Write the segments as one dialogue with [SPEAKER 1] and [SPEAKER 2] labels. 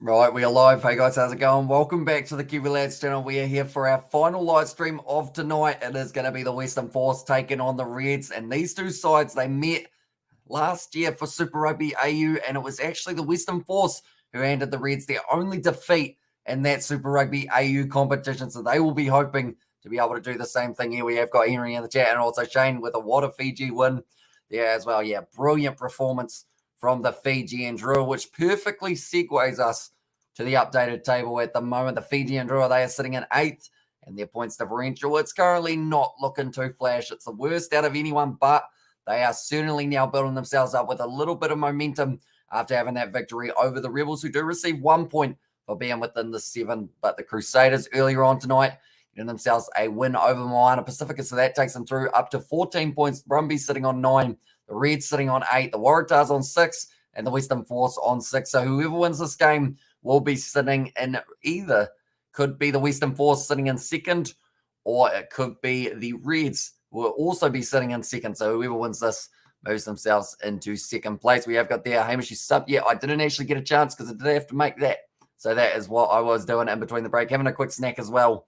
[SPEAKER 1] Right, we are live. Hey guys, how's it going? Welcome back to the Kiwi Lads channel. We are here for our final live stream of tonight. It is going to be the Western Force taking on the Reds, and these two sides, they met last year for Super Rugby AU, and it was actually the Western Force who handed the Reds their only defeat in that Super Rugby AU competition. So they will be hoping to be able to do the same thing here. We have got Henry in the chat and also Shane with a what a Fiji win there as well. Yeah, brilliant performance from the Fijian Drua, which perfectly segues us to the updated table at the moment. The Fijian Drua, they are sitting in 8th, and their points differential, it's currently not looking too flash. It's the worst out of anyone, but they are certainly now building themselves up with a little bit of momentum after having that victory over the Rebels, who do receive 1 point for being within the 7. But the Crusaders earlier on tonight getting themselves a win over Moana Pacifica, so that takes them through up to 14 points. The Brumbies sitting on 9, the Reds sitting on 8, the Waratahs on 6, and the Western Force on 6. So whoever wins this game will be sitting in either, could be the Western Force sitting in 2nd, or it could be the Reds will also be sitting in 2nd. So whoever wins this moves themselves into 2nd place. We have got there Hamish, you sub. Yeah, I didn't actually get a chance because I did have to make that. So that is what I was doing in between the break, having a quick snack as well,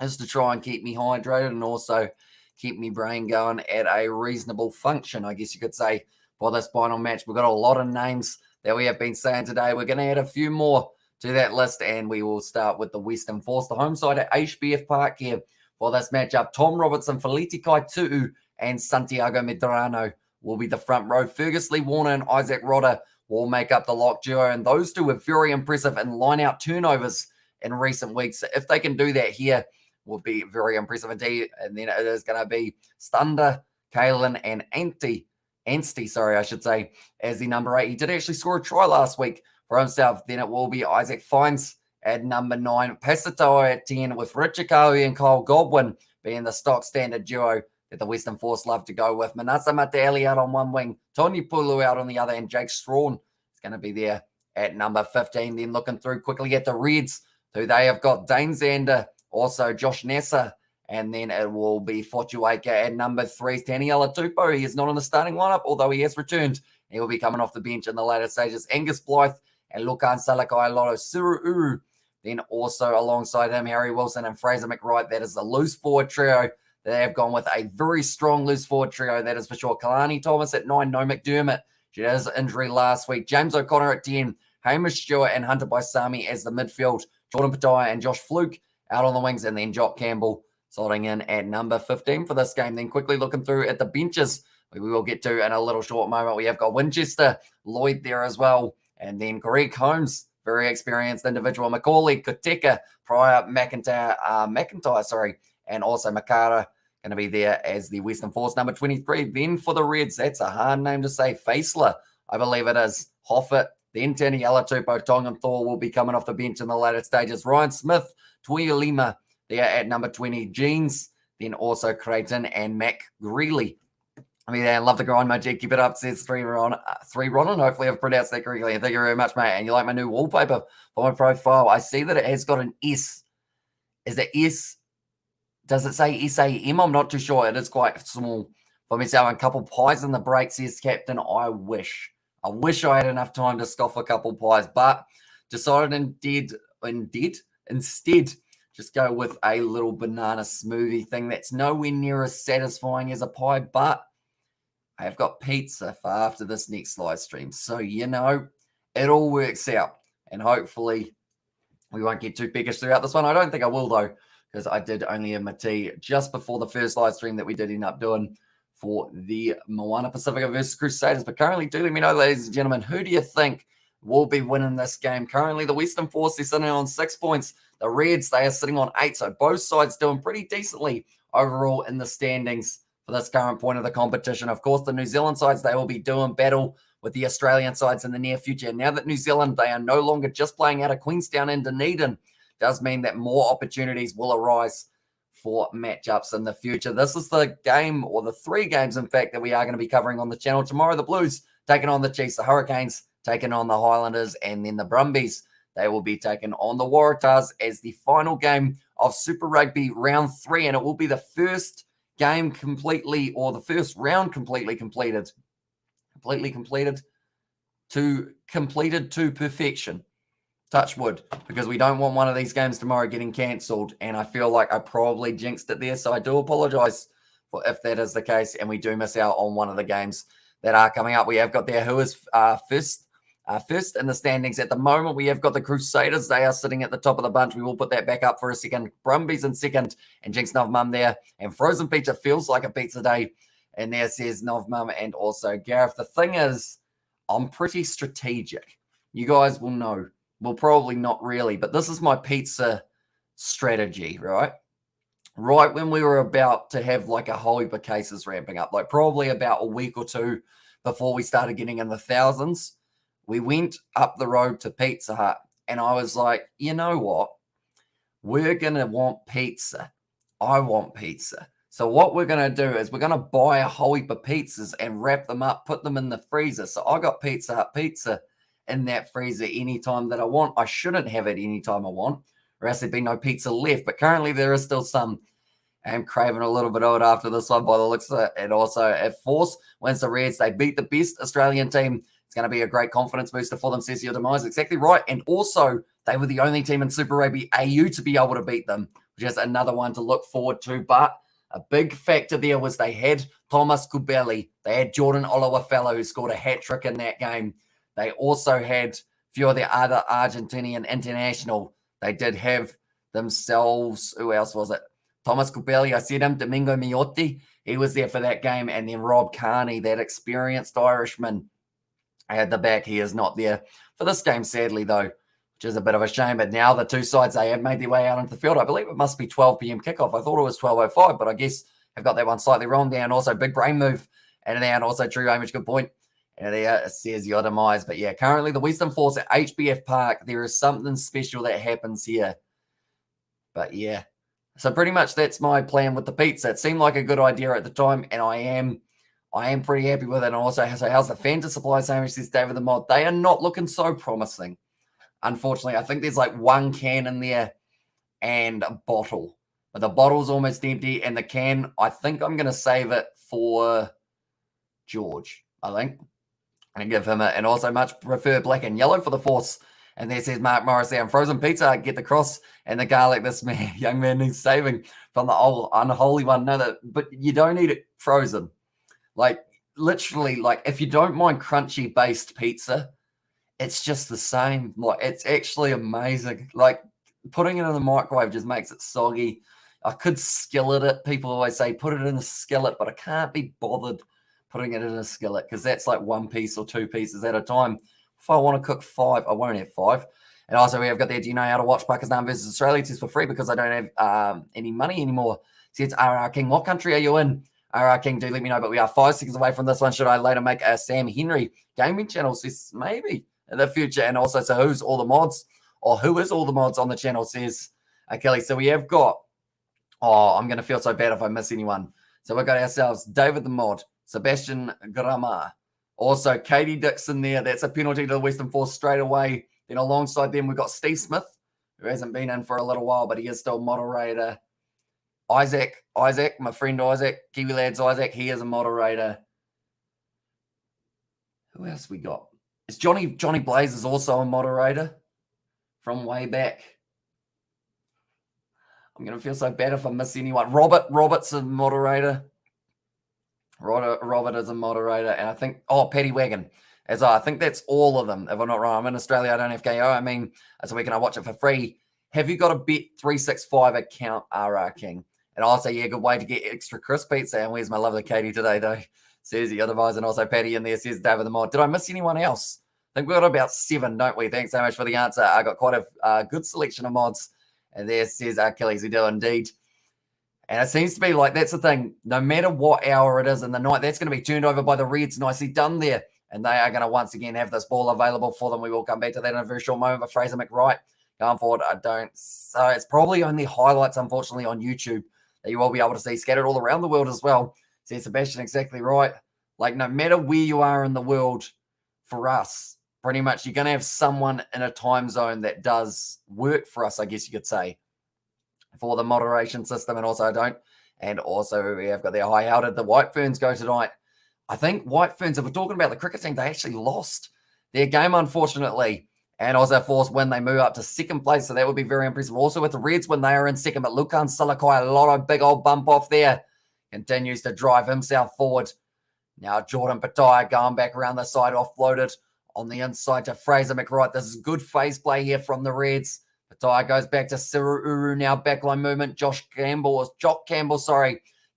[SPEAKER 1] just to try and keep me hydrated and also keep me brain going at a reasonable function, I guess you could say, for this final match. We've got a lot of names that we have been saying today. We're going to add a few more to that list, and we will start with the Western Force, the home side at HBF Park here for this matchup. Tom Robertson, Feliti Kaituu, and Santiago Medrano will be the front row. Fergus Lee Warner and Isaac Rodder will make up the lock duo, and those two were very impressive in line-out turnovers in recent weeks. If they can do that here, will be very impressive indeed. And then it is going to be Stander, Kalen, and Anstey, I should say, as the number 8. He did actually score a try last week for himself. Then it will be Isaac Fines at number 9, Pasatoa at 10, with Richard Kaui and Kyle Godwin being the stock standard duo that the Western Force love to go with. Manasa Mateali out on one wing, Tony Pulu out on the other, and Jake Strawn is going to be there at number 15. Then looking through quickly at the Reds, who they have got Dane Zander, also Josh Nasser, and then it will be Fotuaika at number 3. Taniela Tupou, he is not in the starting lineup, although he has returned. He will be coming off the bench in the later stages. Angus Blythe and Lukan Salakai Lotto Suru. Then also alongside him, Harry Wilson and Fraser McWright. That is the loose forward trio. They have gone with a very strong loose forward trio, that is for sure. Kalani Thomas at 9, no McDermott. She has an injury last week. James O'Connor at 10, Hamish Stewart and Hunter Baisami as the midfield. Jordan Pattaya and Josh Fluke out on the wings, and then Jock Campbell slotting in at number 15 for this game. Then quickly looking through at the benches, we will get to in a little short moment. We have got Winchester, Lloyd there as well, and then Greg Holmes, very experienced individual, Macaulay, Koteka, Pryor, McIntyre, and also Makara going to be there as the Western Force number 23. Then for the Reds, that's a hard name to say, Faisler, I believe it is, Hoffett, then Taniela Tupou, Tongan Thor will be coming off the bench in the later stages. Ryan Smith, Tuia Lima there at number 20, Jeans, then also Creighton and Mac Greeley. I mean, I love the grind, my G. Keep it up, says 3 Ron, hopefully I've pronounced that correctly. Thank you very much, mate. And you like my new wallpaper for my profile. I see that it has got an S. Is it S? Does it say SAM? I'm not too sure. It is quite small for myself. A couple pies in the break, says Captain. I wish I had enough time to scoff a couple pies, but decided instead, just go with a little banana smoothie thing that's nowhere near as satisfying as a pie, but I have got pizza for after this next live stream. So, it all works out. And hopefully we won't get too peckish throughout this one. I don't think I will, though, because I did only have my tea just before the first live stream that we did end up doing for the Moana Pacifica versus Crusaders. But currently, do let me know, ladies and gentlemen, who do you think will be winning this game? Currently, the Western Force is sitting on 6 points. The Reds, they are sitting on 8. So both sides doing pretty decently overall in the standings for this current point of the competition. Of course, the New Zealand sides, they will be doing battle with the Australian sides in the near future. Now that New Zealand, they are no longer just playing out of Queenstown and Dunedin, does mean that more opportunities will arise for matchups in the future. This is the game, or the 3 games, in fact, that we are going to be covering on the channel. Tomorrow, the Blues taking on the Chiefs, the Hurricanes taking on the Highlanders, and then the Brumbies, they will be taking on the Waratahs as the final game of Super Rugby round 3, and it will be the first game completely, or the first round completed to perfection. touch wood, because we don't want one of these games tomorrow getting cancelled. And I feel like I probably jinxed it there. So I do apologize for if that is the case and we do miss out on one of the games that are coming up. We have got there who is first in the standings at the moment. We have got the Crusaders. They are sitting at the top of the bunch. We will put that back up for a second. Brumbies in second and Jinx Novmum there. And Frozen Pizza feels like a pizza day. And there says Novmum and also Gareth. The thing is, I'm pretty strategic. You guys will know. Well, probably not really, but this is my pizza strategy, right? Right when we were about to have like a whole heap of cases ramping up, like probably about a week or two before we started getting in the thousands, we went up the road to Pizza Hut and I was like, you know what? We're going to want pizza. I want pizza. So what we're going to do is we're going to buy a whole heap of pizzas and wrap them up, put them in the freezer. So I got Pizza Hut pizza in that freezer anytime that I want. I shouldn't have it anytime I want, or else there'd be no pizza left. But currently there is still some. I'm craving a little bit of it after this one by the looks of it. And also if Force wins the Reds, they beat the best Australian team. It's going to be a great confidence booster for them, says your demise. Exactly right. And also they were the only team in Super Rugby AU to be able to beat them, which is another one to look forward to. But a big factor there was they had Thomas Kubeli. They had Jordan Olawafelo, who scored a hat-trick in that game. They also had a few of the other Argentinian international. They did have themselves, who else was it? Thomas Kubeli, I said him, Domingo Miotti. He was there for that game. And then Rob Carney, that experienced Irishman at the back. He is not there for this game, sadly, though, which is a bit of a shame. But now the two sides, they have made their way out into the field. I believe it must be 12 p.m. kickoff. I thought it was 12:05, but I guess I've got that one slightly wrong there. And also big brain move. And then also true image, good point. And there says your demise. But yeah, currently the Western Force at HBF Park, there is something special that happens here. But yeah, so pretty much that's my plan with the pizza. It seemed like a good idea at the time, and I am pretty happy with it. And also, so how's the Fanta supply sandwich, says David the Mod? They are not looking so promising. Unfortunately, I think there's like one can in there and a bottle. But the bottle's almost empty, and the can, I think I'm going to save it for George, I think. And give him it. And also much prefer black and yellow for the Force. And there says Mark Morris there, frozen pizza, get the cross and the garlic. This man, young man needs saving from the old unholy one. No, that, but you don't eat it frozen. Like, literally, like, if you don't mind crunchy based pizza, it's just the same. Like, it's actually amazing. Like, putting it in the microwave just makes it soggy. I could skillet it. People always say, put it in a skillet, but I can't be bothered putting it in a skillet because that's like one piece or two pieces at a time. If I want to cook 5, I won't have 5. And also, we have got there, do you know how to watch Pakistan versus Australia? It is for free because I don't have any money anymore. See, it's RR King. What country are you in? RR King, do let me know. But we are 5 seconds away from this one. Should I later make a Sam Henry gaming channel? Says maybe in the future. And also, so who's all the mods? Or who is all the mods on the channel, says Kelly. So we have got, I'm going to feel so bad if I miss anyone. So we've got ourselves David the Mod, Sebastian Gramar. Also, Katie Dixon there. That's a penalty to the Western Force straight away. Then alongside them, we've got Steve Smith, who hasn't been in for a little while, but he is still moderator. Isaac, my friend Isaac, Kiwi Lads Isaac, he is a moderator. Who else we got? It's Johnny Blaze is also a moderator from way back. I'm going to feel so bad if I miss anyone. Robert's a moderator. Robert is a moderator, and I think, Paddy Wagon. I think that's all of them, if I'm not wrong. I'm in Australia, I don't have KO. I mean, so we can watch it for free. Have you got a Bet365 account, RR King? And also, yeah, good way to get extra crisp pizza. And where's my lovely Katie today, though? Says the otherwise, and also Paddy in there, says David the Mod. Did I miss anyone else? I think we've got about 7, don't we? Thanks so much for the answer. I got quite a good selection of mods. And there says Achilles, we do indeed. And it seems to be like that's the thing. No matter what hour it is in the night, that's going to be turned over by the Reds. Nicely done there. And they are going to once again have this ball available for them. We will come back to that in a very short moment. But Fraser McWright going forward, I don't. So it's probably only highlights, unfortunately, on YouTube that you will be able to see scattered all around the world as well. Says Sebastian, exactly right. Like no matter where you are in the world, for us, pretty much you're going to have someone in a time zone that does work for us, I guess you could say, for the moderation system. And also I don't. And also we have got their high. How did the White Ferns go tonight? I think White Ferns, if we're talking about the cricket team, they actually lost their game, unfortunately. And Australia Force when they move up to second place, so that would be very impressive. Also with the Reds when they are in second, but Lukan Salakai, a lot of big old bump off there, continues to drive himself forward. Now Jordan Pataya going back around the side, offloaded on the inside to Fraser McWright. This is good phase play here from the Reds. Pataya goes back to Siru Uru now, backline movement. Jock Campbell,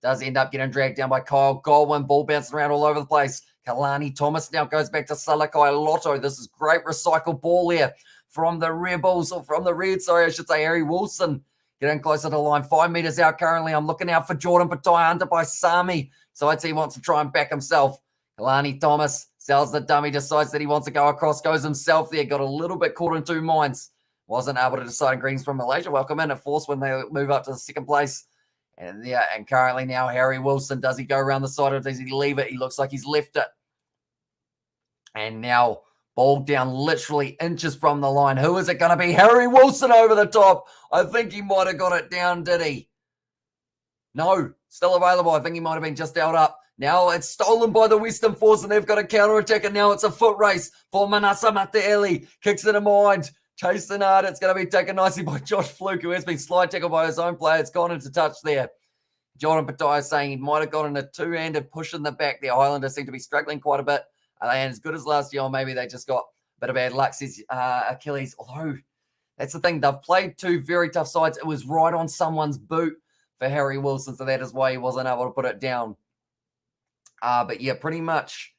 [SPEAKER 1] does end up getting dragged down by Kyle Godwin. Ball bouncing around all over the place. Kalani Thomas now goes back to Salakai Lotto. This is great recycled ball here from the Rebels, or from the Reds, I should say. Harry Wilson getting closer to the line. 5 meters out currently. I'm looking out for Jordan Pataya under by Sami. So I'd say he wants to try and back himself. Kalani Thomas sells the dummy, decides that he wants to go across, goes himself there. Got a little bit caught in two minds. Wasn't able to decide. Greens from Malaysia. Welcome in at Force when they move up to the second place. And yeah, and currently now Harry Wilson, does he go around the side or does he leave it? He looks like he's left it. And now ball down literally inches from the line. Who is it going to be? Harry Wilson over the top. I think he might have got it down, did he? No, still available. I think he might have been just out up. Now it's stolen by the Western Force and they've got a counter-attack, and now it's a foot race for Manasa Mateeli. Kicks it in mind. Chasing hard. It's going to be taken nicely by Josh Fluke, who has been slide tackled by his own player. It's gone into touch there. Jordan Pataya saying he might have gotten a two-handed push in the back there. Highlanders seem to be struggling quite a bit. Are they as good as last year, or maybe they just got a bit of bad luck, says Achilles. Although, that's the thing. They've played two very tough sides. It was right on someone's boot for Harry Wilson, so that is why he wasn't able to put it down. But yeah, pretty much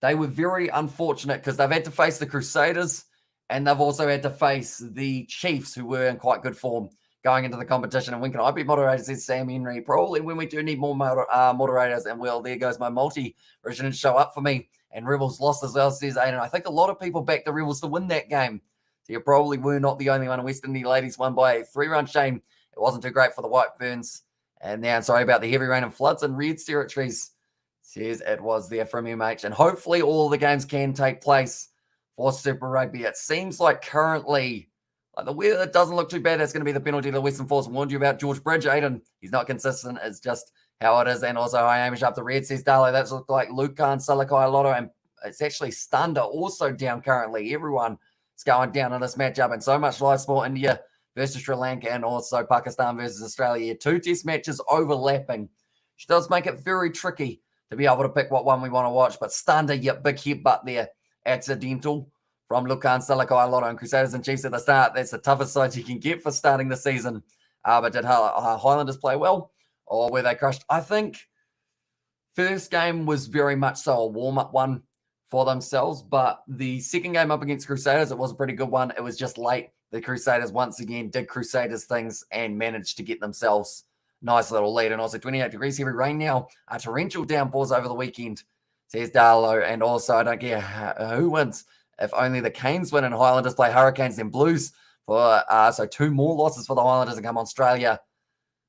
[SPEAKER 1] they were very unfortunate because they've had to face the Crusaders and they've also had to face the Chiefs, who were in quite good form going into the competition. And when can I be moderator, says Sam Henry? Probably when we do need more moderators. And well, there goes my multi. Didn't show up for me. And Rebels lost as well, says Aiden. I think a lot of people backed the Rebels to win that game. So you probably were not the only one. West Indies ladies won by a 3-run shame. It wasn't too great for the White Ferns. And now, sorry about the heavy rain and floods in Reds territories. Says it was there from MH. And hopefully all the games can take place for Super Rugby. It seems like currently, like the weather doesn't look too bad. That's going to be the penalty to the Western Force. I warned you about George Bridge, Aiden. He's not consistent. It's just how it is. And also, hi, Hamish up the red, says Darlo. That's looked like Lukan Salakai Lotto. And it's actually Stunda also down currently. Everyone is going down in this matchup. And so much live sport. India versus Sri Lanka and also Pakistan versus Australia. 2 test matches overlapping, which does make it very tricky to be able to pick what one we want to watch. But Stunda, yep, big headbutt there. Accidental from Lukan Salakai Lotto and Crusaders and Chiefs at the start. That's the toughest side you can get for starting the season. But did Highlanders play well, or were they crushed? I think first game was very much so a warm-up one for themselves, but the second game up against Crusaders, it was a pretty good one. It was just late. The Crusaders once again did Crusaders things and managed to get themselves a nice little lead. And also 28 degrees, heavy rain now. Torrential downpours over the weekend, says Darlow. And also, I don't care who wins. If only the Canes win and Highlanders play Hurricanes and Blues. So 2 more losses for the Highlanders and come Australia.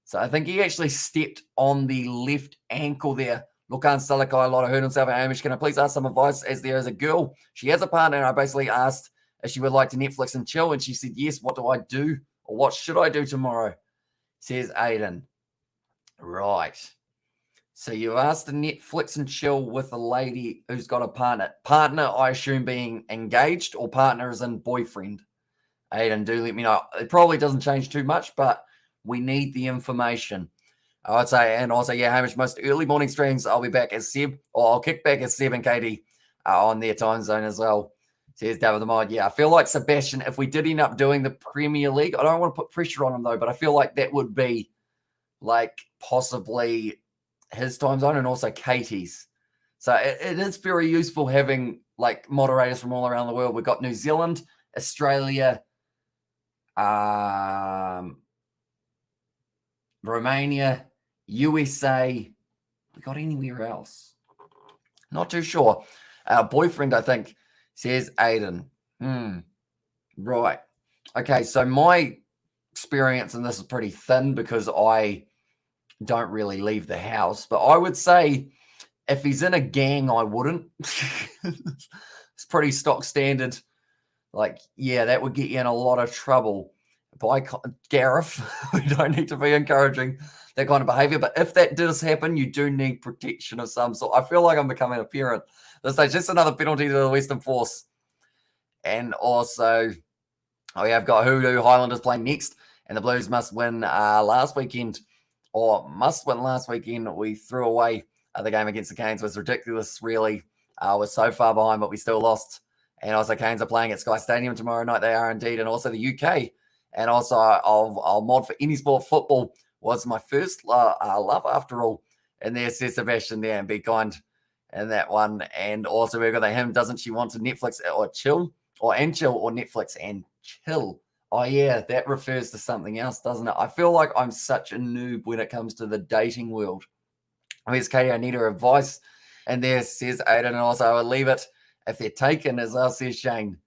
[SPEAKER 1] So I think he actually stepped on the left ankle there. Lukan Salakai Lotto hurt himself at Hamish. Can I please ask some advice, as there is a girl? She has a partner, and I basically asked if she would like to Netflix and chill, and she said, yes, what do I do? Or what should I do tomorrow? Says Aiden. Right. So you asked to Netflix and chill with a lady who's got a partner. Partner, I assume, being engaged, or partner as in boyfriend. Aiden, do let me know. It probably doesn't change too much, but we need the information. I would say, and also, yeah, Hamish, most early morning streams, I'll be back as Seb, or I'll kick back as Seb and Katie on their time zone as well. Says David the Mod. Yeah, I feel like Sebastian, if we did end up doing the Premier League, I don't want to put pressure on him though, but I feel like that would be like possibly his time zone and also Katie's. So it is very useful having like moderators from all around the world. We've got New Zealand, Australia, Romania, USA. We got anywhere else? Not too sure. Boyfriend, I think, says Aiden. Right. Okay, so my experience in this is pretty thin because I don't really leave the house. But I would say if he's in a gang, I wouldn't. It's pretty stock standard. Like, yeah, that would get you in a lot of trouble. By Gareth, we don't need to be encouraging that kind of behavior. But if that does happen, you do need protection of some sort. I feel like I'm becoming a parent. This stage, just another penalty to the Western Force. And also, we have got Hoodoo Highlanders playing next, and the Blues must win last weekend. We threw away the game against the Canes. It was ridiculous, really. We're so far behind, but we still lost. And also, Canes are playing at Sky Stadium tomorrow night. They are indeed. And also the UK. And also, I'll mod for any sport. Football was my first love, after all. And there says Sebastian there, and be kind in that one. And also, we've got the him, doesn't she want to Netflix or chill? Or Netflix and chill. Oh, yeah, that refers to something else, doesn't it? I feel like I'm such a noob when it comes to the dating world. Where's Katie? I need her advice. And there says Aiden, and also I will leave it if they're taken, as us, says Shane.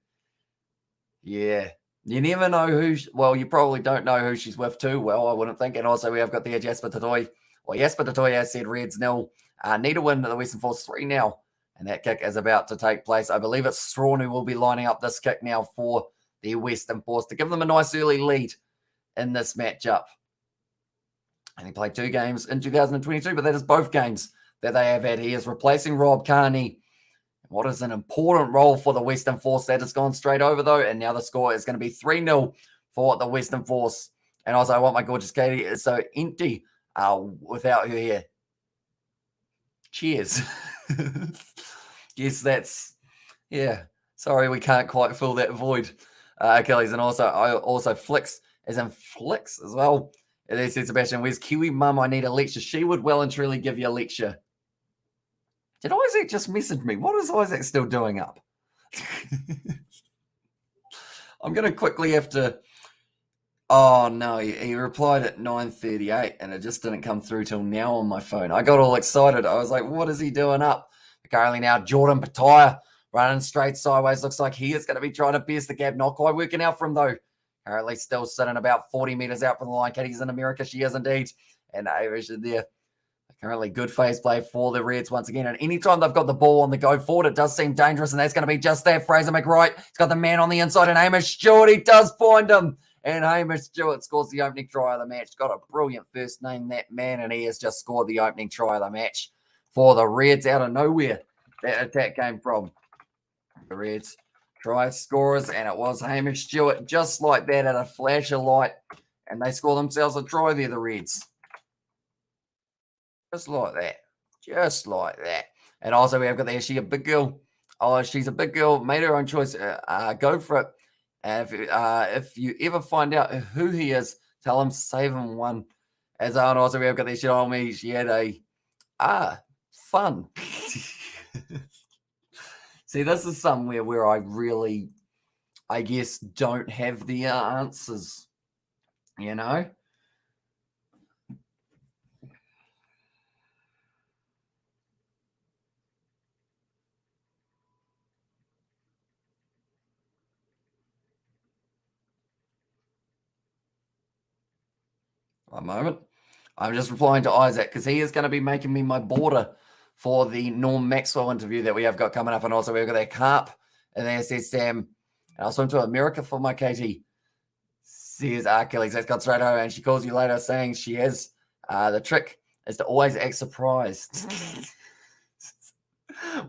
[SPEAKER 1] Yeah. You never know well, you probably don't know who she's with too well, I wouldn't think. And also we have got there Jasper Tatoy. Well, Jasper Tatoy has said Reds nil. Need to win the Western Force 3 now. And that kick is about to take place. I believe it's Strawn who will be lining up this kick now for the Western Force to give them a nice early lead in this matchup. And he played 2 games in 2022, but that is both games that they have had. He is replacing Rob Carney. What is an important role for the Western Force. That has gone straight over, though, and now the score is going to be 3-0 for the Western Force. And also, I want my gorgeous Katie is so empty without her here. Cheers. Yes, yeah. Sorry, we can't quite fill that void, Achilles. And also Flicks, as in Flicks as well. And they said, Sebastian, where's Kiwi Mum? I need a lecture. She would well and truly give you a lecture. Did Isaac just message me? What is Isaac still doing up? I'm going to quickly have to... Oh, no, he replied at 9:38, and it just didn't come through till now on my phone. I got all excited. I was like, what is he doing up? Currently now, Jordan Pataya running straight sideways. Looks like he is going to be trying to pierce the gap. Not quite working out for him, though. Currently still sitting about 40 metres out from the line. Katie's in America. She is indeed. And Irish is there. Currently good phase play for the Reds once again. And anytime they've got the ball on the go forward, it does seem dangerous. And that's going to be just that. Fraser McWright. He's got the man on the inside. And Hamish Stewart, he does find him. And Hamish Stewart scores the opening try of the match. Got a brilliant first name, that man. And he has just scored the opening try of the match for the Reds out of nowhere. That attack came from the Reds. Try scorers. And it was Hamish Stewart just like that at a flash of light. And they score themselves a try there, the Reds. Just like that. Just like that. And also we have got there, she a big girl. Oh, she's a big girl. Made her own choice. Go for it. And if you ever find out who he is, tell him, save him one. As also we have got there, she told me she had a fun. See, this is somewhere where I really, I guess, don't have the answers, you know? One moment. I'm just replying to Isaac because he is going to be making me my border for the Norm Maxwell interview that we have got coming up. And also we've got that carp. And there says Sam, and I'll swim to America for my Katie. Says Achilles. That's got straight over. And she calls you later saying she has the trick is to always act surprised.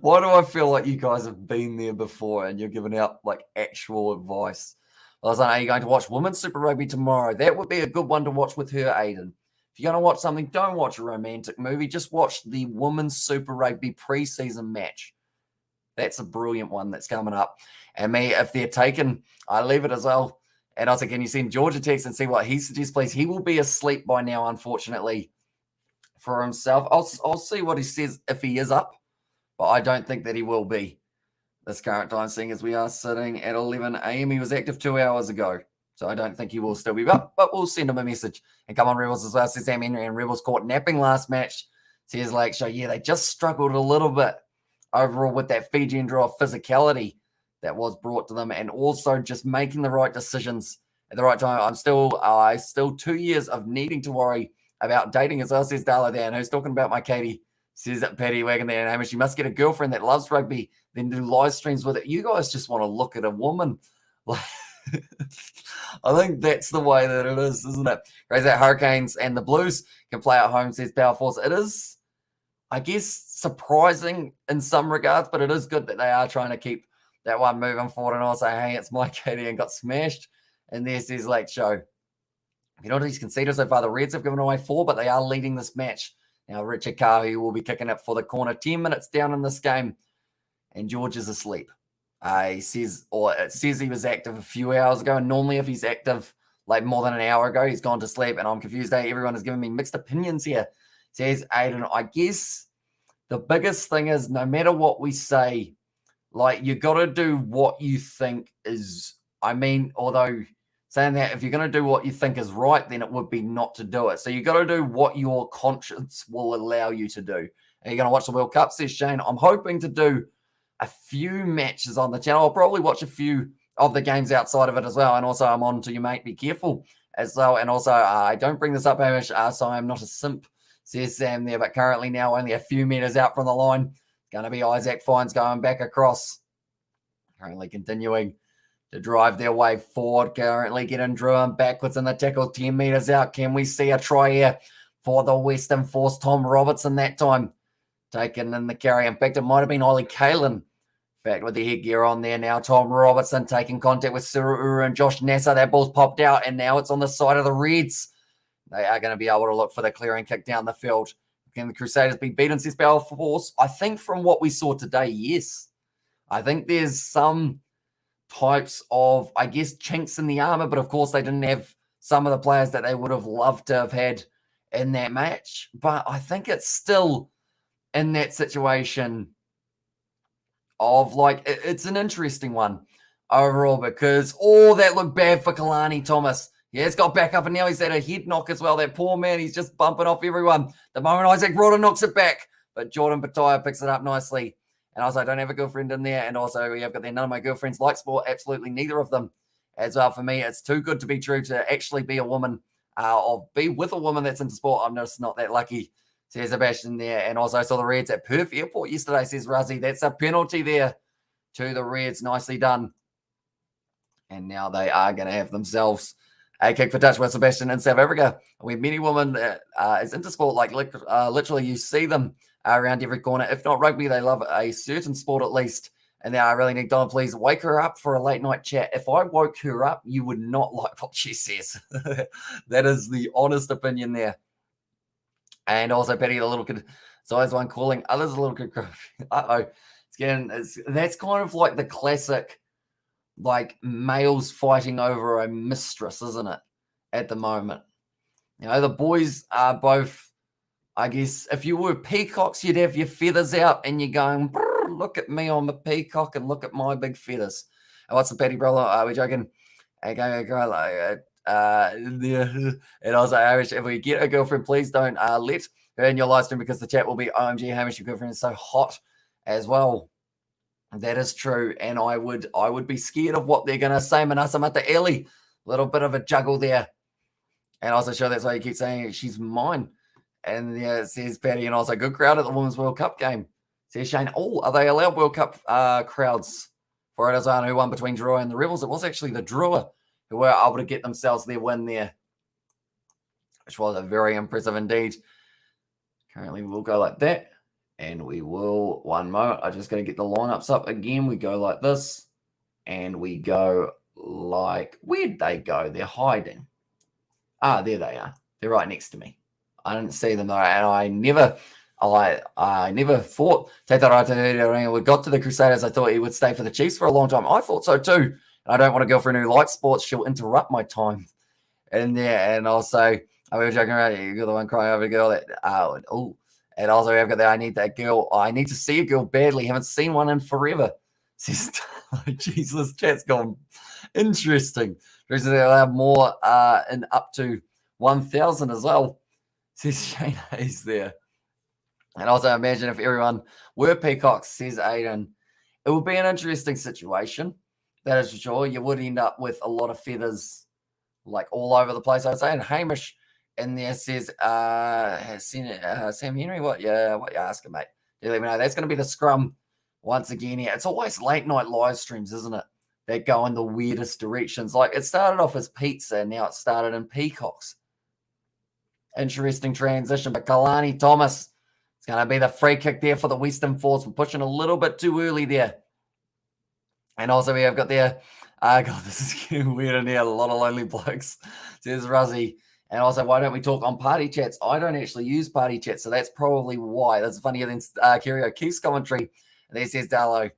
[SPEAKER 1] Why do I feel like you guys have been there before and you're giving out like actual advice? I was like, are you going to watch Women's Super Rugby tomorrow? That would be a good one to watch with her, Aiden. If you're going to watch something, don't watch a romantic movie. Just watch the Women's Super Rugby preseason match. That's a brilliant one that's coming up. And me, if they're taken, I leave it as well. And also, can you send George a text and see what he suggests, please? He will be asleep by now, unfortunately, for himself. I'll see what he says if he is up, but I don't think that he will be this current time, seeing as we are sitting at 11 a.m. He was active 2 hours ago, so I don't think he will still be up, but we'll send him a message. And come on, Rebels as well. Says Sam Henry, and Rebels caught napping last match. Says Lake Show, yeah, they just struggled a little bit overall with that Fijian draw physicality that was brought to them, and also just making the right decisions at the right time. I still 2 years of needing to worry about dating as well, says Darla Dan, who's talking about my Katie. Says Patty Wagon there, and Hamish, you must get a girlfriend that loves rugby, then do live streams with it. You guys just want to look at a woman. Like, I think that's the way that it is, isn't it? Whereas that Hurricanes and the Blues can play at home, says Power Force. It is, I guess, surprising in some regards, but it is good that they are trying to keep that one moving forward, and also, hey, it's Mike Katie and got smashed. And there's his late show. You know what he's conceded so far? The Reds have given away 4, but they are leading this match. Now, Richard Kahu will be kicking it for the corner. 10 minutes down in this game, and George is asleep. It says he was active a few hours ago, and normally if he's active like more than an hour ago, he's gone to sleep, and I'm confused. Everyone is giving me mixed opinions here. Says Aiden, I guess the biggest thing is no matter what we say, like you got to do what you think is, although saying that if you're going to do what you think is right, then it would be not to do it. So you got to do what your conscience will allow you to do. And you're going to watch the World Cup, says Shane. I'm hoping to do a few matches on the channel. I'll probably watch a few of the games outside of it as well. And also I'm on to you, mate. Be careful as well. And also I don't bring this up, Hamish, so I'm not a simp, says Sam there. But currently now only a few meters out from the line. Going to be Isaac Fines going back across. Currently continuing to drive their way forward. Currently getting driven backwards in the tackle, 10 meters out. Can we see a try here for the Western Force? Tom Robertson that time taken in the carry. In fact, it might have been Ollie Kalen. In fact, with the headgear on there now, Tom Robertson taking contact with Suru and Josh Nasser. That ball's popped out, and now it's on the side of the Reds. They are going to be able to look for the clearing kick down the field. Can the Crusaders be beaten, says Power Force? I think from what we saw today, yes. I think there's some types of, I guess, chinks in the armor, but of course they didn't have some of the players that they would have loved to have had in that match. But I think it's still in that situation of like, it's an interesting one overall because, that looked bad for Kalani Thomas. Yeah, he's got back up and now he's had a head knock as well. That poor man, he's just bumping off everyone. The moment Isaac Rodder knocks it back, but Jordan Bataya picks it up nicely. And also, I don't have a girlfriend in there. And also, we have got there. None of my girlfriends like sport. Absolutely neither of them as well. For me, it's too good to be true to actually be a woman or be with a woman that's into sport. I'm just not that lucky, says Sebastian there. And also, I saw the Reds at Perth Airport yesterday, says Razzie. That's a penalty there to the Reds. Nicely done. And now they are going to have themselves a kick for touch with Sebastian in South Africa. We have many women that is into sport, like literally you see them around every corner. If not rugby, they love a certain sport at least. And now I really need Donna, please wake her up for a late night chat. If I woke her up, you would not like what she says. That is the honest opinion there. And also Patty, the little kid, is always one calling others a little kid. That's kind of like the classic, like males fighting over a mistress, isn't it? At the moment, the boys are both, I guess, if you were peacocks, you'd have your feathers out and you're going, look at me, I'm a peacock and look at my big feathers. And what's the Patty brother? We're joking. And also, Hamish, if we get a girlfriend, please don't let her in your live stream because the chat will be OMG, Hamish, your girlfriend is so hot as well. That is true, and I would be scared of what they're going to say. Manasa Mata Eli, little bit of a juggle there. And also, sure, that's why you keep saying she's mine. And yeah, it says Patty, and also good crowd at the Women's World Cup game. Says Shane, are they allowed World Cup crowds for it as well? Who won between Drua and the Rebels? It was actually the Drua who were able to get themselves their win there, which was a very impressive indeed. Currently, we'll go like that. And we will, one moment, I'm just going to get the lineups up again. We go like this, and we go like, where'd they go? They're hiding. There they are. They're right next to me. I didn't see them though, and I never thought when we got to the Crusaders, I thought he would stay for the Chiefs for a long time. I thought so too. And I don't want a girlfriend who likes sports. She'll interrupt my time. And and also, we were joking around. You're the one crying over a girl that, and also, I've got that. I need that girl. I need to see a girl badly. Haven't seen one in forever. Says, Jesus, chat's gone interesting. Reason they'll have more in up to 1,000 as well. Says Shane Hayes there. And also, imagine if everyone were peacocks, says Aiden. It would be an interesting situation. That is for sure. You would end up with a lot of feathers like all over the place, I'd say. And Hamish in there says, Sam Henry, what you asking, mate? You let me know. That's going to be the scrum once again here. It's always late night live streams, isn't it? That go in the weirdest directions. Like it started off as pizza, and now it started in peacocks. Interesting transition. But Kalani Thomas is going to be the free kick there for the Western Force. We're pushing a little bit too early there. And also we have got there, God, this is getting weird in here. A lot of lonely blokes. There's Ruzzy. And also, why don't we talk on party chats? I don't actually use party chats, so that's probably why. That's funnier than Kerry O'Keefe's commentary. And there says Darlow.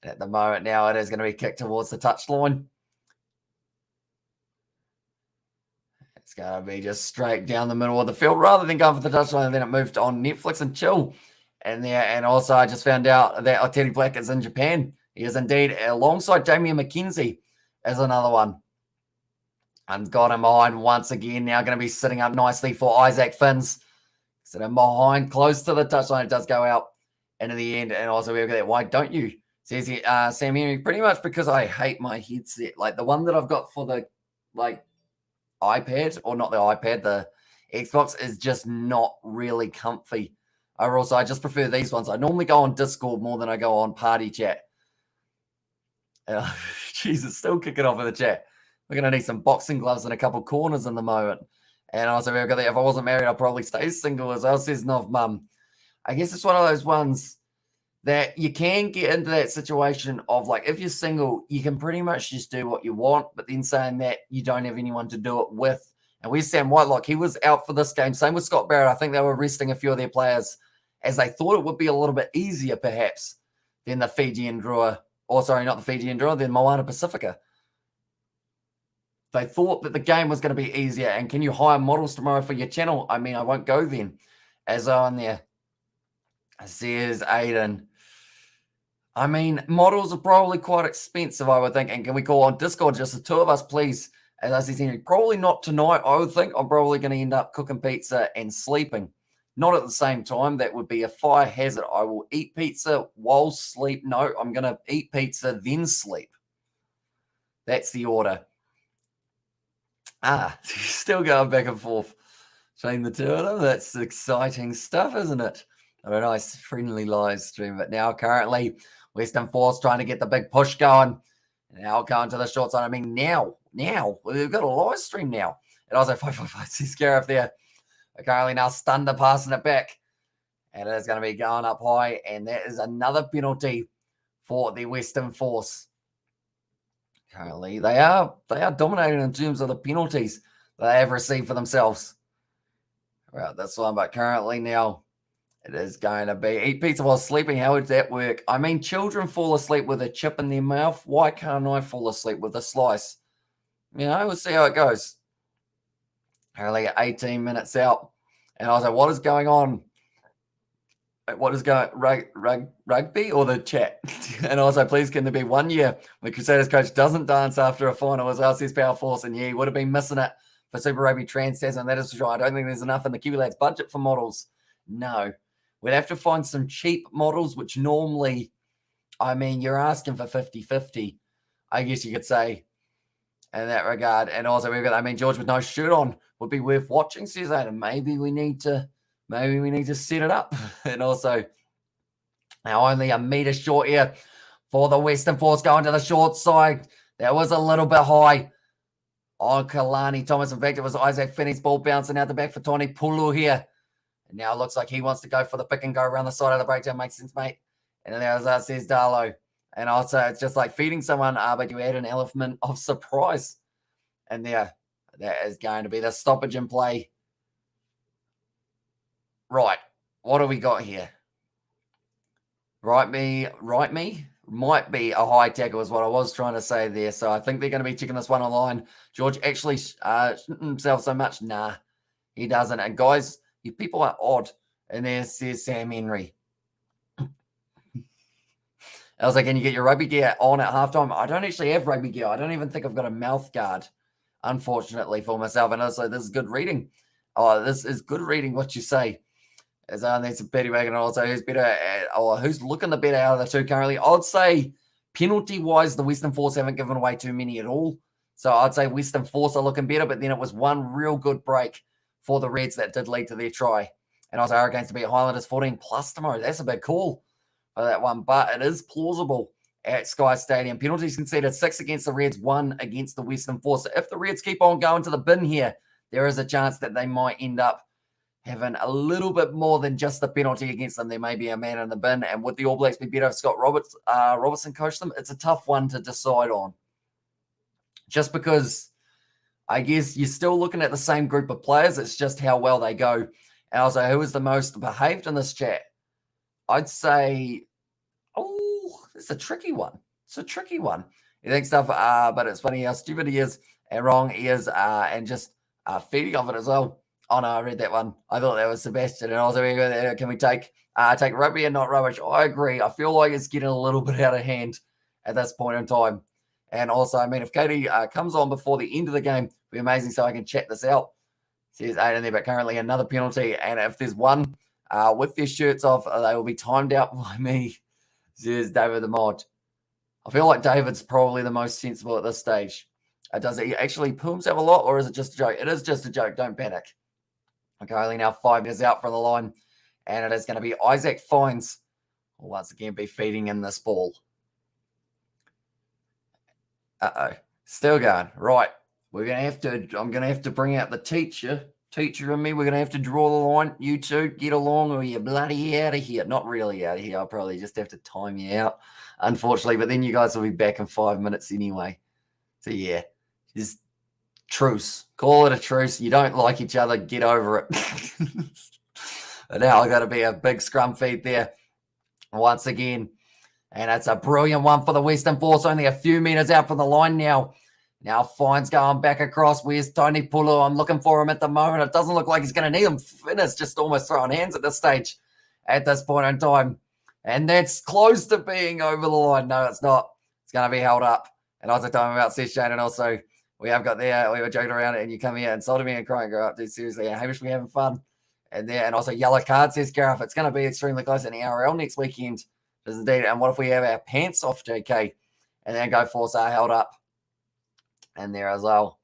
[SPEAKER 1] At the moment now, it is going to be kicked towards the touchline. It's going to be just straight down the middle of the field rather than going for the touchline. And then it moved on Netflix and chill. And also, I just found out that Teddy Black is in Japan. He is indeed, alongside Damien McKenzie as another one. And got him behind once again. Now going to be sitting up nicely for Isaac Finns. Sitting behind, close to the touchline. It does go out into the end. And also, we've got that. Why don't you? Says he, Sam Henry, pretty much because I hate my headset. Like the one that I've got for the iPad, or not the iPad, the Xbox is just not really comfy. Overall, so I just prefer these ones. I normally go on Discord more than I go on Party Chat. Jesus, still kicking off in the chat. We're going to need some boxing gloves and a couple corners in the moment. And also, we've got that. If I wasn't married, I'd probably stay single as well, says Nov Mum. I guess it's one of those ones that you can get into that situation of like, if you're single, you can pretty much just do what you want, but then saying that you don't have anyone to do it with. And where's Sam Whitelock? He was out for this game. Same with Scott Barrett. I think they were resting a few of their players as they thought it would be a little bit easier, perhaps, than the Fijian drawer. Or sorry, not the Fijian drawer, than Moana Pacifica. They thought that the game was going to be easier. And can you hire models tomorrow for your channel? I mean, I won't go then. As on there, says Aiden. I mean, models are probably quite expensive, I would think. And can we call on Discord just the two of us, please? As I said, probably not tonight. I would think I'm probably going to end up cooking pizza and sleeping. Not at the same time. That would be a fire hazard. I will eat pizza while sleep. No, I'm going to eat pizza, then sleep. That's the order. Still going back and forth between the two of them. That's exciting stuff, isn't it? A nice, friendly live stream. But now, currently, Western Force trying to get the big push going. Now going to the short side. I mean, now, we've got a live stream now. And also 555 sees Gareth there. Currently now stunned, passing it back. And it is going to be going up high. And that is another penalty for the Western Force. Currently, they are dominating in terms of the penalties that they have received for themselves. Well, this one, but currently now it is going to be eat pizza while sleeping. How would that work? I mean, children fall asleep with a chip in their mouth. Why can't I fall asleep with a slice? You know, we'll see how it goes. Currently 18 minutes out. And I was like, what is going on? What is going rugby or the chat? And also, please, can there be 1 year when Crusaders coach doesn't dance after a final as LC's Power Force? And yeah, he would have been missing it for Super Rugby Trans and that is for sure. I don't think there's enough in the Kiwi Lads budget for models. No. We'd have to find some cheap models, which normally, I mean, you're asking for 50-50, I guess you could say, in that regard. And also, we've got, I mean, George with no shirt on would be worth watching, says that. And maybe we need to set it up. And also, now only a metre short here for the Western Force going to the short side. That was a little bit high on Kalani Thomas. In fact, it was Isaac Finney's ball bouncing out the back for Tony Pulu here. And now it looks like he wants to go for the pick and go around the side of the breakdown. Makes sense, mate. And then as says Darlow. And also, it's just like feeding someone, but you add an element of surprise. And there, that is going to be the stoppage in play. Right. What do we got here? Right me. Might be a high tackle is what I was trying to say there. So I think they're going to be checking this one online. George actually shouldn't himself so much. Nah, he doesn't. And guys, you people are odd. And there's Sam Henry. I was like, can you get your rugby gear on at halftime? I don't actually have rugby gear. I don't even think I've got a mouth guard, unfortunately, for myself. And also, this is good reading. Oh, this is good reading what you say. As there's a Betty Wagon. Also, who's looking the better out of the two currently? I'd say penalty-wise, the Western Force haven't given away too many at all. So I'd say Western Force are looking better, but then it was one real good break for the Reds that did lead to their try. And also, Hurricanes to beat Highlanders 14+ tomorrow. That's a big call for that one, but it is plausible at Sky Stadium. Penalties conceded 6 against the Reds, 1 against the Western Force. So if the Reds keep on going to the bin here, there is a chance that they might end up having a little bit more than just the penalty against them. There may be a man in the bin. And would the All Blacks be better if Scott Robertson coached them? It's a tough one to decide on. Just because I guess you're still looking at the same group of players. It's just how well they go. And also, who is the most behaved in this chat? I'd say, it's a tricky one. It's a tricky one. You think stuff, but it's funny how stupid he is and wrong he is, and just feeding off it as well. Oh no, I read that one. I thought that was Sebastian. And also, can we take rugby and not rubbish? I agree. I feel like it's getting a little bit out of hand at this point in time. And also, I mean, if Katie comes on before the end of the game, it'd be amazing so I can chat this out. Says 8 in there, but currently another penalty. And if there's one with their shirts off, they will be timed out by me, says David the Mod. I feel like David's probably the most sensible at this stage. Does he actually poo himself a lot, or is it just a joke? It is just a joke. Don't panic. Okay, only now 5 meters out from the line. And it is going to be Isaac Fines will once again be feeding in this ball. Still going. Right. I'm going to have to bring out the teacher in me. We're going to have to draw the line. You two, get along or you're bloody out of here. Not really out of here. I'll probably just have to time you out, unfortunately. But then you guys will be back in 5 minutes anyway. So, yeah, just truce. Call it a truce. You don't like each other. Get over it. But now I've got to be a big scrum feed there once again. And it's a brilliant one for the Western Force. Only a few meters out from the line now. Now Fine's going back across. Where's Tony Pulu? I'm looking for him at the moment. It doesn't look like he's going to need him. Finn is just almost throwing hands at this stage, at this point in time. And that's close to being over the line. No, it's not. It's going to be held up. And I was talking about Seth Shane, and also we were joking around it, and you come here insulting me and crying, go up, dude, seriously. And Hamish, we having fun. And also yellow card, says Gareth. It's going to be extremely close in the NRL next weekend. Does indeed. And what if we have our pants off, JK? And then Go Force are held up. And there as well.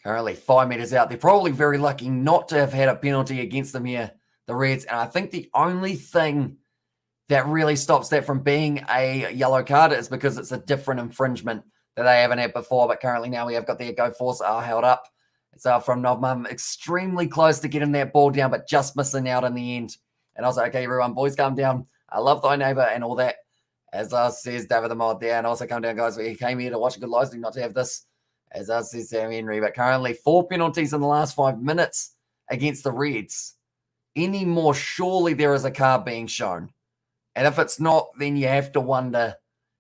[SPEAKER 1] Currently 5 meters out. They're probably very lucky not to have had a penalty against them here, the Reds. And I think the only thing that really stops that from being a yellow card is because it's a different infringement that they haven't had before. But currently now we have got the Go Force are held up. It's from Novmum, extremely close to getting that ball down, but just missing out in the end. And I was like, okay, everyone, boys, calm down. I love thy neighbor and all that. As says David the Mod there. And also come down, guys. We came here to watch a good live stream, not to have this. As says Sam Henry. But currently 4 penalties in the last 5 minutes against the Reds. Any more, surely there is a card being shown. And if it's not, then you have to wonder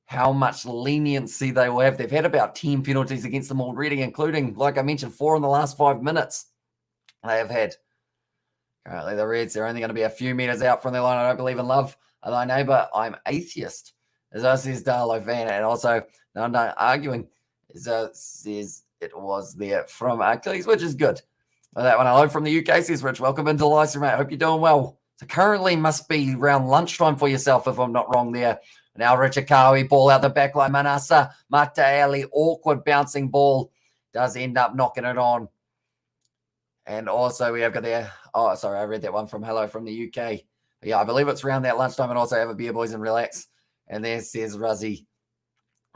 [SPEAKER 1] how much leniency they will have. They've had about 10 penalties against them already, including, like I mentioned, 4 in the last 5 minutes they have had. Currently the Reds, they're only going to be a few meters out from their line. I don't believe in love. Thy neighbor, I'm atheist. As I says Darlo Van, and also no arguing. As says it was there from Achilles, which is good. Well, that one, hello from the UK, says Rich. Welcome into Livestream, mate. Hope you're doing well. So currently must be around lunchtime for yourself, if I'm not wrong there. Now Richard Cowie, ball out the back line. Manasa Mataeli, awkward bouncing ball, does end up knocking it on. And also we have got there. Oh, sorry, I read that one from hello from the UK. But yeah, I believe it's around that lunchtime, and also have a beer, boys, and relax. And there says Ruzzy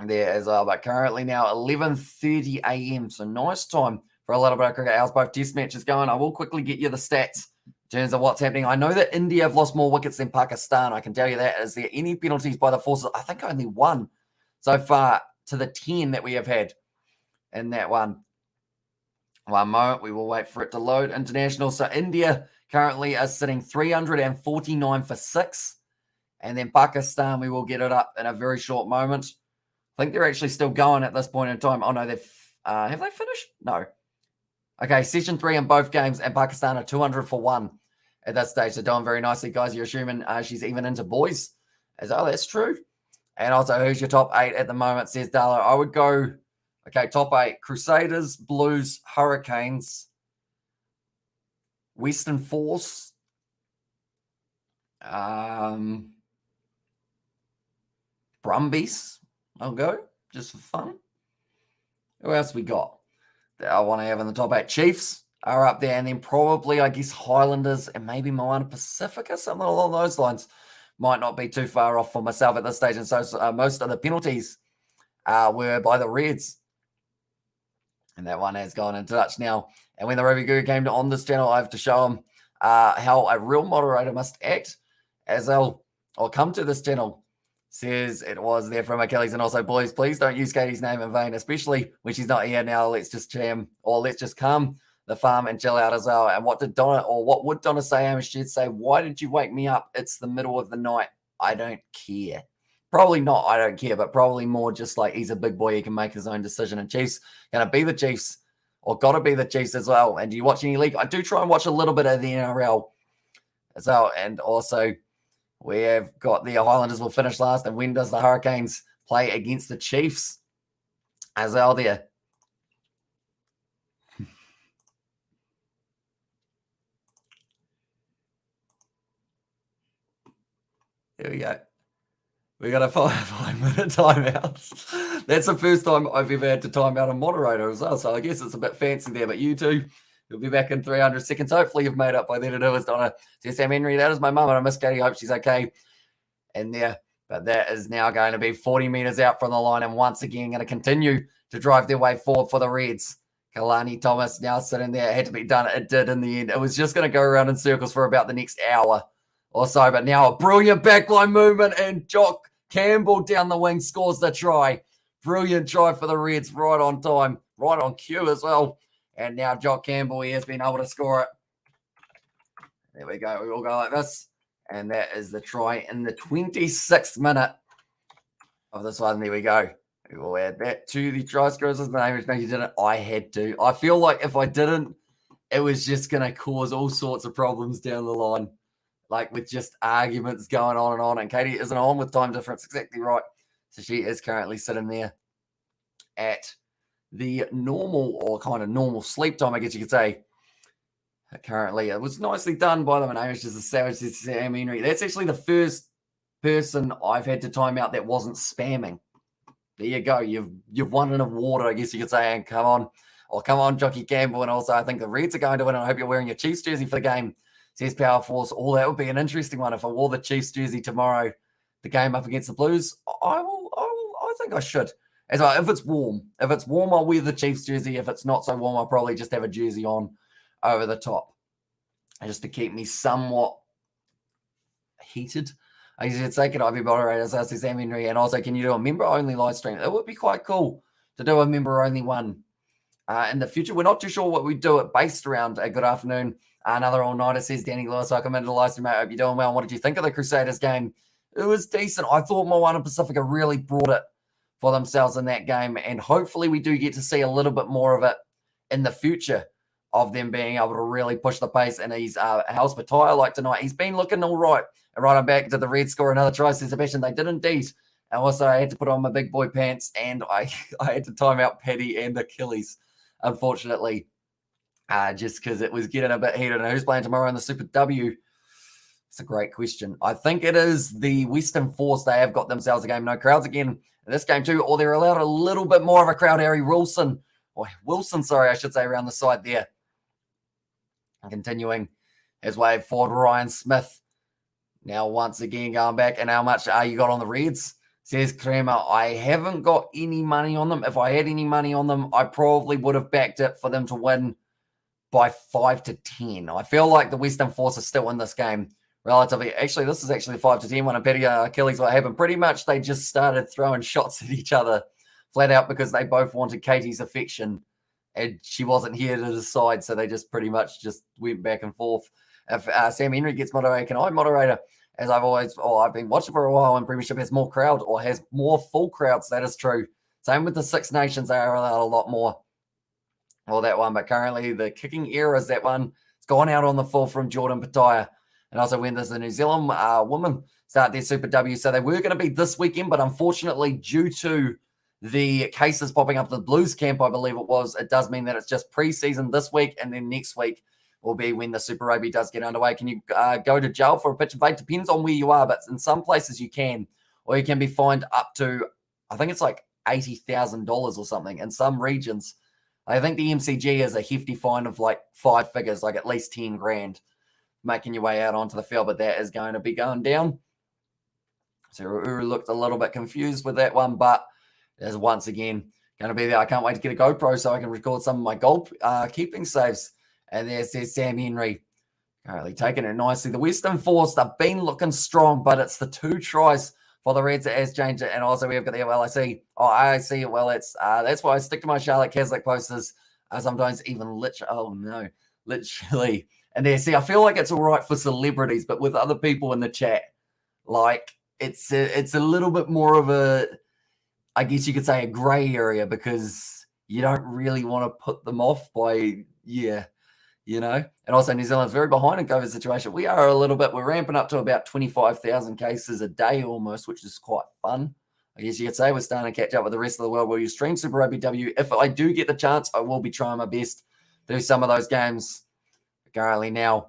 [SPEAKER 1] there as well. But currently now 11:30 a.m. So nice time for a little bit of cricket. Ours both test matches going. I will quickly get you the stats in terms of what's happening. I know that India have lost more wickets than Pakistan. I can tell you that. Is there any penalties by the Forces? I think only one so far to the 10 that we have had in that one. One moment. We will wait for it to load. International. So India currently are sitting 349 for 6. And then Pakistan, we will get it up in a very short moment. I think they're actually still going at this point in time. Oh, no, they've have they finished? No. Okay, session 3 in both games, and Pakistan are 200 for 1 at that stage. They're doing very nicely, guys. You're assuming she's even into boys. Oh, that's true. And also, who's your top 8 at the moment, says Darla. I would go, okay, top 8. Crusaders, Blues, Hurricanes, Western Force, Brumbies, I'll go, just for fun. Who else we got that I want to have in the top 8? Chiefs are up there, and then probably, I guess, Highlanders and maybe Moana Pacifica, something along those lines. Might not be too far off for myself at this stage. And so most of the penalties were by the Reds. And that one has gone into touch now. And when the Rugby Guru came on this channel, I have to show him how a real moderator must act, as I'll come to this channel. Says it was there from Achilles. And also, boys, please don't use Katie's name in vain, especially when she's not here now. Let's just jam, or let's just calm the farm and chill out as well. And what would Donna say? She'd say, why did you wake me up? It's the middle of the night. I don't care. Probably not, I don't care, but probably more just like he's a big boy. He can make his own decision. And Chiefs going to be the Chiefs, or got to be the Chiefs as well. And do you watch any league? I do try and watch a little bit of the NRL as well. And also, we have got the Highlanders will finish last. And when does the Hurricanes play against the Chiefs as well there? Here we go. We got a 5-minute timeout. That's the first time I've ever had to time out a moderator as well. So I guess it's a bit fancy there. But you two, you'll be back in 300 seconds. Hopefully you've made up by then. It was Donna. Says Sam Henry, that is my mum, and I miss Katie. Hope she's okay. And there, but that is now going to be 40 meters out from the line, and once again going to continue to drive their way forward for the Reds. Kalani Thomas now sitting there. It had to be done. It did in the end. It was just going to go around in circles for about the next hour or so, but now a brilliant backline movement, and Jock Campbell down the wing scores the try. Brilliant try for the Reds, right on time, right on cue as well. And now Jock Campbell, he has been able to score it. There we go. We all go like this. And that is the try in the 26th minute of this one. There we go. We will add that to the try scorers. The name is no, you didn't. I had to. I feel like if I didn't, it was just going to cause all sorts of problems down the line, like with just arguments going on and on. And Katie isn't on with time difference. Exactly right. So she is currently sitting there at the normal, or kind of normal sleep time, I guess you could say. Currently, it was nicely done by them, and Amish is a savage. Sam Henry. That's actually the first person I've had to time out that wasn't spamming. There you go. You've won an award, I guess you could say. And come on, Jockey Campbell. And also, I think the Reds are going to win. And I hope you're wearing your Chiefs jersey for the game. Says Power Force. Oh, that would be an interesting one if I wore the Chiefs jersey tomorrow. The game up against the Blues. I think I should. As well, if it's warm, I'll wear the Chiefs jersey. If it's not so warm, I'll probably just have a jersey on over the top, just to keep me somewhat heated. I said, say, can I be moderators? I said, Sam Henry. And also, can you do a member-only live stream? It would be quite cool to do a member-only one in the future. We're not too sure what we do it based around. Good afternoon. Another all-nighter, says Danny Lewis. Welcome into the live stream, mate. Hope you're doing well. What did you think of the Crusaders game? It was decent. I thought Moana Pacifica really brought it for themselves in that game, and hopefully we do get to see a little bit more of it in the future, of them being able to really push the pace. And he's House Pataya like tonight. He's been looking all right. And right on back to the Red score another try, says Sebastian. They did indeed. And also I had to put on my big boy pants, and I had to time out Paddy and Achilles, unfortunately, just because it was getting a bit heated. And who's playing tomorrow in the Super W? It's a great question. I think it is the Western Force. They have got themselves a game. No crowds again in this game too, or they're allowed a little bit more of a crowd. Harry Wilson, I should say, around the side there. Continuing his way forward, Ryan Smith. Now once again going back. And how much you got on the Reds? Says Kramer. I haven't got any money on them. If I had any money on them, I probably would have backed it for them to win by 5-10. I feel like the Western Force is still in this game relatively. Actually, this is actually 5-10 when Petty Achilles, what happened. Pretty much they just started throwing shots at each other flat out because they both wanted Katie's affection, and she wasn't here to decide, so they just pretty much just went back and forth. If Sam Henry gets moderator, can I moderator? As I've been watching for a while, and Premiership has more crowd, or has more full crowds. That is true. Same with the Six Nations, they are allowed a lot more. Well, that one, but currently the kicking era is that one. It's gone out on the full from Jordan Pataya. And also when there's the New Zealand women start their Super W. So they were going to be this weekend, but unfortunately due to the cases popping up at the Blues camp, I believe it was, it does mean that it's just pre-season this week, and then next week will be when the Super Rugby does get underway. Can you go to jail for a pitch and fade? Depends on where you are, but in some places you can, or you can be fined up to, I think it's like $80,000 or something in some regions. I think the MCG is a hefty fine of like 5 figures, like at least 10 grand, making your way out onto the field, but that is going to be going down. So Uru looked a little bit confused with that one, but there's once again going to be there. I can't wait to get a GoPro so I can record some of my goal keeping saves. And there says Sam Henry Currently taking it nicely. The Western Force, they've been looking strong, but it's the 2 tries for the Reds that has changed it. And also we've got the LIC. Oh, I see it. Well, it's that's why I stick to my Charlotte Caslick posters. Sometimes even literally. And there, see, I feel like it's all right for celebrities, but with other people in the chat, like it's a little bit more of a, I guess you could say, a gray area, because you don't really want to put them off by, and also New Zealand's very behind in COVID situation. We are a little bit, we're ramping up to about 25,000 cases a day almost, which is quite fun. I guess you could say we're starting to catch up with the rest of the world. Will you stream Super Rugby W? If I do get the chance, I will be trying my best to do some of those games. Currently now,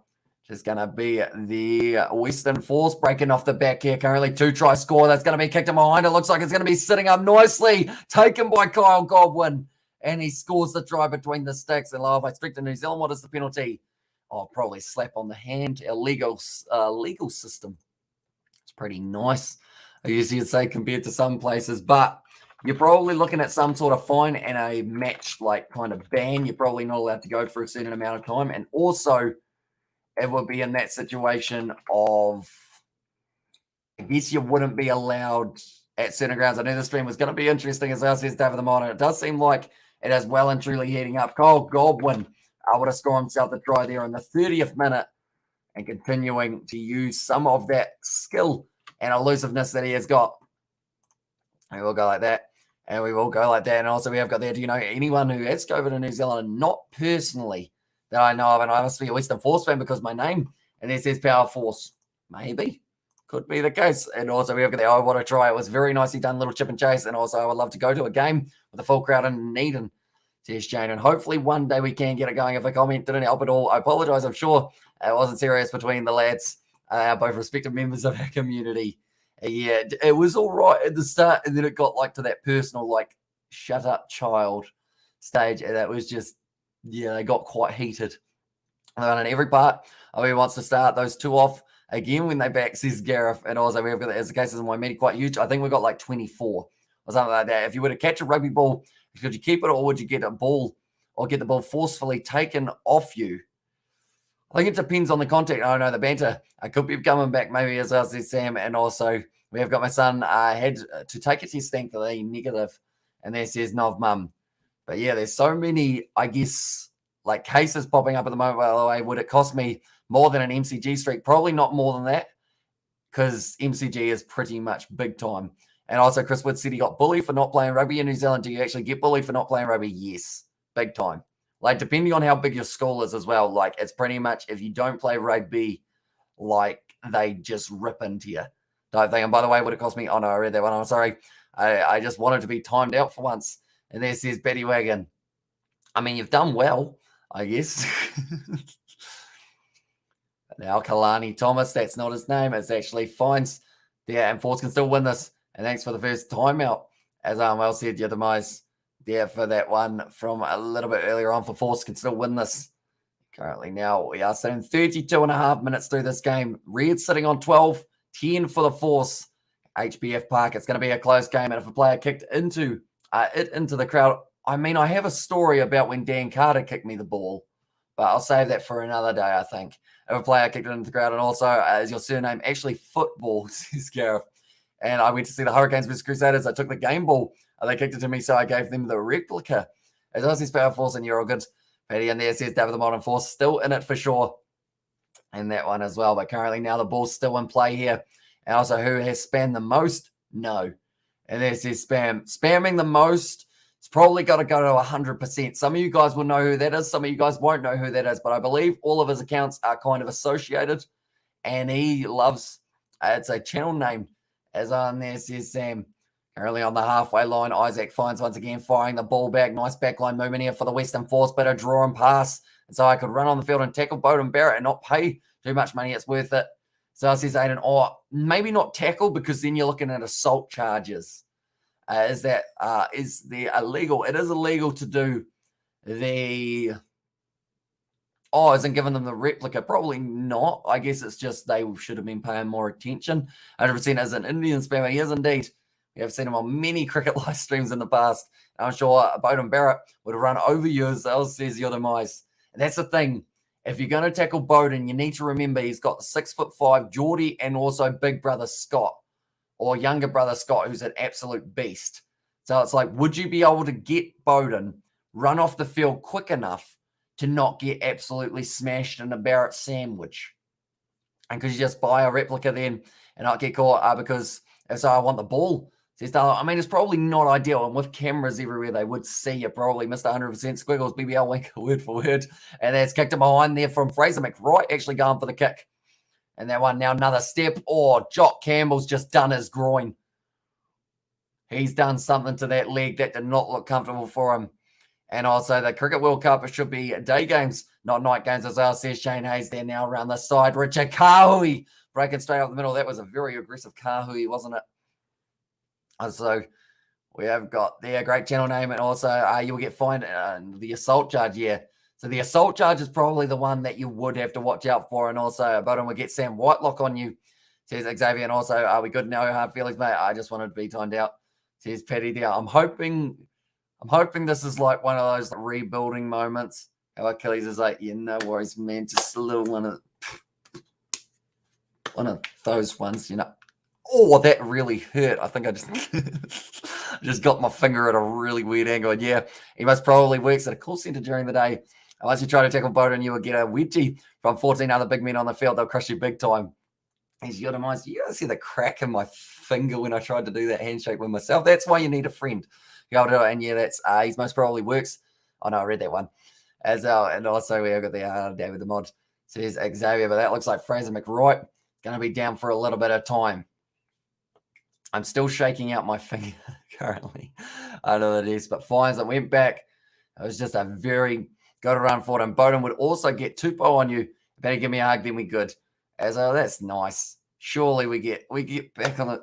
[SPEAKER 1] just going to be the Western Force breaking off the back here. Currently 2 try score. That's going to be kicked in behind. It looks like it's going to be sitting up nicely. Taken by Kyle Godwin. And he scores the try between the sticks. And by strict in New Zealand, what is the penalty? Oh, probably slap on the hand. Our legal system. It's pretty nice, I guess you'd say, compared to some places. But you're probably looking at some sort of fine and a match, like, kind of ban. You're probably not allowed to go for a certain amount of time. And also, it would be in that situation of, I guess you wouldn't be allowed at certain grounds. I knew the stream was going to be interesting as well, says David the Monitor. It does seem like it is well and truly heating up. Kyle Godwin would have scored himself the try there in the 30th minute, and continuing to use some of that skill and elusiveness that he has got. And we'll go like that. And we will go like that. And also we have got there, do you know anyone who has COVID in New Zealand? Not personally that I know of. And I must be a Western Force fan because my name, and it says Power Force. Maybe. Could be the case. And also we have got the, I want to try. It was very nicely done, little chip and chase. And also I would love to go to a game with a full crowd in Needham, says Shane. And hopefully one day we can get it going. If a comment didn't help at all, I apologize. I'm sure it wasn't serious between the lads, both respective members of our community. Yeah, it was all right at the start, and then it got like to that personal, like, shut up child stage, and that was just, they got quite heated. And in every part, he wants to start those 2 off again when they back, says Gareth. And also we've got, as the cases in Waimea, quite huge. I think we've got like 24 or something like that. If you were to catch a rugby ball, could you keep it, or would you get a ball or get the ball forcefully taken off you? I think it depends on the contact. I know the banter. I could be coming back maybe, as well, says Sam. And also we have got my son had to take a test, thankfully, negative. And there says Nov Mum. But yeah, there's so many, I guess, like, cases popping up at the moment. By the way, would it cost me more than an MCG streak? Probably not more than that, because MCG is pretty much big time. And also Chris Wood said he got bullied for not playing rugby in New Zealand. Do you actually get bullied for not playing rugby? Yes, big time. Like, depending on how big your school is as well, like, it's pretty much, if you don't play rugby, like, they just rip into you. Don't think. And by the way, would it cost me? Oh, no, I read that one. I'm sorry. I just wanted to be timed out for once. And there says Betty Wagon. I mean, you've done well, I guess. Now, Kalani Thomas, that's not his name. It's actually Fines. Yeah, and Force can still win this. And thanks for the first timeout. As well said, your demise there for that one from a little bit earlier on for Force can still win this. Currently now we are sitting 32 and a half minutes through this game. Red sitting on 12, 10 for the Force. HBF Park, it's going to be a close game. And if a player kicked into the crowd, I mean, I have a story about when Dan Carter kicked me the ball, but I'll save that for another day, I think. If a player kicked it into the crowd, and also, is your surname actually football, says Gareth. And I went to see the Hurricanes vs Crusaders. I took the game ball. They kicked it to me, so I gave them the replica. As I says Power Force, and you're all good. Paddy, and there says David the Modern Force, still in it for sure. And that one as well. But currently now the ball's still in play here. And also, who has spammed the most? No. And there says spam. Spamming the most, it's probably got to go to 100%. Some of you guys will know who that is. Some of you guys won't know who that is. But I believe all of his accounts are kind of associated. And he loves, it's a channel name, as on there says Sam. Currently on the halfway line, Isaac finds once again firing the ball back. Nice backline movement here for the Western Force. Better draw and pass. And so I could run on the field and tackle Bowden Barrett and not pay too much money. It's worth it. So I says Aiden, or maybe not tackle, because then you're looking at assault charges. Is the illegal? It is illegal to do the... Oh, isn't giving them the replica? Probably not. I guess it's just they should have been paying more attention. 100% as an Indian spammer. He is indeed. We have seen him on many cricket live streams in the past. I'm sure Bowden Barrett would run over you, as says your demise. And that's the thing. if you're going to tackle Bowden, you need to remember he's got 6'5" Geordie and also big brother Scott or younger brother Scott, who's an absolute beast. So it's like, would you be able to get Bowden, run off the field quick enough to not get absolutely smashed in a Barrett sandwich? And could you just buy a replica then and not get caught? Because so I want the ball. I mean, it's probably not ideal. And with cameras everywhere, they would see you probably missed 100% squiggles, BBL wink, word for word. And that's kicked him behind there from Fraser McWright, actually going for the kick. And that one now another step. Oh, Jock Campbell's just done his groin. He's done something to that leg that did not look comfortable for him. And also the Cricket World Cup, it should be day games, not night games as well. Says Shane Hayes there now around the side. Richard Kahui breaking straight up the middle. That was a very aggressive Kahui, wasn't it? And so we have got there, great channel name. And also you will get fined the assault charge, yeah. So the assault charge is probably the one that you would have to watch out for. And also Bowden will get Sam Whitelock on you, says Xavier. And also, are we good now? Hard feelings, mate? I just wanted to be timed out, says Paddy there. I'm hoping this is like one of those rebuilding moments. How Achilles is like, yeah, no worries, man. Just a little one of those ones, you know. Oh, that really hurt. I think I just got my finger at a really weird angle. And yeah, he most probably works at a call center during the day. Unless you try to tackle Bowden, you will get a wedgie from 14 other big men on the field. They'll crush you big time. He's eudaimized. You guys see the crack in my finger when I tried to do that handshake with myself. That's why you need a friend. And yeah, that's he's most probably works. Oh no, I read that one as well. And also we have got the David the Mod says Xavier, but that looks like Fraser McWright going to be down for a little bit of time. I'm still shaking out my finger currently. I know it is, but fines. I went back. It was just a very good run for him. Bowden would also get Tupou on you. Better give me a hug, then we good. As that's nice. Surely we get back on the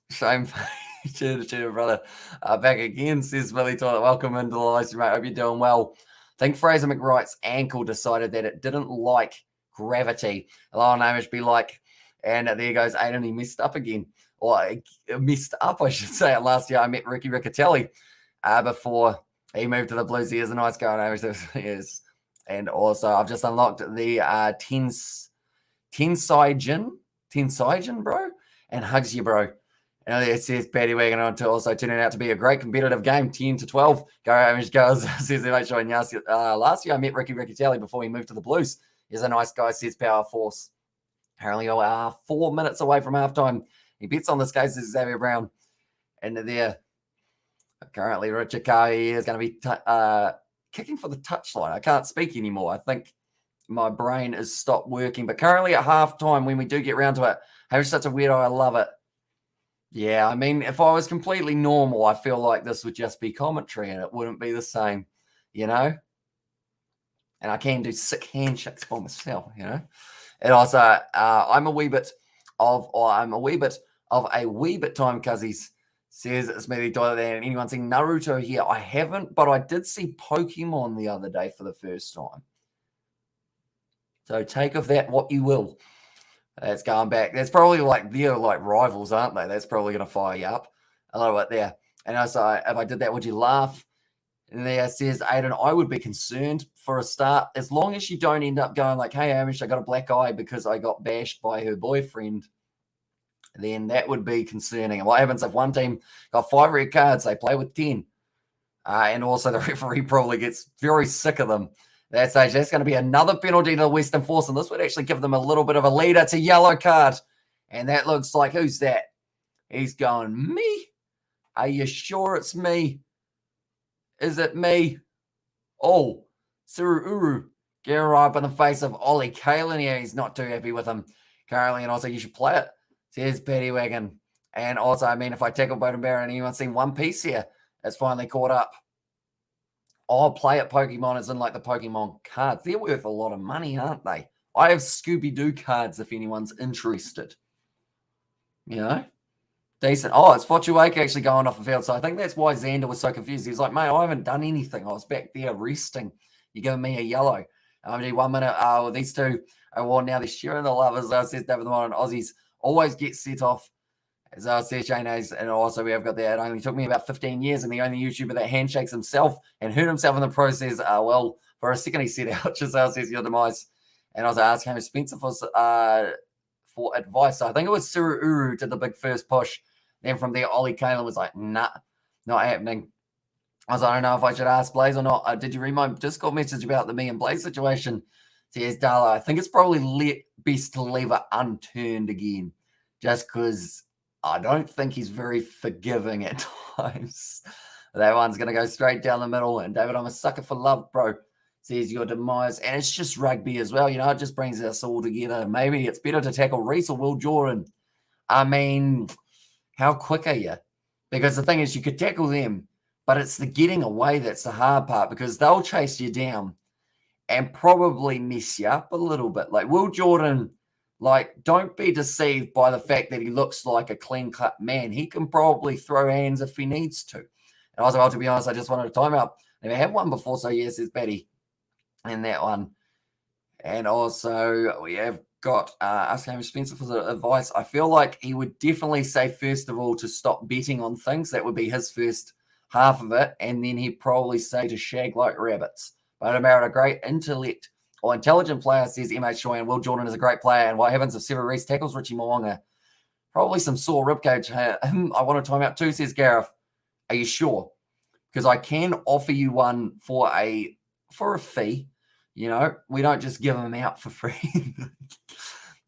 [SPEAKER 1] same page. Cheer, brother. Back again, says Billy Toilet. Welcome into the live stream, mate. Hope you're doing well. I think Fraser McWright's ankle decided that it didn't like gravity. Allow an image be like, and there goes Aiden. He messed up again. Or messed up, I should say. Last year I met Ricky Riccatelli before he moved to the Blues. He is a nice guy. Yes. And also I've just unlocked the Tensaijin, bro, and hugs you, bro. And it says Paddy Wagon on to also turning out to be a great competitive game, 10-12. Go Amish goes, says they showing last year I met Ricky Riccatelli before he moved to the Blues. He's a nice guy, says Power Force. Apparently 4 minutes away from halftime. He bets on this case, this is Xavier Brown. And there, currently Richard Kahui is going to be kicking for the touchline. I can't speak anymore. I think my brain has stopped working. But currently at halftime, when we do get round to it, Harry's such a weirdo. I love it. Yeah, I mean, if I was completely normal, I feel like this would just be commentary and it wouldn't be the same, you know? And I can do sick handshakes by myself, you know? And also, I'm a wee bit of a wee bit time, cuzzies, says Smithy Toilet there. And anyone seen Naruto here? I haven't, but I did see Pokemon the other day for the first time. So take of that what you will. That's going back. That's probably like they're like rivals, aren't they? That's probably going to fire you up a little bit there. And also, if I did that, would you laugh? And there says Aiden, I would be concerned for a start, as long as you don't end up going like, hey, Amish, I got a black eye because I got bashed by her boyfriend. Then that would be concerning. And what happens if one team got 5 red cards, they play with 10? And also the referee probably gets very sick of them. That's going to be another penalty to the Western Force, and this would actually give them a little bit of a lead. It's a yellow card. And that looks like, who's that? He's going, me? Are you sure it's me? Is it me? Oh, Suru Uru getting right up in the face of Ollie Kalen here. He's not too happy with him currently, and also you should play it. Says Paddy Wagon. And also, I mean, if I tackle Bowden Barron, anyone's seen One Piece here? It's finally caught up. Oh, play it Pokemon is in like the Pokemon cards. They're worth a lot of money, aren't they? I have Scooby-Doo cards if anyone's interested. You know? Decent. Oh, it's Fochuake actually going off the field. So I think that's why Xander was so confused. He's like, mate, I haven't done anything. I was back there resting. You're giving me a yellow. I'm doing 1 minute. Well, these two are well, now they're sharing the love, as says David the Modern Aussies always get set off. As I said, Shane Hayes, and also we have got that. It only took me about 15 years, and the only YouTuber that handshakes himself and hurt himself in the process. Well, For a second, he said, out, Giselle says, your demise. And I was asking him, Spencer, for advice. So I think it was Suru did the big first push. Then from there, Ollie Kalen was like, nah, not happening. I was like, I don't know if I should ask Blaze or not. Did you read my Discord message about the me and Blaze situation? Says Darla, I think it's probably best to leave it unturned again, just because I don't think he's very forgiving at times. That one's going to go straight down the middle. And David, I'm a sucker for love, bro. Says your demise. And it's just rugby as well. You know, it just brings us all together. Maybe it's better to tackle Reece or Will Jordan. I mean, how quick are you? Because the thing is, you could tackle them, but it's the getting away that's the hard part, because they'll chase you down and probably mess you up a little bit. Like Will Jordan, like, don't be deceived by the fact that he looks like a clean-cut man. He can probably throw hands if he needs to. And I was like, well, to be honest, I just wanted a timeout. Never had one before, so yes, it's Betty. And that one. And also, we have got asking Spencer for the advice. I feel like he would definitely say, first of all, to stop betting on things. That would be his first half of it. And then he'd probably say to shag like rabbits. But about a great intellect or intelligent player, says M.H. Shoyan. Will Jordan is a great player. And what happens if Sever Reece tackles Richie Mo'unga? Probably some sore ribcage. I want a timeout too, says Gareth. Are you sure? Because I can offer you one for a fee. You know, we don't just give them out for free.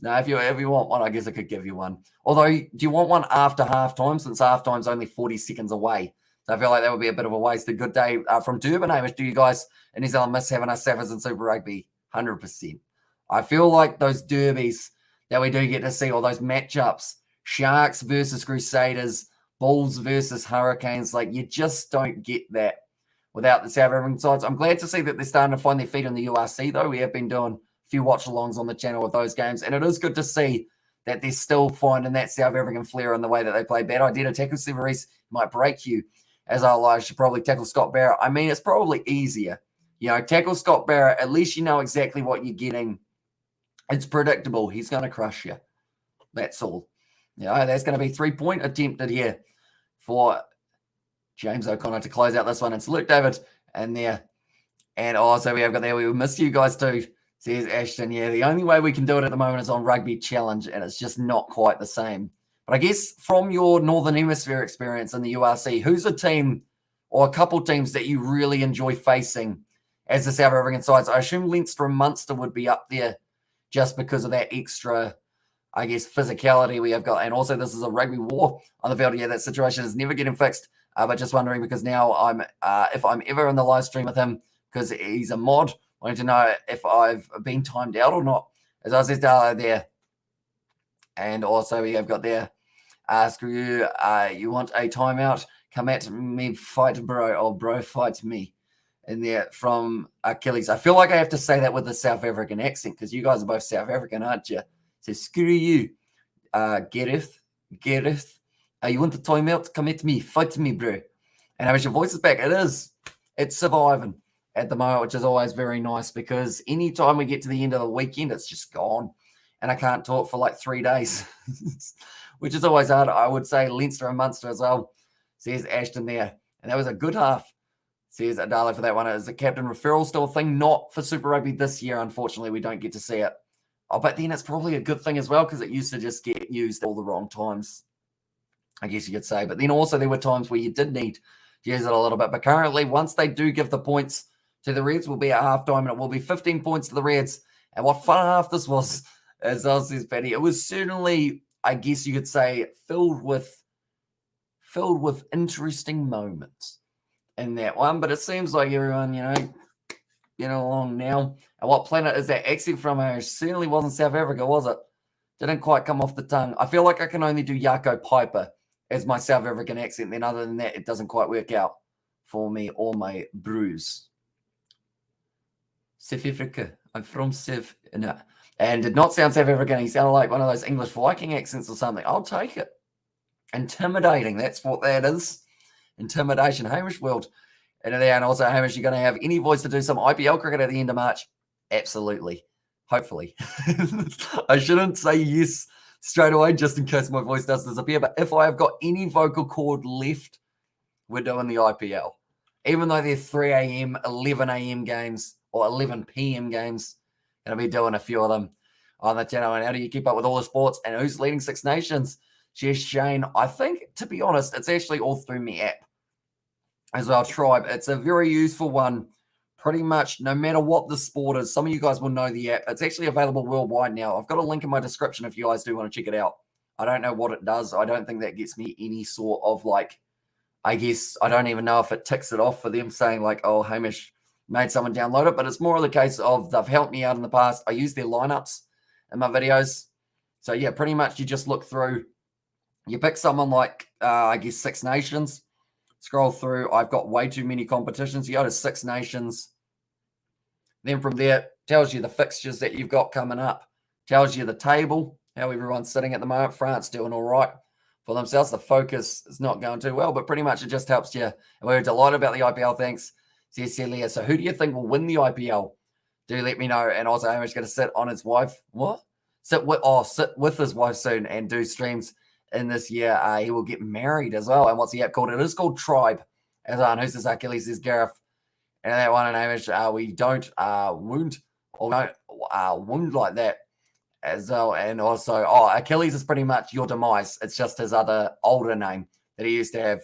[SPEAKER 1] No, if you want one, I guess I could give you one. Although, do you want one after halftime, since halftime's only 40 seconds away? So I feel like that would be a bit of a waste. A good day from Durban, Hamish. Do you guys in New Zealand miss having us Savas in Super Rugby? 100%. I feel like those derbies that we do get to see, all those matchups, Sharks versus Crusaders, Bulls versus Hurricanes, like you just don't get that without the South African sides. I'm glad to see that they're starting to find their feet in the URC, though. We have been doing a few watch-alongs on the channel with those games, and it is good to see that they're still finding that South African flair in the way that they play. Bad idea to tackle Sever Reece, might break you. As I should probably tackle Scott Barrett. I mean, it's probably easier. You know, tackle Scott Barrett. At least you know exactly what you're getting. It's predictable. He's going to crush you. That's all. You know, that's going to be 3-point attempted here for James O'Connor to close out this one. It's Luke David and there. And also we have got there. We missed you guys too, says Ashton. Yeah, the only way we can do it at the moment is on Rugby Challenge, and it's just not quite the same. But I guess from your Northern Hemisphere experience in the URC, who's a team or a couple teams that you really enjoy facing as the South African sides? I assume Leinster and Munster would be up there just because of that extra, I guess, physicality we have got. And also this is a rugby war on the field. Yeah, that situation is never getting fixed. But just wondering, because now I'm, if I'm ever in the live stream with him, because he's a mod, wanting to know if I've been timed out or not. As I said there. And also we have got there, screw you, you want a timeout? Come at me, fight bro, or bro fight me. And there from Achilles. I feel like I have to say that with a South African accent, because you guys are both South African, aren't you? So screw you, Gareth. You want the timeout? Come at me, fight me, bro. And I wish your voice is back. It's surviving at the moment, which is always very nice, because anytime we get to the end of the weekend, it's just gone. And I can't talk for like 3 days, which is always hard. I would say Leinster and Munster as well, says Ashton there. And that was a good half, says Adala for that one. Is the captain referral still a thing? Not for Super Rugby this year, unfortunately. We don't get to see it. Oh, but then it's probably a good thing as well, because it used to just get used all the wrong times, I guess you could say. But then also there were times where you did need to use it a little bit. But currently, once they do give the points to the Reds, will be at halftime, and it will be 15 points to the Reds. And what fun half this was, as I says, Patty. It was certainly, I guess you could say, filled with interesting moments in that one. But it seems like everyone, along now. And what planet is that accent from? It certainly wasn't South Africa, was it? Didn't quite come off the tongue. I feel like I can only do Jaco Piper as my South African accent. Then other than that, it doesn't quite work out for me or my brews. South Africa. I'm from South. No. And did not sound South African. He sounded like one of those English Viking accents or something. I'll take it. Intimidating. That's what that is. Intimidation. Hamish World. And also, Hamish, you're going to have any voice to do some IPL cricket at the end of March? Absolutely. Hopefully. I shouldn't say yes straight away just in case my voice does disappear. But if I have got any vocal cord left, we're doing the IPL. Even though they're 3 a.m., 11 a.m. games, or 11 p.m. games. Going to be doing a few of them on the channel. And how do you keep up with all the sports and who's leading Six Nations? Cheers, Shane. I think, to be honest, it's actually all through my app as well, Tribe. It's a very useful one. Pretty much no matter what the sport is, some of you guys will know the app. It's actually available worldwide now. I've got a link in my description if you guys do want to check it out. I don't know what it does. I don't think that gets me any sort of like, I guess, I don't even know if it ticks it off for them saying like, oh, Hamish made someone download it. But it's more of the case of they've helped me out in the past. I use their lineups in my videos. So yeah, pretty much you just look through. You pick someone like, I guess, Six Nations. Scroll through. I've got way too many competitions. You go to Six Nations. Then from there, tells you the fixtures that you've got coming up. Tells you the table, how everyone's sitting at the moment. France doing all right for themselves. The focus is not going too well, but pretty much it just helps you. And we're delighted about the IPL. Thanks, Celia. So who do you think will win the IPL? Do let me know. And also, Hamish going to sit on his wife. What? Sit with his wife soon and do streams in this year. He will get married as well. And what's the app called? It is called Tribe. As on who's this Achilles is Gareth. And that one in Hamish, we don't wound or don't wound like that as well. And also, Achilles is pretty much your demise. It's just his other older name that he used to have.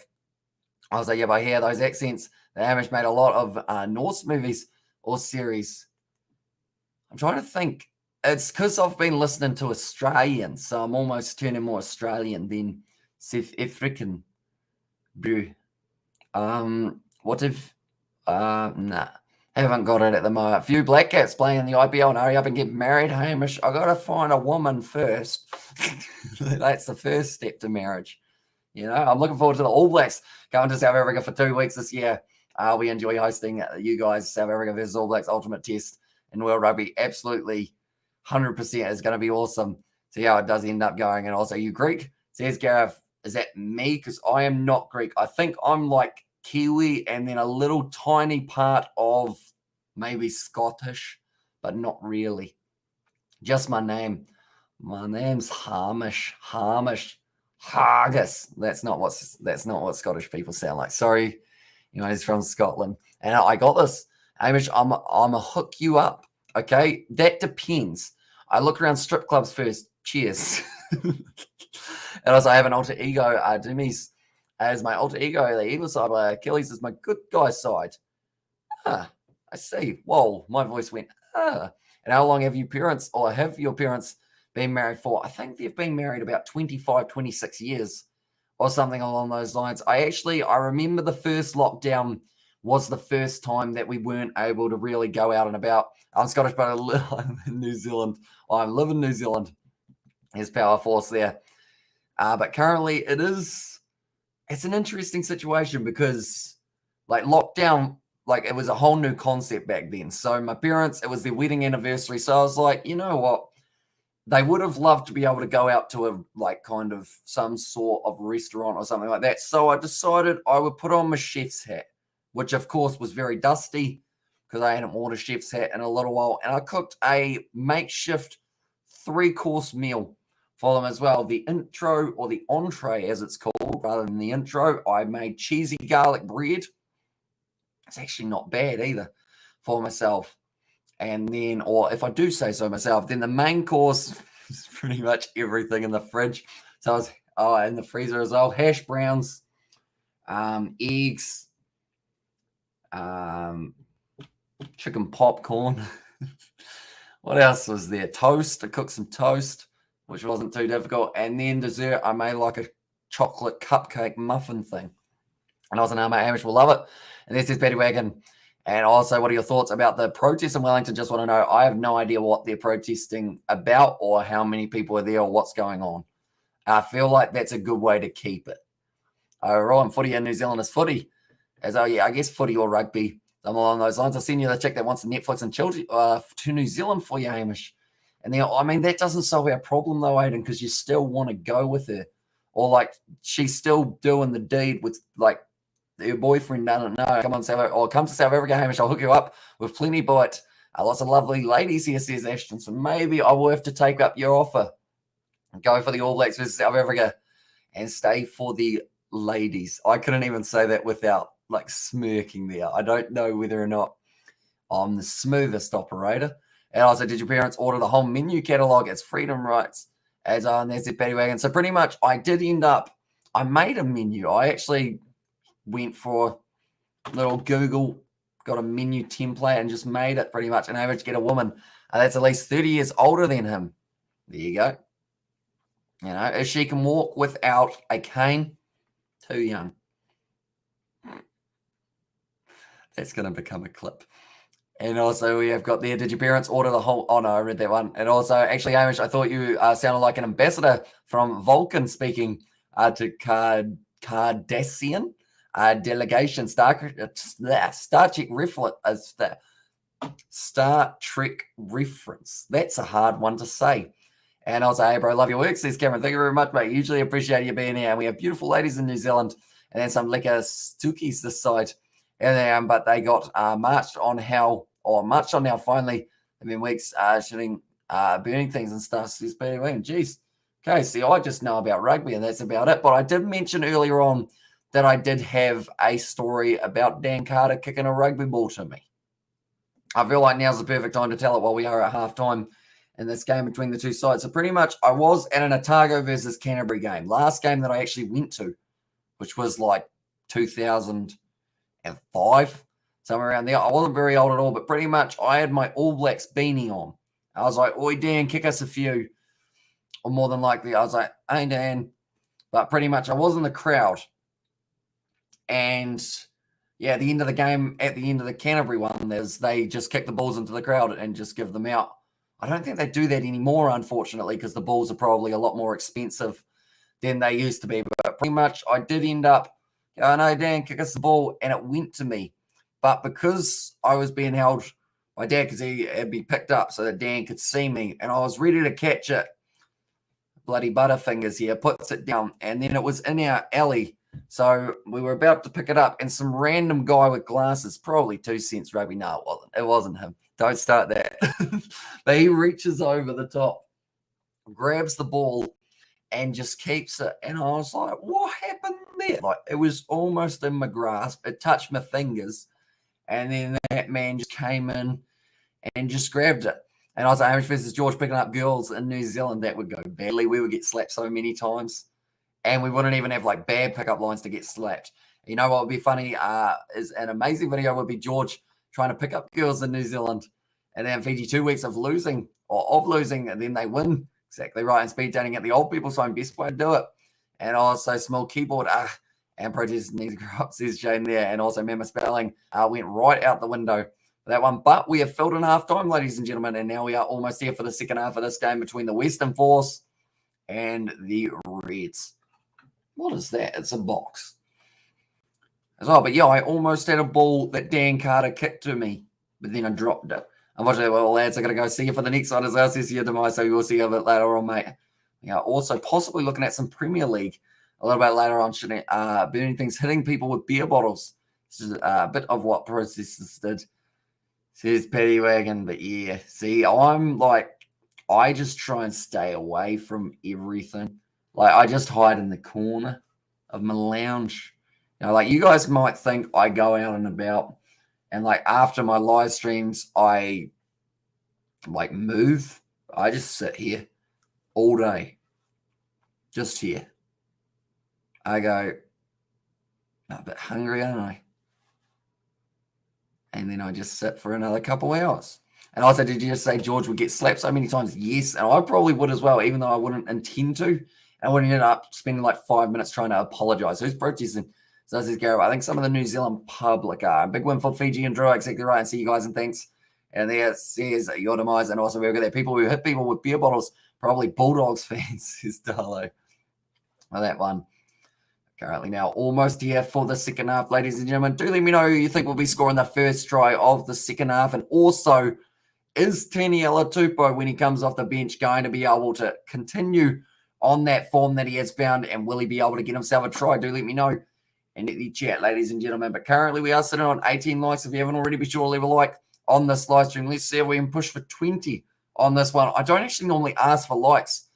[SPEAKER 1] I was like, yeah, but I hear those accents. The Hamish made a lot of Norse movies or series. I'm trying to think. It's because I've been listening to Australian, so I'm almost turning more Australian than South African. Boo. What if... nah, haven't got it at the moment. A few black cats playing in the IPL and hurry up and get married, Hamish. I got to find a woman first. That's the first step to marriage. You know, I'm looking forward to the All Blacks going to South Africa for 2 weeks this year. We enjoy hosting you guys, South Africa versus All Blacks Ultimate Test in World Rugby. Absolutely 100% is going to be awesome. See how it does end up going. And also, you Greek? Says Gareth, is that me? Because I am not Greek. I think I'm like Kiwi and then a little tiny part of maybe Scottish, but not really. Just my name. My name's Hamish. Haggis. That's not what Scottish people sound like. Sorry, you know, he's from Scotland. And I got this. Hamish, I'm a hook you up. Okay? That depends. I look around strip clubs first. Cheers. And also I have an alter ego, Jimmy's as my alter ego, the evil side, my Achilles is my good guy side. I see. Whoa, my voice went, And how long have your parents been married for? I think they've been married about 25, 26 years or something along those lines. I remember the first lockdown was the first time that we weren't able to really go out and about. I'm Scottish, but I live in New Zealand. I live in New Zealand. There's Power Force there. But currently it's an interesting situation because like lockdown, like it was a whole new concept back then. So my parents, it was their wedding anniversary. So I was like, you know what? They would have loved to be able to go out to a like kind of some sort of restaurant or something like that. So I decided I would put on my chef's hat, which of course was very dusty because I hadn't worn a chef's hat in a little while. And I cooked a makeshift 3-course meal for them as well. The intro or the entree, as it's called, rather than the intro, I made cheesy garlic bread. It's actually not bad either for myself. And then, or if I do say so myself, then the main course is pretty much everything in the fridge. So I was, in the freezer as well, hash browns, eggs, chicken popcorn. What else was there? Toast. I cooked some toast, which wasn't too difficult. And then dessert, I made like a chocolate cupcake muffin thing. And I was like, mate, Hamish will love it. And this is Betty Wagon. And also, what are your thoughts about the protests in Wellington? Just want to know. I have no idea what they're protesting about or how many people are there or what's going on. I feel like that's a good way to keep it. Ryan, footy in New Zealand is footy. I guess footy or rugby. Something along those lines. I've seen you the chick that wants the Netflix and chill to New Zealand for you, Hamish. And then, I mean, that doesn't solve our problem though, Aiden, because you still want to go with her. Or like she's still doing the deed with like your boyfriend doesn't know. Come to South Africa, Hamish. I'll hook you up with plenty bite. Lots of lovely ladies here, says Ashton. So maybe I will have to take up your offer. Go for the All Blacks versus South Africa and stay for the ladies. I couldn't even say that without like smirking there. I don't know whether or not I'm the smoothest operator. And also, did your parents order the whole menu catalog? It's freedom rights. As on there's the Paddy Wagon. So pretty much I did end up, I made a menu. I actually went for a little Google, got a menu template and just made it pretty much. And I managed to get a woman that's at least 30 years older than him. There you go. You know, if she can walk without a cane, too young. That's going to become a clip. And also we have got there, did your parents order the whole, oh no, I read that one. And also, actually, Hamish, I thought you sounded like an ambassador from Vulcan speaking to Cardassian delegation. Star Trek reference. Star Trek reference. That's a hard one to say. And also, hey, bro, love your work, says Cameron. Thank you very much, mate. Usually appreciate you being here. And we have beautiful ladies in New Zealand and then some lekker stookies this side. And but they got marched on how finally they've been weeks shooting burning things and stuff. So jeez. Okay, see, I just know about rugby and that's about it. But I did mention earlier on that I did have a story about Dan Carter kicking a rugby ball to me. I feel like now's the perfect time to tell it while we are at halftime in this game between the two sides. So pretty much I was at an Otago versus Canterbury game. Last game that I actually went to, which was like 2005, somewhere around there. I wasn't very old at all, but pretty much I had my All Blacks beanie on. I was like, oi, Dan, kick us a few. Or more than likely, I was like, hey, Dan. But pretty much I was in the crowd. And yeah, at the end of the game, at the end of the Canterbury one, they just kick the balls into the crowd and just give them out. I don't think they do that anymore, unfortunately, because the balls are probably a lot more expensive than they used to be. But pretty much I did end up, oh no, Dan, kick us the ball, and it went to me. But because I was being held by Dad, because he had me picked up so that Dan could see me, and I was ready to catch it, bloody Butterfingers here puts it down, and then it was in our alley. So we were about to pick it up, and some random guy with glasses, probably 2 cents rugby. No, it wasn't. It wasn't him. Don't start that. But he reaches over the top, grabs the ball, and just keeps it. And I was like, what happened there? Like, it was almost in my grasp. It touched my fingers. And then that man just came in and just grabbed it. And I was like, Hamish versus George picking up girls in New Zealand, that would go badly. We would get slapped so many times. And we wouldn't even have like bad pickup lines to get slapped. You know what would be funny is an amazing video would be George trying to pick up girls in New Zealand. And then Fiji 2 weeks of losing, and then they win. Exactly right. And speed dating at the old people's home, best way to do it. And also small keyboard and protest needs to grow up, says Jane there. And also Mema spelling went right out the window for that one. But we have filled in half time, ladies and gentlemen. And now we are almost here for the second half of this game between the Western Force and the Reds. What is that? It's a box as well. But yeah, I almost had a ball that Dan Carter kicked to me, but then I dropped it. Unfortunately, well, lads, I got to go see you for the next one as well. See you tomorrow, so we'll see you a bit later on, mate. Yeah, also possibly looking at some Premier League a little bit later on. Burning things, hitting people with beer bottles. This is a bit of what Processes did. Says Paddy Wagon, but yeah, see, I'm like, I just try and stay away from everything. Like, I just hide in the corner of my lounge. You know, like, you guys might think I go out and about. And, like, after my live streams, I, like, move. I just sit here all day. Just here. I go, I'm a bit hungry, aren't I? And then I just sit for another couple hours. And also, did you just say George would get slapped so many times? Yes, and I probably would as well, even though I wouldn't intend to. And I would end up spending like 5 minutes trying to apologize. Who's protesting? So this is Gary. I think some of the New Zealand public are. Big win for Fiji and Drew. Exactly right. And see you guys and thanks. And there it says your demise. And also we've got there people who hit people with beer bottles. Probably Bulldogs fans, says Darlo. Well, that one. Currently now almost here for the second half, ladies and gentlemen. Do let me know who you think will be scoring the first try of the second half. And also, is Taniela Tupou, when he comes off the bench, going to be able to continue on that form that he has found? And will he be able to get himself a try? Do let me know in the chat, ladies and gentlemen. But currently we are sitting on 18 likes. If you haven't already, be sure to leave a like on this live stream. Let's see if we can push for 20 on this one. I don't actually normally ask for likes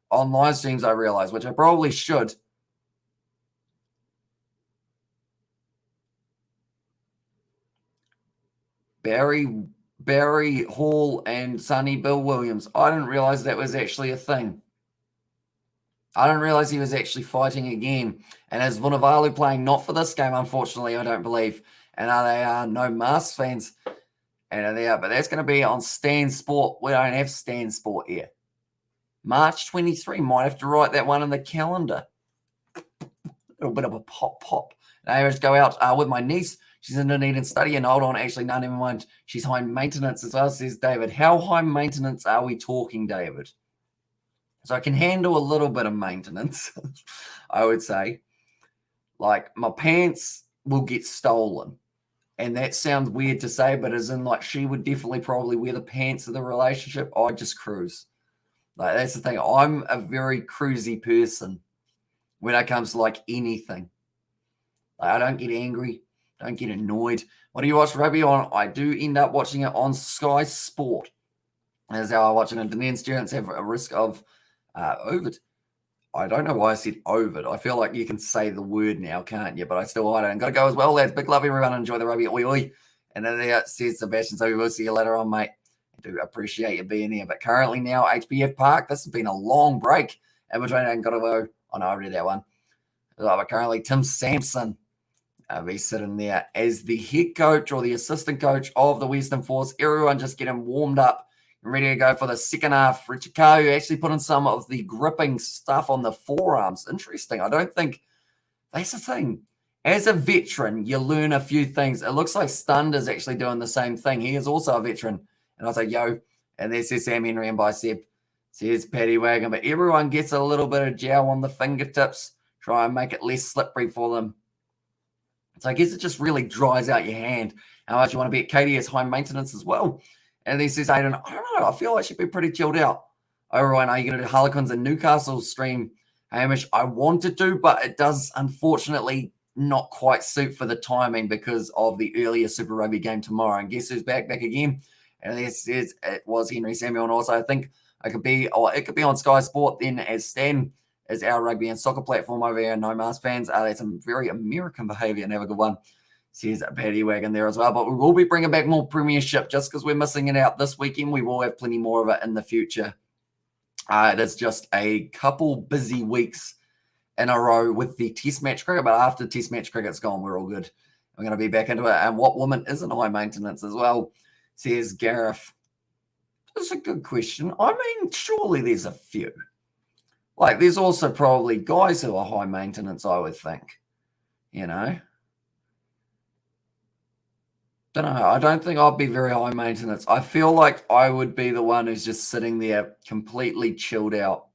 [SPEAKER 1] on live streams, I realize, which I probably should. Barry Hall and Sonny Bill Williams. I didn't realize that was actually a thing. I didn't realize he was actually fighting again. And as Vunivalu playing not for this game, unfortunately, I don't believe. And they are no Mars fans. And they are, but that's going to be on Stan Sport. We don't have Stan Sport here. March 23. Might have to write that one in the calendar. A little bit of a pop. And I just go out with my niece. She's in Dunedin studying. Hold on, actually, no, never mind. She's high maintenance as well, says David. How high maintenance are we talking, David? So I can handle a little bit of maintenance, I would say. Like, my pants will get stolen. And that sounds weird to say, but as in, like, she would definitely probably wear the pants of the relationship. I just cruise. Like, that's the thing. I'm a very cruisy person when it comes to, like, anything. Like, I don't get angry. Don't get annoyed. What do you watch rugby on? I do end up watching it on Sky Sport. That's how I watch it. And Dunedin students have a risk of Ovid. I don't know why I said Ovid. I feel like you can say the word now, can't you? But I don't. Got to go as well, lads. Big love, everyone. Enjoy the rugby. Oi, oi. And then there says Sebastian. So we will see you later on, mate. I do appreciate you being here. But currently now, HBF Park. This has been a long break in between. I got to go. Oh, no, I read that one. But currently, Tim Sampson. Be sitting there as the head coach or the assistant coach of the Western Force. Everyone just getting warmed up and ready to go for the second half. Richard Kau actually put in some of the gripping stuff on the forearms. Interesting. I don't think that's the thing. As a veteran, you learn a few things. It looks like Stund is actually doing the same thing. He is also a veteran. And I was like, yo. And there's Sam Henry and Bicep. Says Paddy Wagon. But everyone gets a little bit of gel on the fingertips. Try and make it less slippery for them. So I guess it just really dries out your hand. How much you want to be at Katie as high maintenance as well. And then he says, I don't know. I feel like she'd be pretty chilled out. Everyone, are you going to do Harlequins and Newcastle stream, Hamish? I wanted to, but it does unfortunately not quite suit for the timing because of the earlier Super Rugby game tomorrow. And guess who's back again? And this says it was Henry Samuel. And also I think it could be on Sky Sport then as Stan is our rugby and soccer platform over here. No Mars fans. That's some very American behavior and have a good one. Says Paddy Wagon there as well. But we will be bringing back more premiership just because we're missing it out this weekend. We will have plenty more of it in the future. It is just a couple busy weeks in a row with the test match cricket. But after test match cricket's gone, we're all good. We're going to be back into it. And what woman isn't high maintenance as well, says Gareth. That's a good question. I mean, surely there's a few. Like, there's also probably guys who are high maintenance, I would think. You know? Don't know. I don't think I'd be very high maintenance. I feel like I would be the one who's just sitting there completely chilled out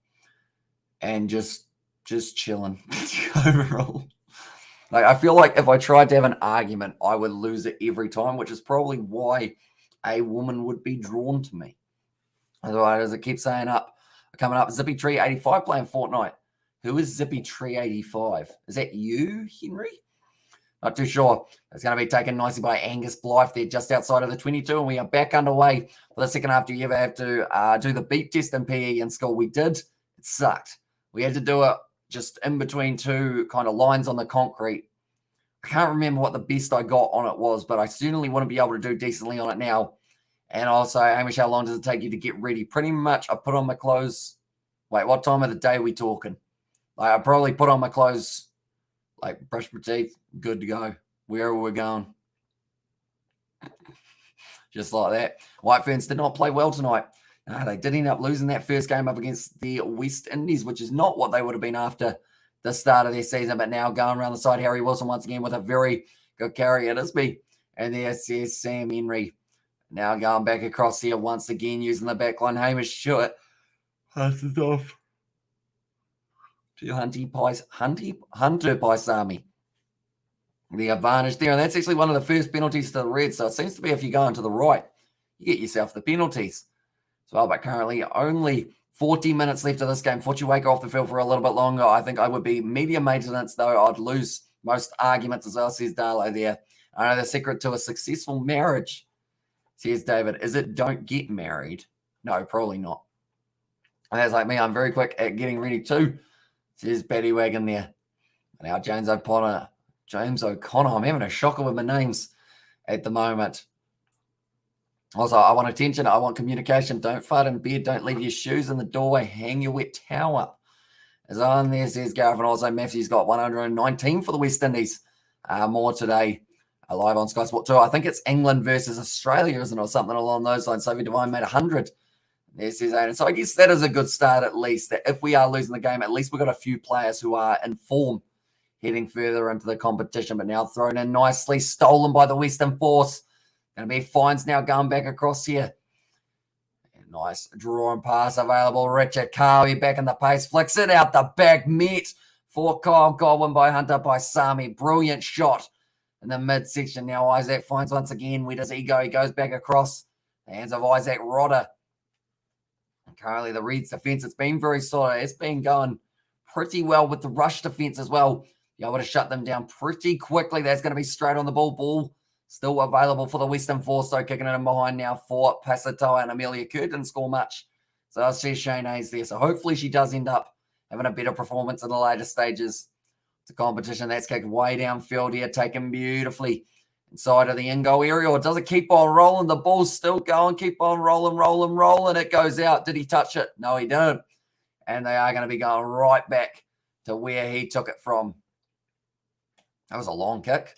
[SPEAKER 1] and just chilling overall. Like, I feel like if I tried to have an argument, I would lose it every time, which is probably why a woman would be drawn to me. Otherwise, as it keeps saying coming up, Zippy Tree 85 playing Fortnite. Who is Zippy Tree 85? Is that you, Henry? Not too sure. It's going to be taken nicely by Angus Blythe there just outside of the 22, and we are back underway for the second half. Do you ever have to do the beat test in PE in school? We did. It sucked. We had to do it just in between two kind of lines on the concrete. I can't remember what the best I got on it was, but I certainly want to be able to do decently on it now. And also, Hamish, how long does it take you to get ready? Pretty much, I put on my clothes. Wait, what time of the day are we talking? Like, I probably put on my clothes, like brush my teeth, good to go. Wherever we're going. Just like that. White Ferns did not play well tonight. They did end up losing that first game up against the West Indies, which is not what they would have been after the start of their season. But now going around the side, Harry Wilson once again with a very good carry at Isby. And there's Sam Henry. Now going back across here once again using the backline. Hamish Stewart passes off to Hunter Paisami. The advantage there. And that's actually one of the first penalties to the Reds. So it seems to be if you go into the right, you get yourself the penalties. So, but currently only 40 minutes left of this game. Fortuwaker off the field for a little bit longer. I think I would be medium maintenance, though. I'd lose most arguments as well, says Darlow there. I know the secret to a successful marriage, says David, is it don't get married? No, probably not. And that's like me. I'm very quick at getting ready too, says Paddy Wagon there. Now James O'Connor. I'm having a shocker with my names at the moment. Also, I want attention. I want communication. Don't fart in bed. Don't leave your shoes in the doorway. Hang your wet towel up. As on there says Gareth, and also Matthew's got 119 for the West Indies. More today, live on Sky Sport 2. I think it's England versus Australia, isn't it, or something along those lines. Sophie Devine made 100. There says Aiden. So I guess that is a good start at least. That if we are losing the game, at least we've got a few players who are in form heading further into the competition, but now thrown in nicely, stolen by the Western Force. Going to be fines now going back across here. Nice draw and pass available. Richard Cowie back in the pace. Flicks it out the back. Met for Kyle Godwin by Hunter by Sami. Brilliant shot in the midsection. Now Isaac finds once again. Where does he go? He goes back across the hands of Isaac Rodder. Currently the Reds defence, it's been very solid. It's been going pretty well with the rush defence as well. You're able to shut them down pretty quickly. That's going to be straight on the ball. Ball still available for the Western Force, so kicking it in behind now for Pasatoa, and Amelia Kerr didn't score much. So I see Shane Hayes there. So hopefully she does end up having a better performance in the later stages of the competition. That's kicked way downfield here, taken beautifully inside of the in-goal area. Or does it keep on rolling? The ball's still going. Keep on rolling. It goes out. Did he touch it? No, he didn't. And they are going to be going right back to where he took it from. That was a long kick.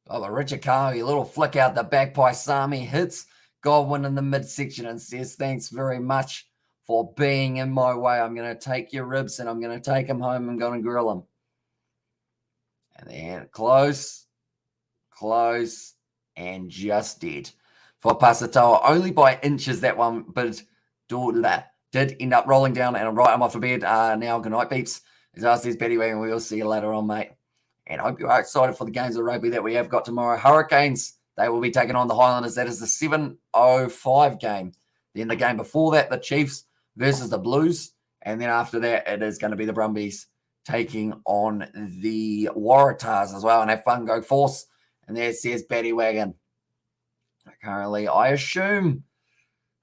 [SPEAKER 1] Oh, but Richard Cowie, a little flick out the back by Sami, hits Godwin in the midsection and says, thanks very much for being in my way. I'm going to take your ribs and I'm going to take them home and go and grill them. And then close, and just dead. For Pasatoa, only by inches that one, but did end up rolling down and right, I'm off to bed. Now, good night, peeps. As I says, Betty Wagon, we'll see you later on, mate. And I hope you are excited for the games of rugby that we have got tomorrow. Hurricanes, they will be taking on the Highlanders. That is the 7:05 game. Then the game before that, the Chiefs versus the Blues. And then after that, it is going to be the Brumbies taking on the Waratahs as well. And have fun, go Force. And there says Batty Wagon. Currently, I assume,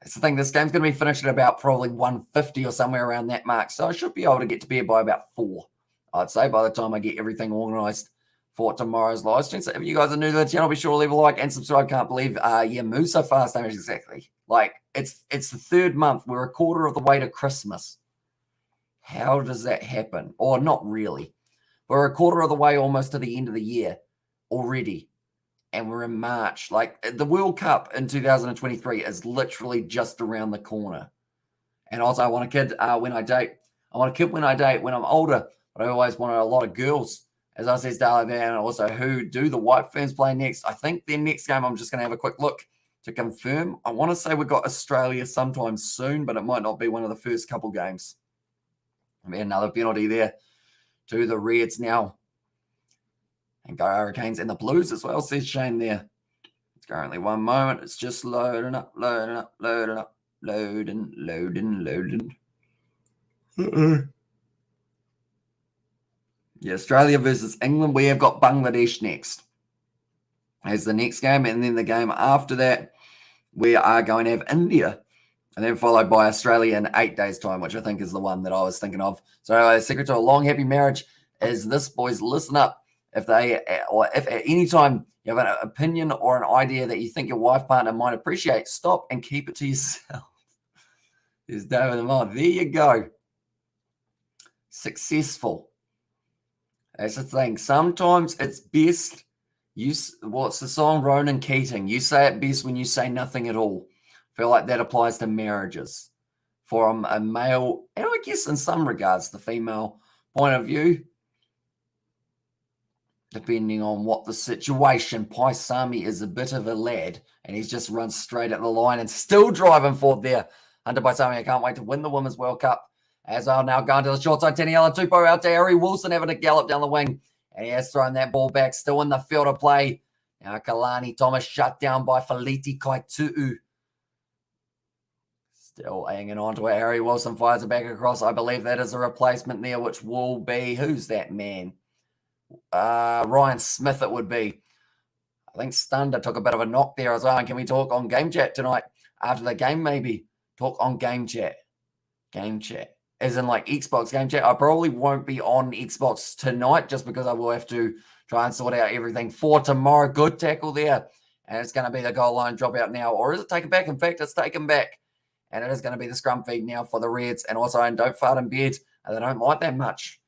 [SPEAKER 1] that's the thing, this game's going to be finished at about probably 1:50 or somewhere around that mark. So I should be able to get to bed by about 4. I'd say by the time I get everything organised for tomorrow's live stream. So if you guys are new to the channel, be sure to leave a like and subscribe. Can't believe, move so fast, damage exactly. Like, it's the 3rd month. We're a quarter of the way to Christmas. How does that happen? Or not really. We're a quarter of the way almost to the end of the year already. And we're in March. Like, the World Cup in 2023 is literally just around the corner. And also, I want a kid when I date. I want a kid when I date when I'm older. But I always wanted a lot of girls, as I said, Darla there, and also who do the White Ferns play next. I think their next game, I'm just going to have a quick look to confirm. I want to say we've got Australia sometime soon, but it might not be one of the first couple games. I mean, another penalty there to the Reds now. And go Hurricanes and the Blues as well, says Shane there. It's currently one moment. It's just loading up. Loading. Yeah, Australia versus England. We have got Bangladesh next as the next game. And then the game after that, we are going to have India. And then followed by Australia in 8 days' time, which I think is the one that I was thinking of. So, secret to a long, happy marriage is this, boys. Listen up. If at any time you have an opinion or an idea that you think your wife partner might appreciate, stop and keep it to yourself. There's David the Mod. There you go. Successful. That's the thing. Sometimes it's best. What's the song? Ronan Keating. You say it best when you say nothing at all. I feel like that applies to marriages. From a male, and I guess in some regards, the female point of view, depending on what the situation. Paisami is a bit of a lad, and he's just run straight at the line and still driving forward there. Hunter Paisami, I can't wait to win the Women's World Cup. As I'm now going to the short side, Taniela Tupou out to Harry Wilson having a gallop down the wing. And he has thrown that ball back, still in the field of play. Now Kalani Thomas shut down by Feliti Kaitu'u. Still hanging on to it. Harry Wilson fires it back across. I believe that is a replacement there, which will be, who's that man? Ryan Smith it would be. I think Stunder took a bit of a knock there as well. And can we talk on Game Chat tonight? After the game, maybe. Talk on Game Chat. Game Chat. As in like Xbox Game Chat. I probably won't be on Xbox tonight just because I will have to try and sort out everything for tomorrow. Good tackle there. And it's going to be the goal line dropout now. Or is it taken back? In fact, it's taken back. And it is going to be the scrum feed now for the Reds. And also, and don't fart in bed. They don't like that much.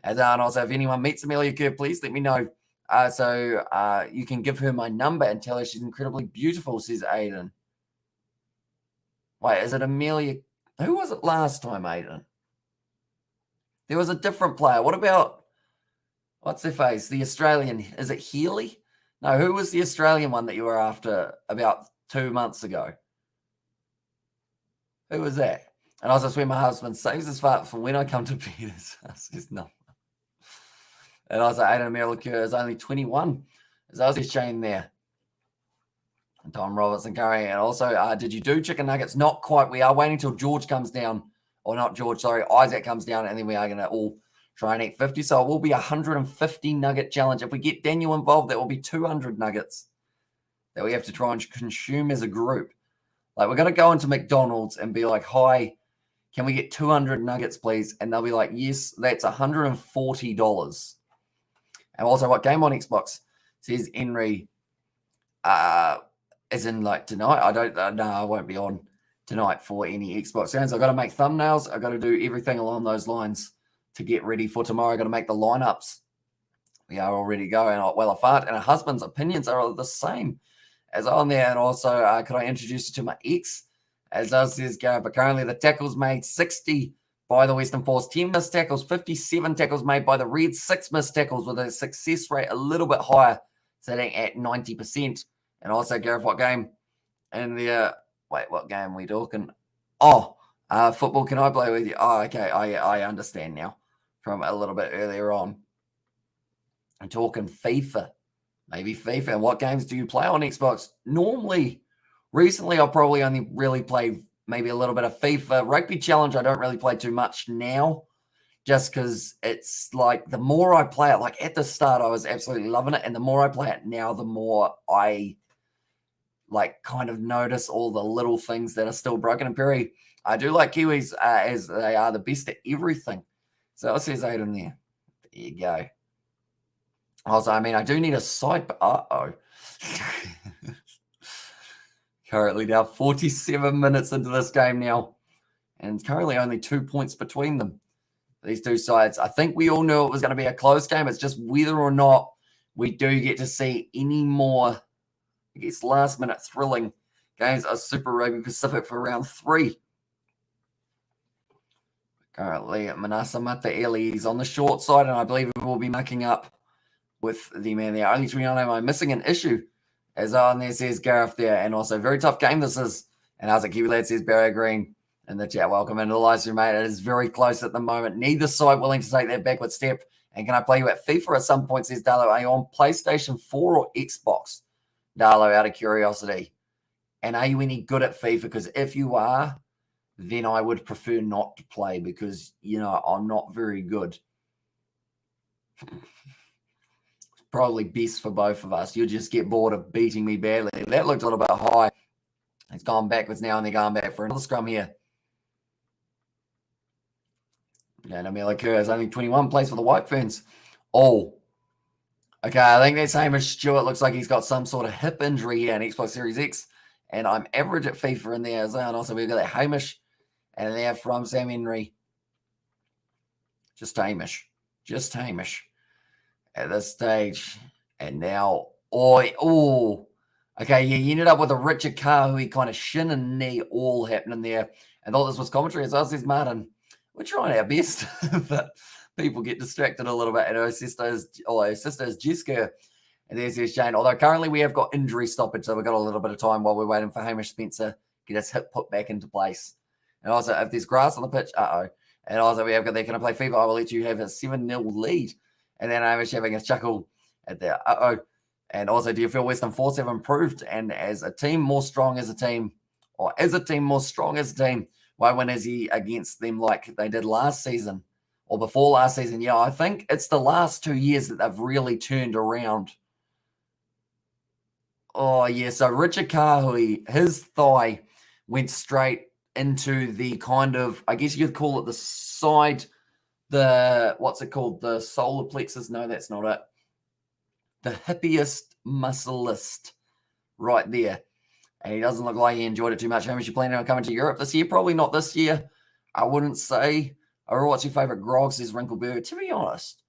[SPEAKER 1] And also, if anyone meets Amelia Kerr, please let me know. So you can give her my number and tell her she's incredibly beautiful, says Aiden. Wait, is it Amelia? Who was it last time, Aiden? There was a different player. What about, what's their face? The Australian, is it Healy? No, who was the Australian one that you were after about 2 months ago? Who was that? And I was swear my husband saves his fart from when I come to Peter's house. His number. And I was like, Aiden Amelia Kerr is only 21. There's Aussie Shane there. And Tom Robertson Curry. And also, did you do chicken nuggets? Not quite. We are waiting till George comes down. Or not George, sorry. Isaac comes down. And then we are going to all try and eat 50. So it will be a 150 nugget challenge. If we get Daniel involved, that will be 200 nuggets that we have to try and consume as a group. Like, we're going to go into McDonald's and be like, hi, can we get 200 nuggets, please? And they'll be like, yes, that's $140. And also, what game on Xbox? Says Henry, as in like tonight. I won't be on tonight for any Xbox games. I've got to make thumbnails. I've got to do everything along those lines to get ready for tomorrow. I've got to make the lineups. We are already going. Well, a fart and a husband's opinions are the same as on there. And also, could I introduce you to my ex? As us says, Gareth, but currently the tackles made 60 by the Western Force, 10 missed tackles, 57 tackles made by the Reds, 6 missed tackles with a success rate a little bit higher, sitting at 90%. And also, Gareth, what game? And what game are we talking? Oh, football, can I play with you? Oh, okay, I understand now from a little bit earlier on. I'm talking FIFA. Maybe FIFA. And what games do you play on Xbox? Normally, recently, I've probably only really played maybe a little bit of FIFA. Rugby Challenge, I don't really play too much now, just because it's like the more I play it, like at the start, I was absolutely loving it. And the more I play it now, the more I like kind of notice all the little things that are still broken. And Perry, I do like Kiwis as they are the best at everything. So it says Aiden there. There you go. Also, I mean, I do need a side, but uh-oh. Currently now 47 minutes into this game now. And currently only 2 points between them. These two sides. I think we all knew it was going to be a close game. It's just whether or not we do get to see any more, I guess, last-minute thrilling games of Super Rugby Pacific for round 3. Currently, Manasa Mataeli is on the short side, and I believe we will be mucking up with the man there. Only 29, am I missing an issue? As on there says Gareth there, and also very tough game this is. And as a Kiwi lad says Barry Green in the chat, welcome into the live stream, mate. It is very close at the moment. Neither side willing to take that backward step. And can I play you at FIFA at some point, says Darlow. Are you on PlayStation 4 or Xbox? Darlow, out of curiosity. And are you any good at FIFA? Because if you are, then I would prefer not to play because, you know, I'm not very good. Probably best for both of us. You'll just get bored of beating me badly. That looked a little bit high. It's gone backwards now, and they're going back for another scrum here. And Amelia Kerr is only 21, plays for the White Ferns. Oh, okay. I think that's Hamish Stewart. Looks like he's got some sort of hip injury here in Xbox Series X. And I'm average at FIFA in there as well. And also we've got that Hamish. And there from Sam Henry. Just Hamish. Just Hamish. At this stage, and now, okay, yeah, you ended up with a Richard Carr, who he kind of shin and knee all happening there. I thought this was commentary, as well, says Martin. We're trying our best, but people get distracted a little bit. And her sister is Jessica, and there's Shane. Although currently we have got injury stoppage, so we've got a little bit of time while we're waiting for Hamish Spencer get his hip put back into place. And also, if there's grass on the pitch, And also we have got there, can I play FIFA? I will let you have a 7-0 lead. And then Hamish having a chuckle at the And also, do you feel Western Force have improved? And as a team more strong as a team, why win is he against them like they did last season or before last season? Yeah, I think it's the last 2 years that they've really turned around. Oh, yeah. So Richard Kahui, his thigh went straight into the kind of, I guess you could call it the side, what's it called? The solar plexus? No, that's not it. The hippiest muscleist right there. And he doesn't look like he enjoyed it too much. How much you planning on coming to Europe this year? Probably not this year. I wouldn't say. Or what's your favourite grog, says Wrinkleberger. To be honest,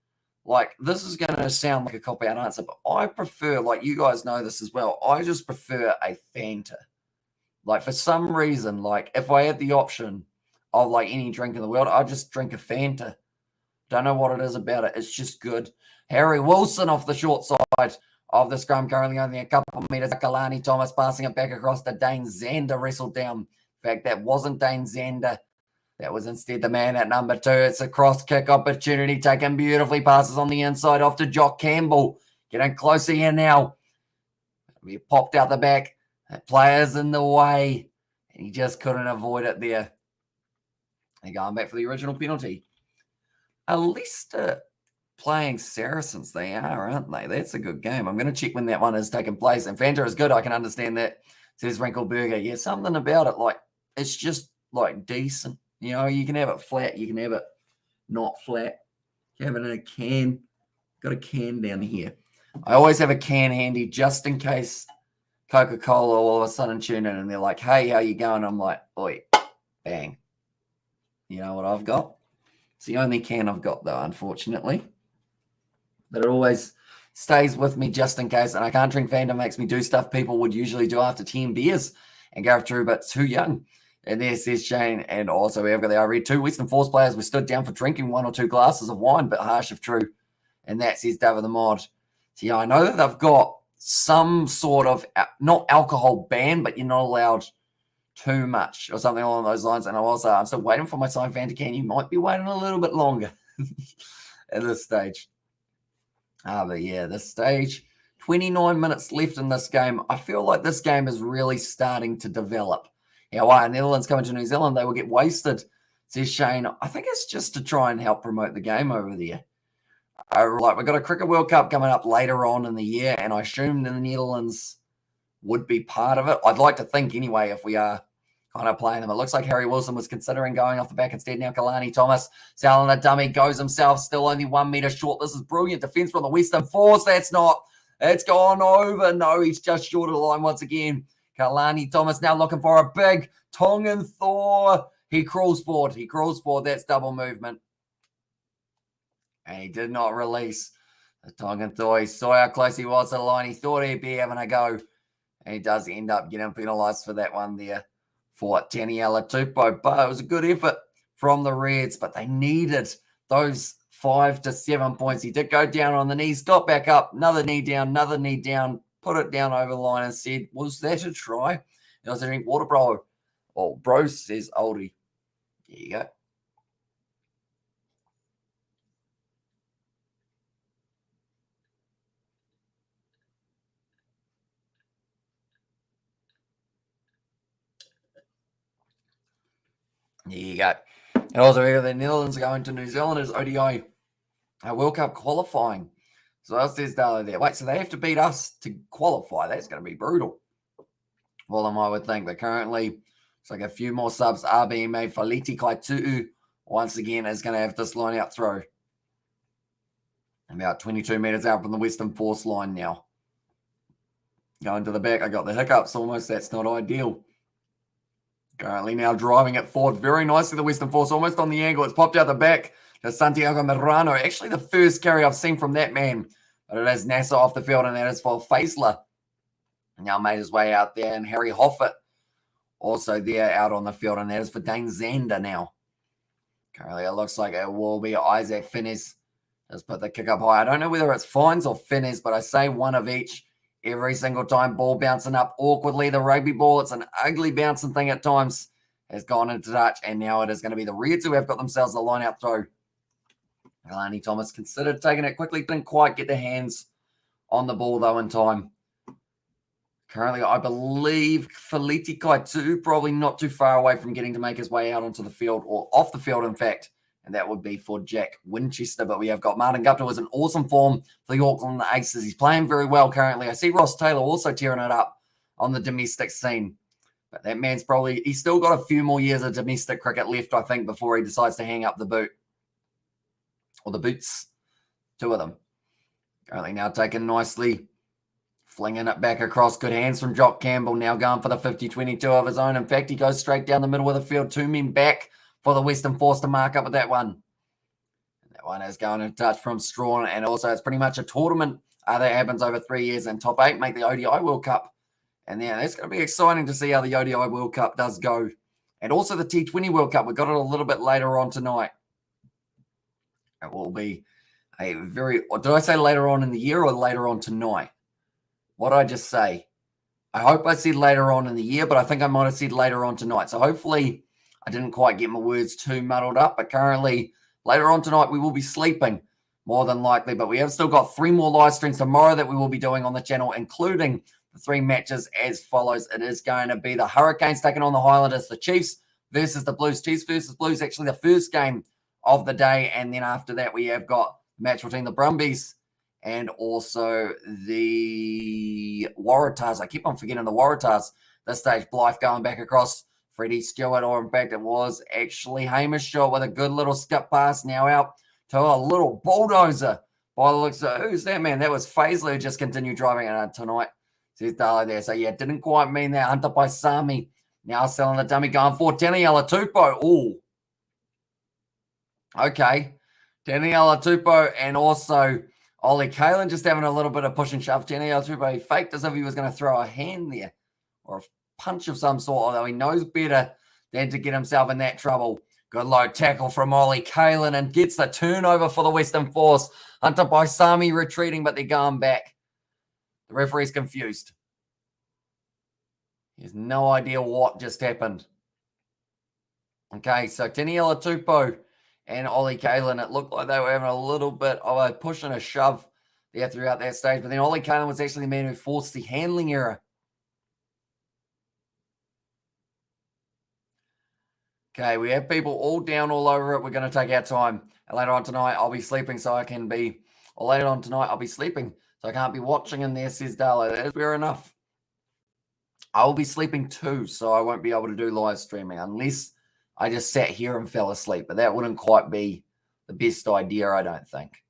[SPEAKER 1] like, this is going to sound like a cop-out answer, but I prefer, like, you guys know this as well, I just prefer a Fanta. Like, for some reason, like, if I had the option of, like, any drink in the world, I'd just drink a Fanta. Don't know what it is about it. It's just good. Harry Wilson off the short side of the scrum, currently only a couple of metres. Kalani Thomas passing it back across to Dane Zander, wrestled down. In fact, that wasn't Dane Zander. That was instead the man at number 2. It's a cross kick opportunity taken beautifully. Passes on the inside off to Jock Campbell. Getting closer here now. He popped out the back. That player's in the way. And he just couldn't avoid it there. They're going back for the original penalty. At least playing Saracens, they are, aren't they? That's a good game. I'm going to check when that one is taking place. And Fanta is good. I can understand that, says Wrinkleberger. Yeah, something about it. Like, it's just, like, decent. You know, you can have it flat. You can have it not flat. You have it in a can. Got a can down here. I always have a can handy just in case Coca-Cola all of a sudden tune in and they're like, hey, how you going? I'm like, oi, bang. You know what I've got? It's the only can I've got, though, unfortunately. But it always stays with me just in case. And I can't drink Fanta. Makes me do stuff people would usually do after 10 beers. And Gareth Drew, but too young. And there says Shane. And also we have got the read 2 Western Force players were stood down for drinking 1 or 2 glasses of wine, but harsh if true. And that says David the Mod. So yeah, I know that they've got some sort of, not alcohol ban, but you're not allowed too much or something along those lines. And I'm still waiting for my signed Fanta can. You might be waiting a little bit longer at this stage. But yeah, this stage, 29 minutes left in this game. I feel like this game is really starting to develop. Yeah, why Netherlands coming to New Zealand, they will get wasted, says Shane. I think it's just to try and help promote the game over there. We've got a Cricket World Cup coming up later on in the year, and I assume the Netherlands would be part of it. I'd like to think anyway if we are kind of playing them. It looks like Harry Wilson was considering going off the back instead. Now Kalani Thomas, selling the dummy, goes himself, still only 1 metre short. This is brilliant defence from the Western Force. It's gone over. No, he's just short of the line once again. Kalani Thomas now looking for a big Tongan Thor. He crawls forward. That's double movement. And he did not release the Tongan Thor. He saw how close he was to the line. He thought he'd be having a go. And he does end up getting penalised for that one there for Taniela Tupou. But it was a good effort from the Reds. But they needed those 5 to 7 points. He did go down on the knees, got back up, another knee down, put it down over the line and said, was that a try? And I was drink water, bro. Oh, bro, says Oldie. There you go. There you go. And also, the Netherlands are going to New Zealand as ODI World Cup qualifying. So that says Darlow there. Wait, so they have to beat us to qualify. That's going to be brutal. Well, I would think. But currently, it's like a few more subs are being made. Faliti Kaitu'u, once again, is going to have this line out throw. About 22 metres out from the Western Force line now. Going to the back. I got the hiccups almost. That's not ideal. Currently now driving it forward very nicely. The Western Force almost on the angle. It's popped out the back to Santiago Mirano. Actually, the first carry I've seen from that man. But it is NASA off the field, and that is for Faisler. Now made his way out there. And Harry Hoffert also there out on the field. And that is for Dane Zander now. Currently, it looks like it will be Isaac Finnes. Just put the kick up high. I don't know whether it's Fines or Finnes, but I say one of each. Every single time, ball bouncing up awkwardly. The rugby ball, it's an ugly bouncing thing at times, has gone into touch. And now it is going to be the Reds who have got themselves a line-out throw. Kalani Thomas considered taking it quickly. Didn't quite get the hands on the ball, though, in time. Currently, I believe Faliti Kaitu probably not too far away from getting to make his way out onto the field, or off the field, in fact. And that would be for Jack Winchester. But we have got Martin Gupta was in awesome form for the Auckland Aces. He's playing very well currently. I see Ross Taylor also tearing it up on the domestic scene. But that man's he's still got a few more years of domestic cricket left, I think, before he decides to hang up the boot. Or the boots. 2 of them. Currently now taken nicely Flinging it back across. Good hands from Jock Campbell. Now going for the 50-22 of his own. In fact, he goes straight down the middle of the field. 2 men back for the Western Force to mark up with that one. That one is going to touch from Strawn. And also, it's pretty much a tournament that happens over 3 years. And top 8 make the ODI World Cup. And yeah, that's going to be exciting to see how the ODI World Cup does go. And also the T20 World Cup. We got it a little bit later on tonight. It will be a very... Did I say later on in the year or later on tonight? What did I just say? I hope I said later on in the year, but I think I might have said later on tonight. So hopefully I didn't quite get my words too muddled up. But currently, later on tonight, we will be sleeping more than likely. But we have still got 3 more live streams tomorrow that we will be doing on the channel, including the 3 matches as follows. It is going to be the Hurricanes taking on the Highlanders, the Chiefs versus the Blues. Chiefs versus Blues, actually the first game of the day. And then after that, we have got the match between the Brumbies and also the Waratahs. I keep on forgetting the Waratahs. This stage, Blythe going back across Freddie Stewart, or in fact, it was actually Hamish Stewart with a good little skip pass now out to a little bulldozer. By the looks of who's that man? That was Faisley who just continued driving it tonight. Says Darla there. So yeah, didn't quite mean that. Hunter by Sami. Now selling the dummy going for Taniela Tupou. Oh. Okay. Taniela Tupou and also Ollie Kalen just having a little bit of push and shove. Taniela Tupou, he faked as if he was going to throw a hand there or a punch of some sort, although he knows better than to get himself in that trouble. Good low tackle from Ollie Kalen and gets the turnover for the Western Force. Hunter by Sami retreating, but they're going back. The referee's confused. He has no idea what just happened. Okay, so Taniela Tupou and Ollie Kalen, it looked like they were having a little bit of a push and a shove there throughout that stage. But then Ollie Kalen was actually the man who forced the handling error. Okay, we have people all down all over it. We're going to take our time. And later on tonight, I'll be sleeping so I can be... Or later on tonight, I'll be sleeping so I can't be watching in there, says Darla. That is fair enough. I'll be sleeping too, so I won't be able to do live streaming unless I just sat here and fell asleep. But that wouldn't quite be the best idea, I don't think.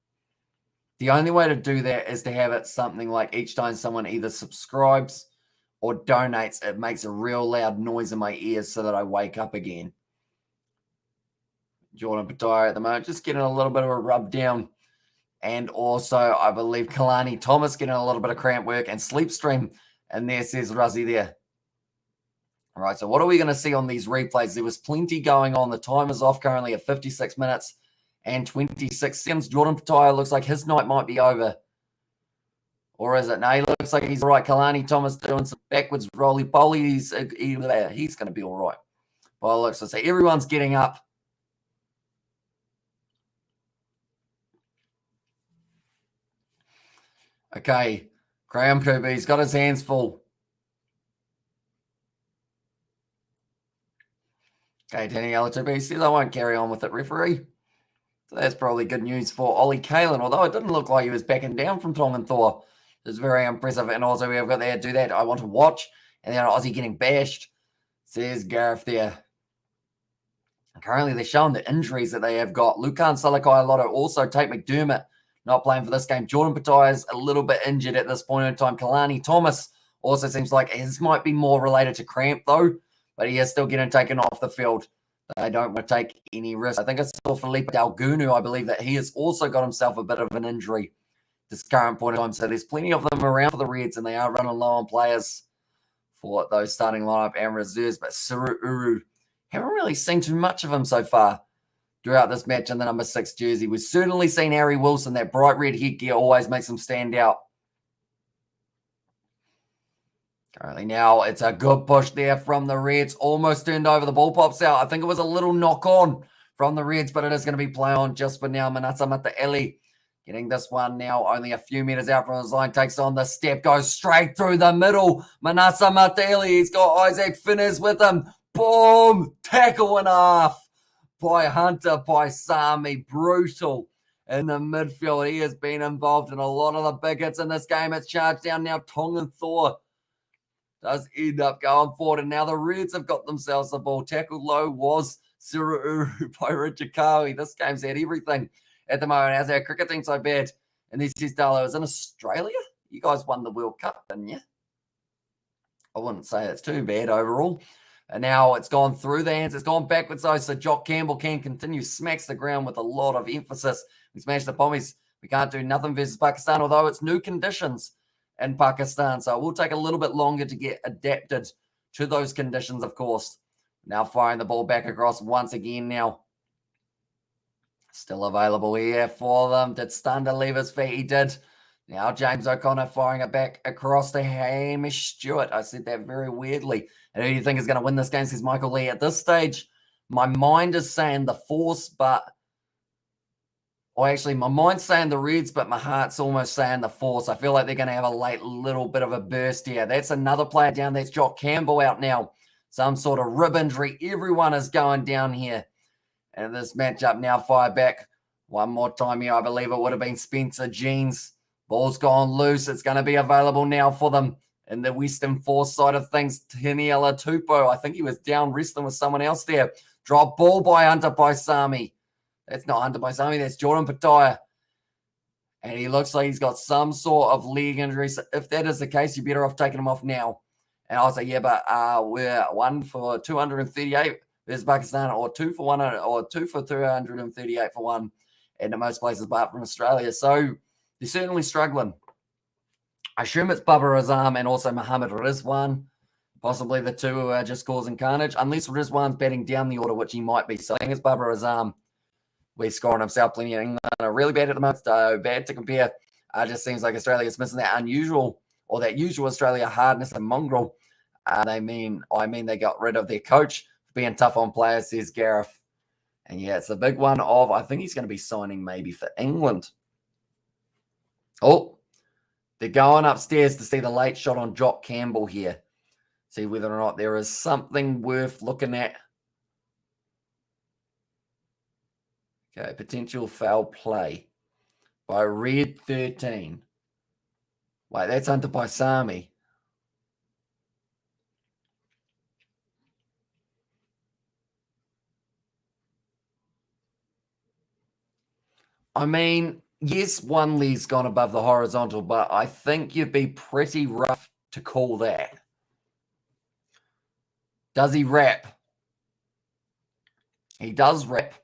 [SPEAKER 1] The only way to do that is to have it something like each time someone either subscribes or donates, it makes a real loud noise in my ears so that I wake up again. Jordan Pataya at the moment, just getting a little bit of a rub down. And also, I believe Kalani Thomas getting a little bit of cramp work and sleep stream. And there says Ruzzy there. All right, so what are we going to see on these replays? There was plenty going on. The time is off currently at 56 minutes and 26 seconds. Jordan Pataya looks like his night might be over. Or is it? No, he looks like he's all right. Kalani Thomas doing some backwards roly-poly. He's going to be all right. Well, looks like everyone's getting up. Okay, Graham Kirby's got his hands full. Okay, Daniela Kirby says I won't carry on with it, referee. So that's probably good news for Ollie Kalen, although it didn't look like he was backing down from Tongan Thor. It was very impressive. And also we have got there, do that. I want to watch. And then Aussie getting bashed, says Gareth there. And currently they're showing the injuries that they have got. Lucan Salakai Lotto, also Tate McDermott, not playing for this game. Jordan Pataya is a little bit injured at this point in time. Kalani Thomas also seems like his might be more related to cramp, though. But he is still getting taken off the field. They don't want to take any risk. I think I saw Felipe Dalgunu, I believe that he has also got himself a bit of an injury this current point in time. So there's plenty of them around for the Reds, and they are running low on players for those starting lineup and reserves. But Suru Uru, haven't really seen too much of him so far throughout this match in the number 6 jersey. We've certainly seen Harry Wilson. That bright red headgear always makes him stand out. Currently now, it's a good push there from the Reds. Almost turned over. The ball pops out. I think it was a little knock on from the Reds, but it is going to be play on just for now. Manasa Mataeli getting this one now only a few meters out from his line. Takes on the step. Goes straight through the middle. Manasa Mataeli. He's got Isaac Finners with him. Boom! Tackle and a half by Hunter, by Sami. Brutal in the midfield. He has been involved in a lot of the big hits in this game. It's charged down now. Tongan Thor does end up going forward. And now the Reds have got themselves the ball. Tackled low was Suru by Richard Kawi. This game's had everything at the moment. How's our cricket team so bad? And this is Darlo. Is in Australia? you guys won the World Cup, didn't you? I wouldn't say it's too bad overall. And now it's gone through the hands. It's gone backwards, though, so Jock Campbell can continue. Smacks the ground with a lot of emphasis. We smashed the Pommies. We can't do nothing versus Pakistan, although it's new conditions in Pakistan. So it will take a little bit longer to get adapted to those conditions, of course. Now firing the ball back across once again now. Still available here for them. Did Stunder leave his feet? He did. Now James O'Connor firing it back across to Hamish Stewart. I said that very weirdly. And who do you think is going to win this game? Says Michael Lee. At this stage, my mind is saying the Force, but... Or actually, my mind's saying the Reds, but my heart's almost saying the Force. I feel like they're going to have a late little bit of a burst here. That's another player down. That's Jock Campbell out now. Some sort of rib injury. Everyone is going down here. And this matchup now fired back one more time here. I believe it would have been Spencer Jeans. Ball's gone loose. It's going to be available now for them in the Western Force side of things. Tiniela Tupou. I think he was down wrestling with someone else there. Drop ball by Hunter Paisami. That's not Hunter Paisami. That's Jordan Pataya. And he looks like he's got some sort of leg injury. So if that is the case, you're better off taking him off now. And I was like, yeah, but we're 1 for 238 versus Pakistan, or 2 for 100, or 2 for 338 for 1 in most places apart from Australia. So they're certainly struggling. I assume it's Bubba Azam and also Mohammed Rizwan, possibly the two who are just causing carnage, unless Rizwan's batting down the order, which he might be. So I think it's Bubba Azam. We're scoring himself plenty. England are really bad at the moment, so bad to compare. Just seems like Australia is missing that unusual or that usual Australia hardness and mongrel. I mean they got rid of their coach for being tough on players, says Gareth. And yeah, it's a big one of, I think he's going to be signing maybe for England. Oh, they're going upstairs to see the late shot on Jock Campbell here. See whether or not there is something worth looking at. Okay, potential foul play by Red 13. Wait, that's Hunter Paisami. I mean, yes, one leg's gone above the horizontal, but I think you'd be pretty rough to call that. Does he wrap? He does wrap.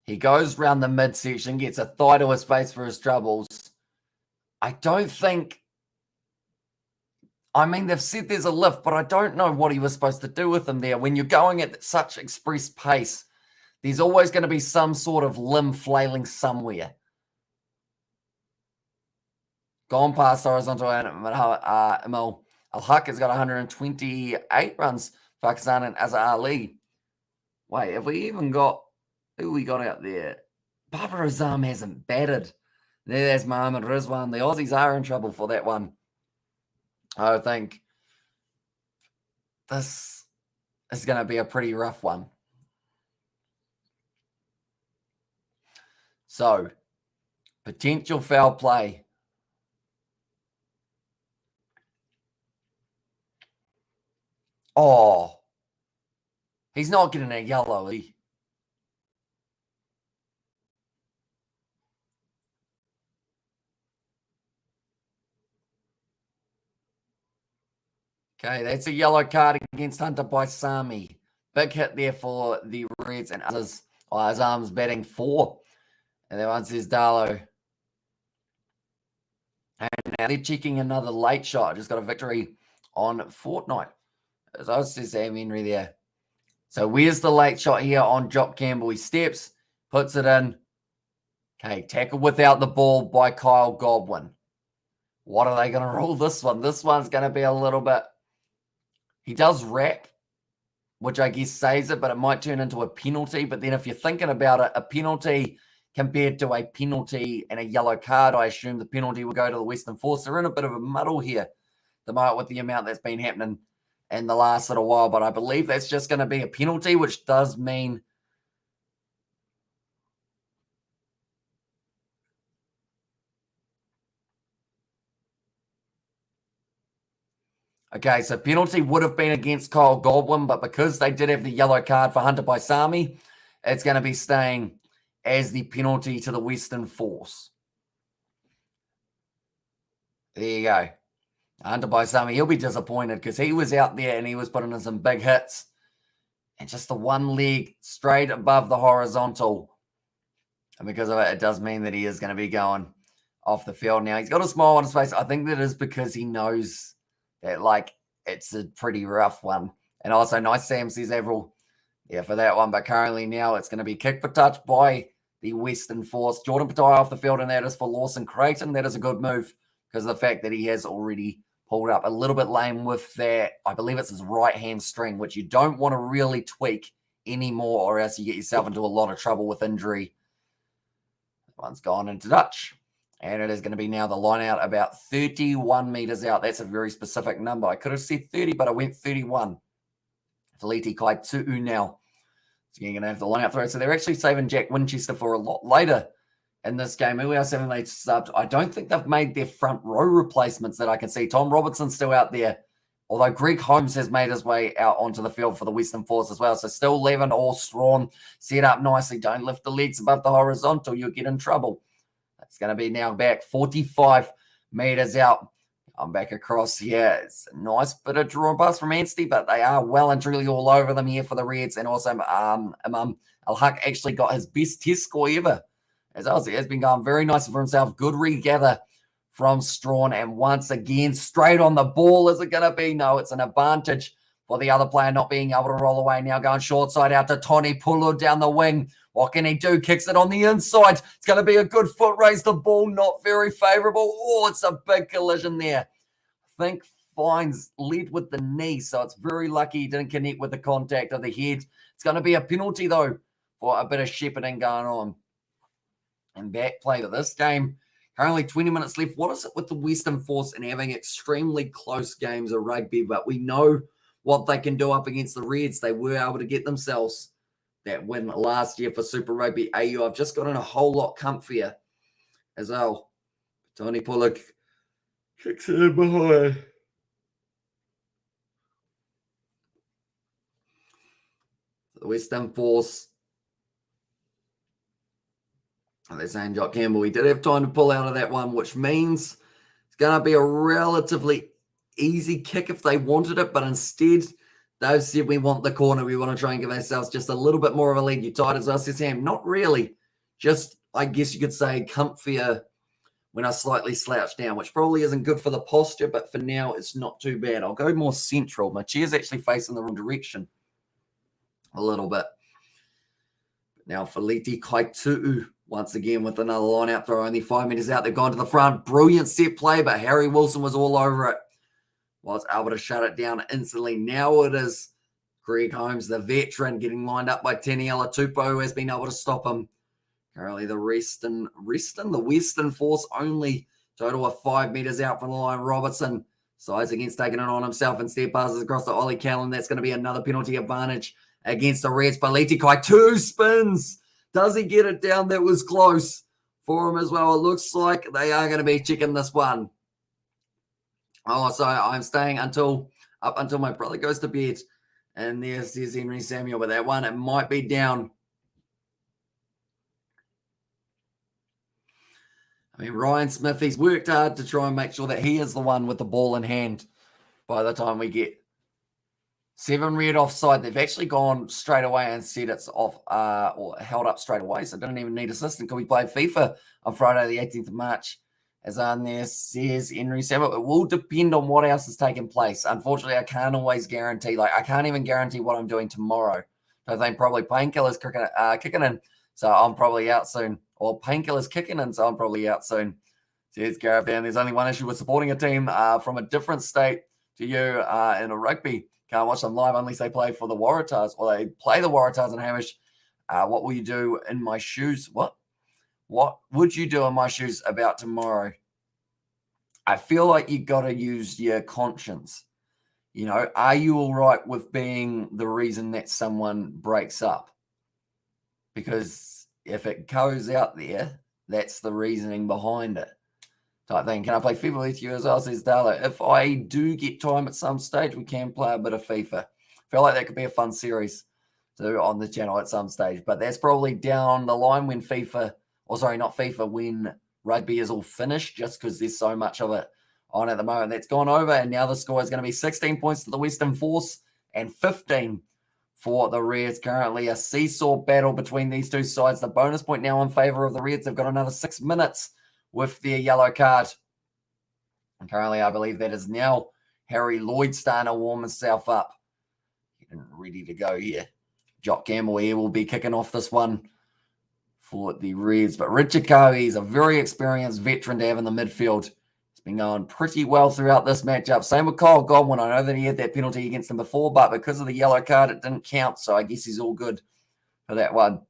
[SPEAKER 1] He goes round the midsection, gets a thigh to his face for his troubles. I don't think... I mean, they've said there's a lift, but I don't know what he was supposed to do with him there. When you're going at such express pace, there's always going to be some sort of limb flailing somewhere. Gone past horizontal. Emil Al-Haq has got 128 runs. Pakistan and Azhar Ali. Wait, have we even got... Who we got out there? Barbara Azam hasn't batted. There's Mohammed Rizwan. The Aussies are in trouble for that one. I think this is going to be a pretty rough one. So, potential foul play. Oh, he's not getting a yellow, is he? Okay, that's a yellow card against Hunter Paisami. Big hit there for the Reds, and others. Oh, his arm's batting 4. And then one says Darlow. And now they're checking another late shot. Just got a victory on Fortnite. As I was just saying, Henry there. So where's the late shot here on Jock Campbell? He steps, puts it in. Okay, tackle without the ball by Kyle Godwin. What are they going to rule this one? This one's going to be a little bit... He does wrap, which I guess saves it, but it might turn into a penalty. But then if you're thinking about it, a penalty compared to a penalty and a yellow card, I assume the penalty will go to the Western Force. They're in a bit of a muddle here, with the amount that's been happening in the last little while. But I believe that's just going to be a penalty, which does mean... Okay, so penalty would have been against Kyle Godwin, but because they did have the yellow card for Hunter Paisami, it's going to be staying as the penalty to the Western Force. There you go. Hunter Baisami, he'll be disappointed because he was out there and he was putting in some big hits. And just the one leg straight above the horizontal. And because of it, it does mean that he is going to be going off the field now. He's got a smile on his face. I think that is because he knows that, like, it's a pretty rough one. And also, nice Sam says Avril, yeah, for that one. But currently now it's going to be kick for touch by the Western Force. Jordan Patai off the field, and that is for Lawson Creighton. That is a good move because of the fact that he has already pulled up a little bit lame with that. I believe it's his right hamstring, which you don't want to really tweak anymore, or else you get yourself into a lot of trouble with injury. One's gone into touch. And it is going to be now the line out about 31 meters out. That's a very specific number. I could have said 30, but I went 31. Feliti Kaitu'u now. So you're going to have the line out throw. So they're actually saving Jack Winchester for a lot later in this game. Who else haven't they subbed? I don't think they've made their front row replacements that I can see. Tom Robertson's still out there. Although Greg Holmes has made his way out onto the field for the Western Force as well. So still 11 all strong. Set up nicely. Don't lift the legs above the horizontal. You'll get in trouble. It's going to be now back 45 meters out. I'm back across here. It's a nice bit of draw and pass from Anstey, but they are well and truly all over them here for the Reds. And also, Al-Haq actually got his best test score ever. As Ozzy has been going very nicely for himself. Good regather from Strawn. And once again, straight on the ball. Is it going to be? No, it's an advantage for the other player not being able to roll away. Now going short side out to Tony Pulu down the wing. What can he do? Kicks it on the inside. It's going to be a good foot raise. The ball not very favorable. Oh, it's a big collision there. I think Fines led with the knee, so it's very lucky he didn't connect with the contact of the head. It's going to be a penalty, though, for a bit of shepherding going on. And back play to this game. Currently 20 minutes left. What is it with the Western Force and having extremely close games of rugby? But we know what they can do up against the Reds. They were able to get themselves that win last year for Super Rugby AU. I've just gotten a whole lot comfier as well. Tony Pullock kicks it in behind. The Western Force. They're saying Jock Campbell, he did have time to pull out of that one, which means it's going to be a relatively easy kick if they wanted it, but instead they've said we want the corner. We want to try and give ourselves just a little bit more of a leg. You tight as us, Sam? Not really. Just, I guess you could say, comfier when I slightly slouch down, which probably isn't good for the posture, but for now it's not too bad. I'll go more central. My chair's actually facing the wrong direction a little bit. Now Feliti Kaitu'u once again with another line out throw, only 5 meters out. They've gone to the front. Brilliant set play, but Harry Wilson was all over it. Was able to shut it down instantly. Now it is Greg Holmes, the veteran, getting lined up by Teniela Tupou, who has been able to stop him. Currently the Western Force only total of 5 meters out from the line. Robertson sides against taking it on himself. Instead passes across to Ollie Callan. That's going to be another penalty advantage against the Reds. Feliti Kaitu'u spins. Does he get it down? That was close for him as well. It looks like they are going to be checking this one. Oh, so I'm staying up until my brother goes to bed. And there's Henry Samuel with that one. It might be down. I mean, Ryan Smith, he's worked hard to try and make sure that he is the one with the ball in hand by the time we get 7 red offside. They've actually gone straight away and said it's off or held up straight away. So don't even need assistant. Can we play FIFA on Friday, the 18th of March? As on there says Henry Samuel, it will depend on what else is taking place. Unfortunately, I can't always guarantee. Like, I can't even guarantee what I'm doing tomorrow. I think probably Painkiller's kicking in, so I'm probably out soon. Or Painkiller's kicking in, so I'm probably out soon. Says Gareth down. There's only one issue with supporting a team from a different state to you in a rugby. Can't watch them live unless they play for the Waratahs, or they play the Waratahs and Hamish. What will you do in my shoes? What would you do in my shoes about tomorrow? I feel like you got to use your conscience. You know, are you all right with being the reason that someone breaks up? Because if it goes out there, that's the reasoning behind it. Type thing. Can I play FIFA with you as well, says Darla? If I do get time at some stage, we can play a bit of FIFA. I feel like that could be a fun series to do on the channel at some stage. But that's probably down the line when when rugby is all finished, just because there's so much of it on at the moment. That's gone over, and now the score is going to be 16 points to the Western Force and 15 for the Reds. Currently a seesaw battle between these two sides. The bonus point now in favour of the Reds. They've got another 6 minutes with their yellow card. And currently, I believe that is now Harry Lloyd starting to warm himself up. Getting ready to go here. Jock Campbell here will be kicking off this one for the Reds. But Richard Cowie is a very experienced veteran to have in the midfield. He's been going pretty well throughout this matchup. Same with Kyle Godwin. I know that he had that penalty against him before, but because of the yellow card, it didn't count. So I guess he's all good for that one.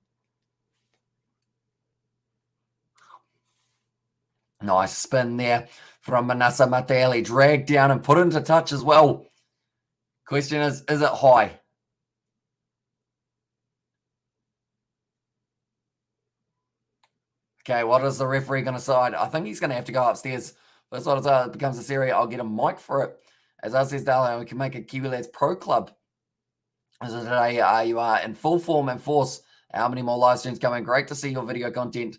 [SPEAKER 1] Nice spin there from Manasa Matali. Dragged down and put into touch as well. Question is it high? Okay, what is the referee going to decide? I think he's going to have to go upstairs. That's what it becomes a series. I'll get a mic for it. As I says, Darling, we can make a Kiwi Lads Pro Club. As of today, you are in full form and force. How many more live streams coming? Great to see your video content,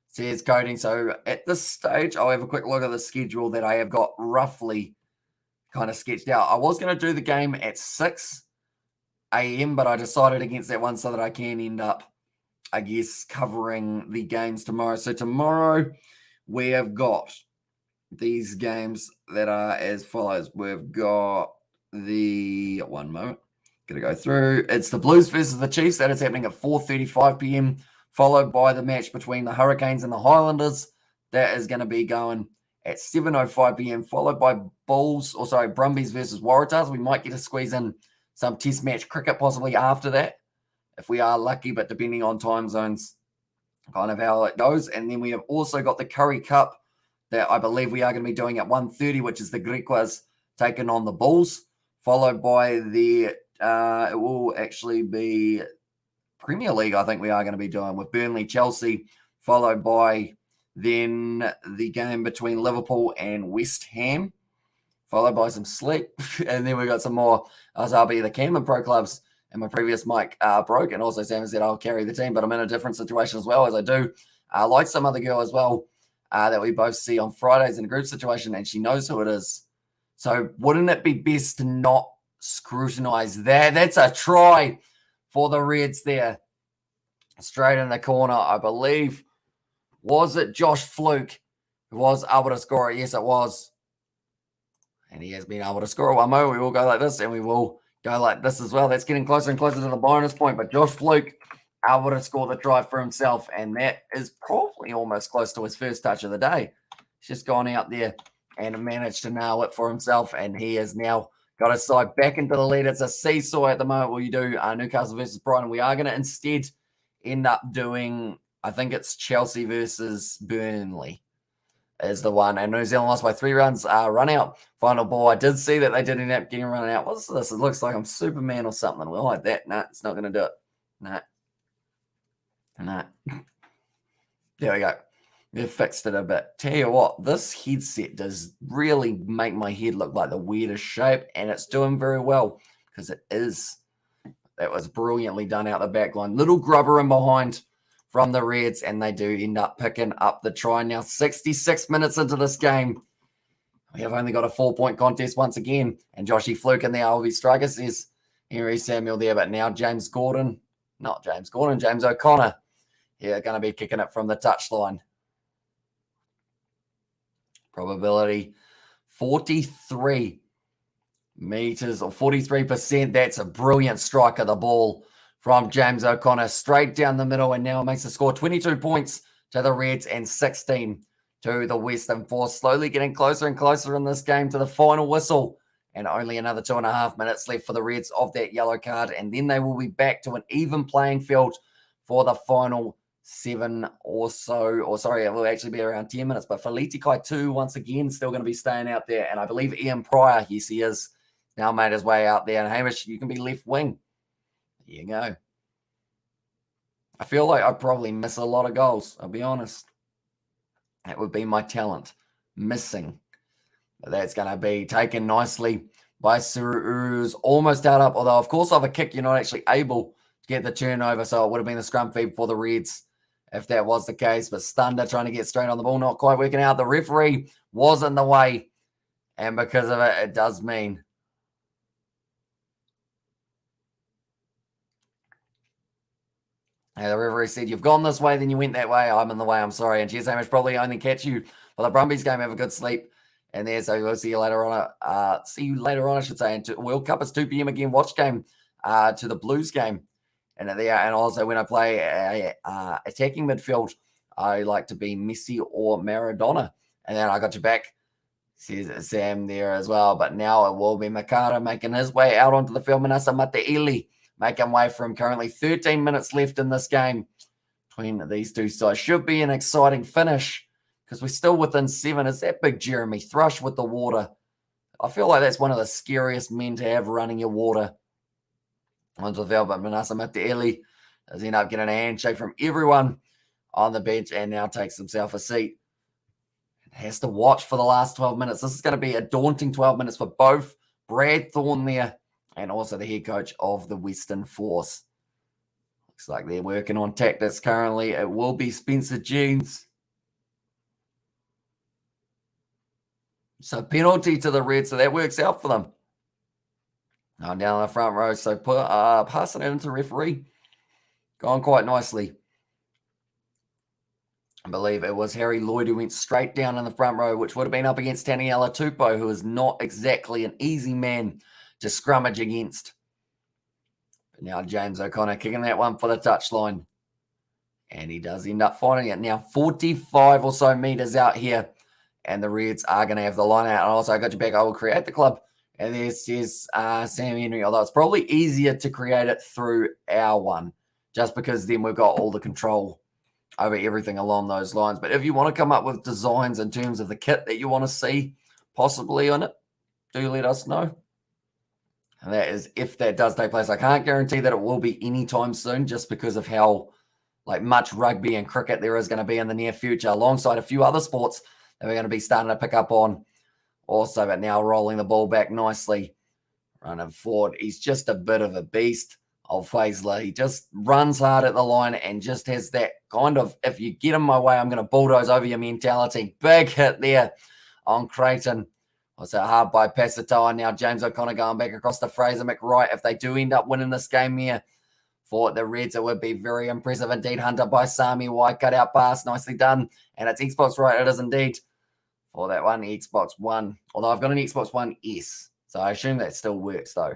[SPEAKER 1] says Coding. So at this stage, I'll have a quick look at the schedule that I have got roughly kind of sketched out. I was going to do the game at 6 a.m., but I decided against that one so that I can end up, I guess, covering the games tomorrow. So tomorrow we have got these games that are as follows. We've got the, one moment, going to go through. It's the Blues versus the Chiefs. That is happening at 4:35 p.m., followed by the match between the Hurricanes and the Highlanders. That is going to be going at 7:05 p.m., followed by Brumbies versus Waratahs. We might get to squeeze in some test match cricket possibly after that, if we are lucky, but depending on time zones, kind of how it goes. And then we have also got the Curry Cup that I believe we are going to be doing at 1:30, which is the Griquas taking on the Bulls, followed by the, it will actually be Premier League, I think we are going to be doing with Burnley, Chelsea, followed by then the game between Liverpool and West Ham, followed by some sleep. And then we got some more. I'll be the Cameron Pro Clubs. And my previous mic broke, and also Sam said I'll carry the team, but I'm in a different situation as well, as I do like some other girl as well that we both see on Fridays in a group situation, and she knows who it is. So wouldn't it be best to not scrutinize that? That's a try for the Reds there. Straight in the corner, I believe. Was it Josh Fluke who was able to score it? Yes, it was. And he has been able to score it. One moment, we will go like this, and we will go like this as well. That's getting closer and closer to the bonus point, but Josh Fluke able to score the try for himself, and that is probably almost close to his first touch of the day. He's just gone out there and managed to nail it for himself, and he has now got his side back into the lead. It's a seesaw at the moment. Will you do Newcastle versus Brighton? We are going to instead end up doing, I think it's Chelsea versus Burnley is the one. And New Zealand lost by 3 runs, run out. Final ball. I did see that they did end up getting run out. What's this? It looks like I'm Superman or something. We'll hide that. No, it's not going to do it. No. There we go. They've fixed it a bit. Tell you what, this headset does really make my head look like the weirdest shape, and it's doing very well because it is. That was brilliantly done out the back line. Little grubber in behind from the Reds, and they do end up picking up the try. Now 66 minutes into this game. We have only got a 4-point contest once again, and Joshy Fluke in the RB striker says Henry Samuel there, but now James O'Connor. Yeah, going to be kicking it from the touchline. Probability 43 meters or 43%. That's a brilliant strike of the ball from James O'Connor straight down the middle, and now it makes the score 22 points to the Reds and 16 to the Western Force. Slowly getting closer and closer in this game to the final whistle, and only another 2.5 minutes left for the Reds of that yellow card, and then they will be back to an even playing field for the final 7 or so, or sorry, it will actually be around 10 minutes, but Feliti Kaitu once again still going to be staying out there, and I believe Ian Pryor, yes he is, now made his way out there, and Hamish, you can be left wing. There you go. I feel like I probably miss a lot of goals, I'll be honest. That would be my talent, missing. But that's going to be taken nicely by Suru's almost out up, although of course off a kick you're not actually able to get the turnover, so it would have been the scrum feed for the Reds if that was the case. But Stunder trying to get straight on the ball, not quite working out. The referee was in the way, And because of it, it does mean the referee said, "You've gone this way, then you went that way. I'm in the way. I'm sorry." And cheers, Hamish. Probably only catch you for the Brumbies game. Have a good sleep. And there, so we'll see you later on. See you later on, I should say. And World Cup is 2 p.m. again. Watch game to the Blues game. And there, and also when I play attacking midfield, I like to be Messi or Maradona. And then I got your back, says Sam there as well. But now it will be Makara making his way out onto the field. Manasa Mateili making way for him. Currently 13 minutes left in this game between these two sides. Should be an exciting finish because we're still within 7. It's that big Jeremy Thrush with the water. I feel like that's one of the scariest men to have running your water onto the field. But Manasa Mateili does end up getting a handshake from everyone on the bench and now takes himself a seat. Has to watch for the last 12 minutes. This is going to be a daunting 12 minutes for both Brad Thorne there and also the head coach of the Western Force. Looks like they're working on tactics currently. It will be Spencer Jeans. So penalty to the Reds, so that works out for them. Now down the front row, so passing it into referee. Going quite nicely. I believe it was Harry Lloyd who went straight down in the front row, which would have been up against Taniela Tupou, who is not exactly an easy man to scrummage against. But now James O'Connor kicking that one for the touchline. And he does end up finding it. Now 45 or so meters out here. And the Reds are going to have the line out. And also, I got you back. I will create the club. And there says Sam Henry, although it's probably easier to create it through our one, just because then we've got all the control over everything along those lines. But if you want to come up with designs in terms of the kit that you want to see possibly on it, do let us know. And that is if that does take place. I can't guarantee that it will be anytime soon just because of how much rugby and cricket there is going to be in the near future, alongside a few other sports that we're going to be starting to pick up on also. But now rolling the ball back nicely, running forward. He's just a bit of a beast. Old Faisler, he just runs hard at the line and just has that kind of, if you get in my way, I'm going to bulldoze over your mentality. Big hit there on Creighton. Was a hard by Pasatoa. Now James O'Connor going back across to Fraser McWright. If they do end up winning this game here for the Reds, it would be very impressive indeed. Hunter by Sami White, cut out pass, nicely done. And it's Xbox right, it is indeed for that one, Xbox One. Although I've got an Xbox One S, so I assume that still works though.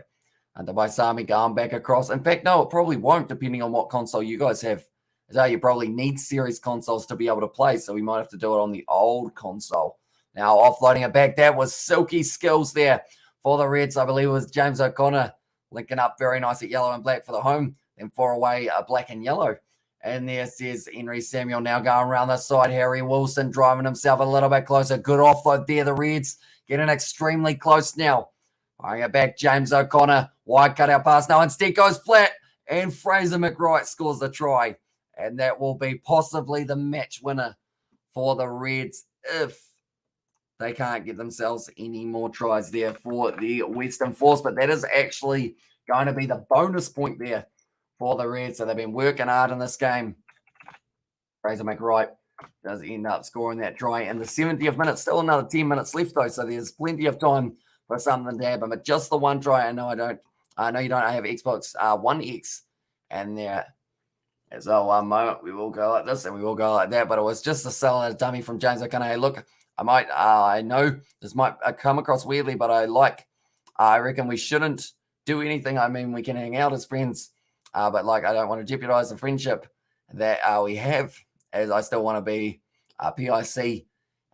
[SPEAKER 1] And the Baisami going back across. In fact, no, it probably won't, depending on what console you guys have. So you probably need series consoles to be able to play, so we might have to do it on the old console. Now, offloading it back, that was silky skills there for the Reds. I believe it was James O'Connor linking up very nice at yellow and black for the home, then 4 away, black and yellow. And there says Henry Samuel now going around the side. Harry Wilson driving himself a little bit closer. Good offload there. The Reds getting extremely close now. Firing it back, James O'Connor. Wide cutout pass now. Instead goes flat. And Fraser McWright scores the try. And that will be possibly the match winner for the Reds if they can't get themselves any more tries there for the Western Force. But that is actually going to be the bonus point there for the Reds. So they've been working hard in this game. Fraser McWright does end up scoring that try in the 70th minute. Still another 10 minutes left, though, so there's plenty of time for something to happen. But just the one try. I know you don't. I have Xbox One X, and there is one moment we will go like this and we will go like that. But it was just a sell dummy from James O'Connor. Hey, look, I know this might come across weirdly, but I reckon we shouldn't do anything. I mean, we can hang out as friends, but I don't want to jeopardize the friendship that we have, as I still want to be PIC,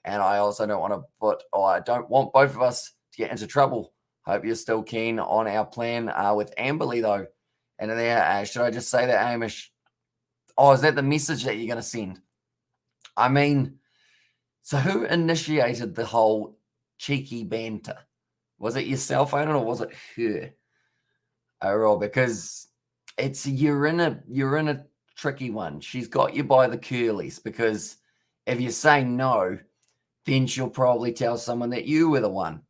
[SPEAKER 1] and I also don't want to I don't want both of us to get into trouble. Hope you're still keen on our plan with Amberley, though. And there, should I just say that, Hamish? Oh, is that the message that you're going to send? I mean, so who initiated the whole cheeky banter? Was it yourself, Aidan, or was it her? Overall, because you're in a tricky one. She's got you by the curlies, because if you say no, then she'll probably tell someone that you were the one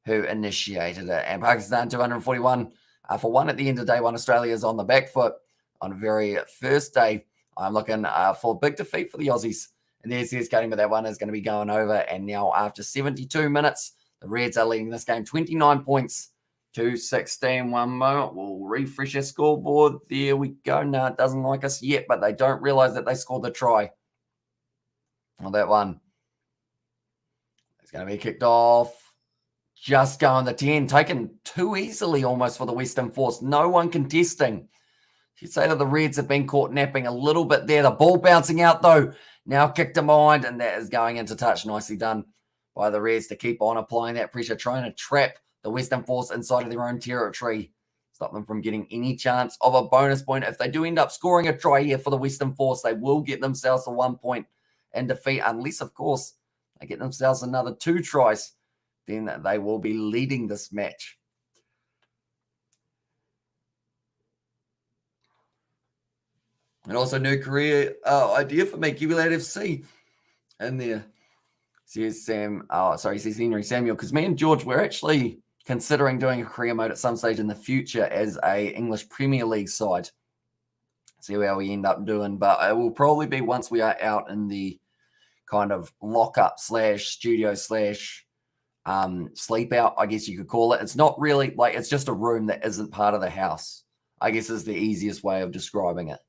[SPEAKER 1] who initiated it. And Pakistan 241 for one at the end of day one. Australia's on the back foot on the very first day. I'm looking for a big defeat for the Aussies. And there's cutting, but that one is going to be going over. And now after 72 minutes, The Reds are leading this game 29 points to 16. One moment. We'll refresh our scoreboard. There we go. No, it doesn't like us yet, but they don't realize that they scored the try. Well, that one. It's going to be kicked off. Just going the 10. Taken too easily almost for the Western Force. No one contesting. You'd say that the Reds have been caught napping a little bit there. The ball bouncing out, though. Now kicked to mind, and that is going into touch. Nicely done by the Reds to keep on applying that pressure, trying to trap the Western Force inside of their own territory. Stop them from getting any chance of a bonus point. If they do end up scoring a try here for the Western Force, they will get themselves a 1 point in defeat, unless, of course, they get themselves another 2 tries. Then they will be leading this match. And also new career idea for me, Kiwilat FC in there. Says says Henry Samuel, because me and George, we're actually considering doing a career mode at some stage in the future as a English Premier League side. See how we end up doing, but it will probably be once we are out in the kind of lockup / studio / sleep out, I guess you could call it. It's not really like, it's just a room that isn't part of the house, I guess is the easiest way of describing it.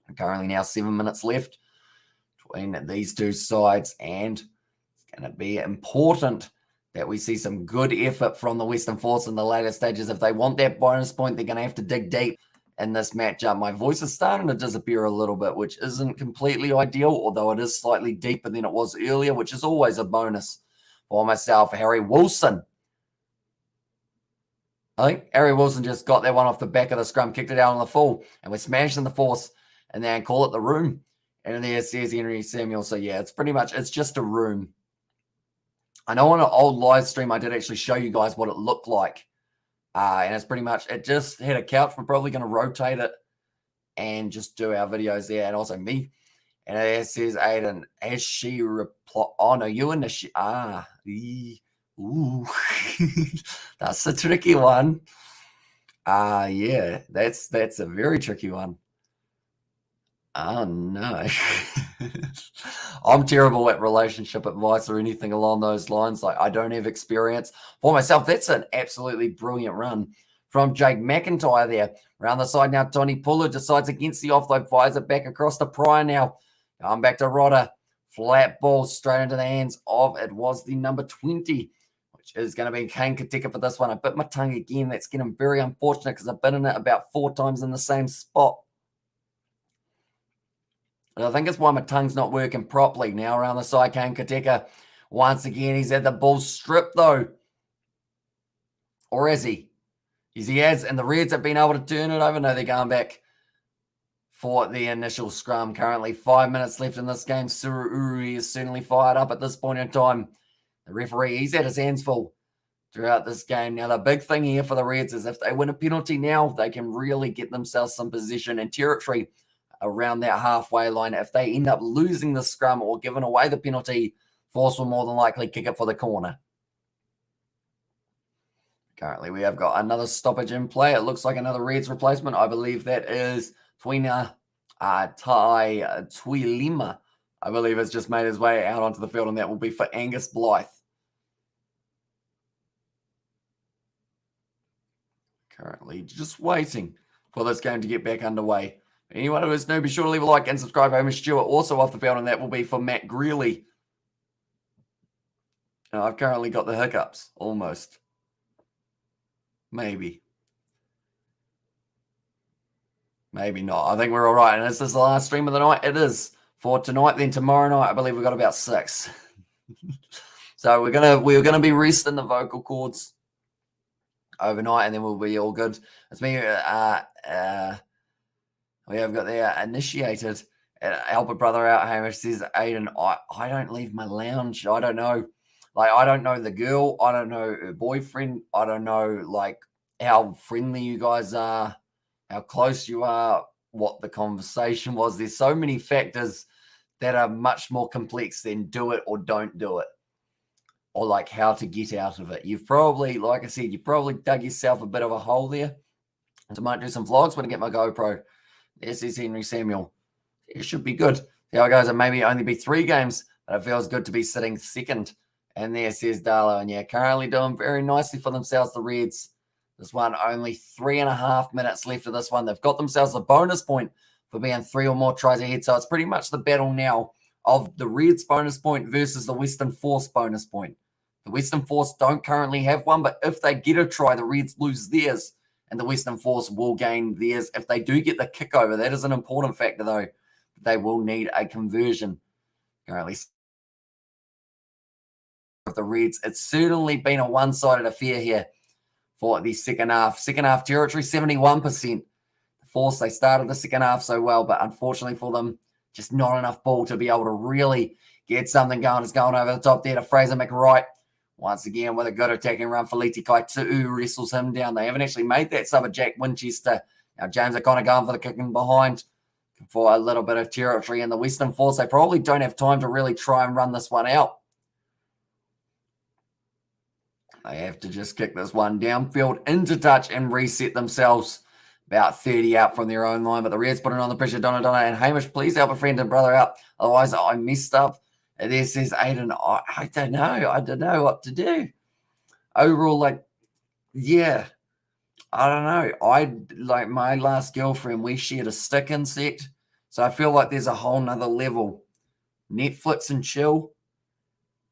[SPEAKER 1] And currently now 7 minutes left between these two sides, and it's going to be important that we see some good effort from the Western Force in the later stages. If they want that bonus point, they're going to have to dig deep in this matchup. My voice is starting to disappear a little bit, which isn't completely ideal, although it is slightly deeper than it was earlier, which is always a bonus for myself. Harry Wilson. I think Harry Wilson just got that one off the back of the scrum, kicked it out on the full, and we're smashing the Force, and then call it the room. And there says Henry Samuel. So yeah, it's pretty much, it's just a room. I know on an old live stream, I did actually show you guys what it looked like. And it's pretty much, it just had a couch. We're probably going to rotate it and just do our videos there. And also me. And it says Aiden, as she reply, oh no, you and the ooh, that's a tricky one. Yeah, that's a very tricky one. Oh no. I'm terrible at relationship advice or anything along those lines. Like, I don't have experience for myself. That's an absolutely brilliant run from Jake McIntyre there. Around the side now, Tony Puller decides against the offload, fires it back across the Pryor now. Going back to Rodder. Flat ball straight into the hands of, it was the number 20, which is going to be Kane Katika for this one. I bit my tongue again. That's getting very unfortunate because I've been in it about 4 times in the same spot. And I think it's why my tongue's not working properly. Now around the side, Kane Katika. Once again, he's had the ball stripped though. Or is he? Yes, he has. And the Reds have been able to turn it over. No, they're going back for the initial scrum. Currently 5 minutes left in this game. Sururi is certainly fired up at this point in time. The referee, he's had his hands full throughout this game. Now, the big thing here for the Reds is if they win a penalty now, they can really get themselves some position and territory around that halfway line. If they end up losing the scrum or giving away the penalty, Force will more than likely kick it for the corner. Currently, we have got another stoppage in play. It looks like another Reds replacement. I believe that is Twina Tuilima, I believe, has just made his way out onto the field, and that will be for Angus Blythe. Currently just waiting for this game to get back underway. Anyone who is new, be sure to leave a like and subscribe. Hamish Stewart also off the field, and that will be for Matt Greeley. Now, I've currently got the hiccups, almost. Maybe. Maybe not. I think we're all right. And is this the last stream of the night? It is. For tonight, then tomorrow night, I believe we've got about 6. So we're gonna be resting the vocal cords overnight, and then we'll be all good. It's me. We have got there initiated. Help a brother out. Hamish says, Aiden, I don't leave my lounge. I don't know. Like, I don't know the girl. I don't know her boyfriend. I don't know, like, how friendly you guys are, how close you are, what the conversation was. There's so many factors that are much more complex than do it or don't do it, or like how to get out of it. You've probably, like I said, you probably dug yourself a bit of a hole there. So I might do some vlogs when I get my GoPro. This is Henry Samuel. It should be good. See how it goes. It maybe only be 3 games, but it feels good to be sitting second And there says Darlow. And yeah, currently doing very nicely for themselves, the Reds. This one, only 3.5 minutes left of this one. They've got themselves a bonus point for being 3 or more tries ahead. So it's pretty much the battle now of the Reds bonus point versus the Western Force bonus point. The Western Force don't currently have one, but if they get a try, the Reds lose theirs, and the Western Force will gain theirs if they do get the kick over. That is an important factor, though. They will need a conversion. Currently, the Reds, it's certainly been a one-sided affair here for the second half. Second half territory, 71%. The Force, they started the second half so well, but unfortunately for them, just not enough ball to be able to really get something going. It's going over the top there to Fraser McWright. Once again, with a good attacking run for Liti Kaitu, wrestles him down. They haven't actually made that sub of Jack Winchester. Now, James are kind of going for the kicking behind for a little bit of territory in the Western Force. They probably don't have time to really try and run this one out. They have to just kick this one downfield into touch and reset themselves about 30 out from their own line. But the Reds putting on the pressure. Donna and Hamish, please help a friend and brother out. Otherwise, I messed up. And there says Aiden, I don't know. I don't know what to do. Overall, yeah, I don't know. Like my last girlfriend, we shared a stick insect. So I feel like there's a whole nother level. Netflix and chill,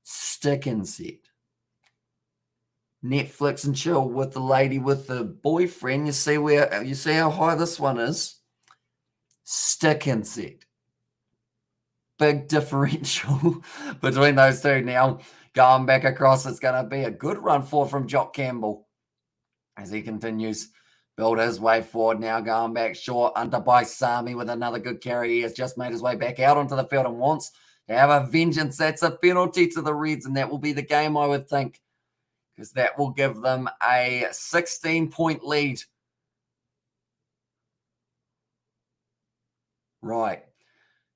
[SPEAKER 1] stick insect. Netflix and chill with the lady with the boyfriend. You see how high this one is? Stick insect. Big differential between those two now. Going back across, it's going to be a good run forward from Jock Campbell as he continues build his way forward. Now going back short, under by Sami with another good carry. He has just made his way back out onto the field and wants to have a vengeance. That's a penalty to the Reds, and that will be the game, I would think, because that will give them a 16-point lead. Right.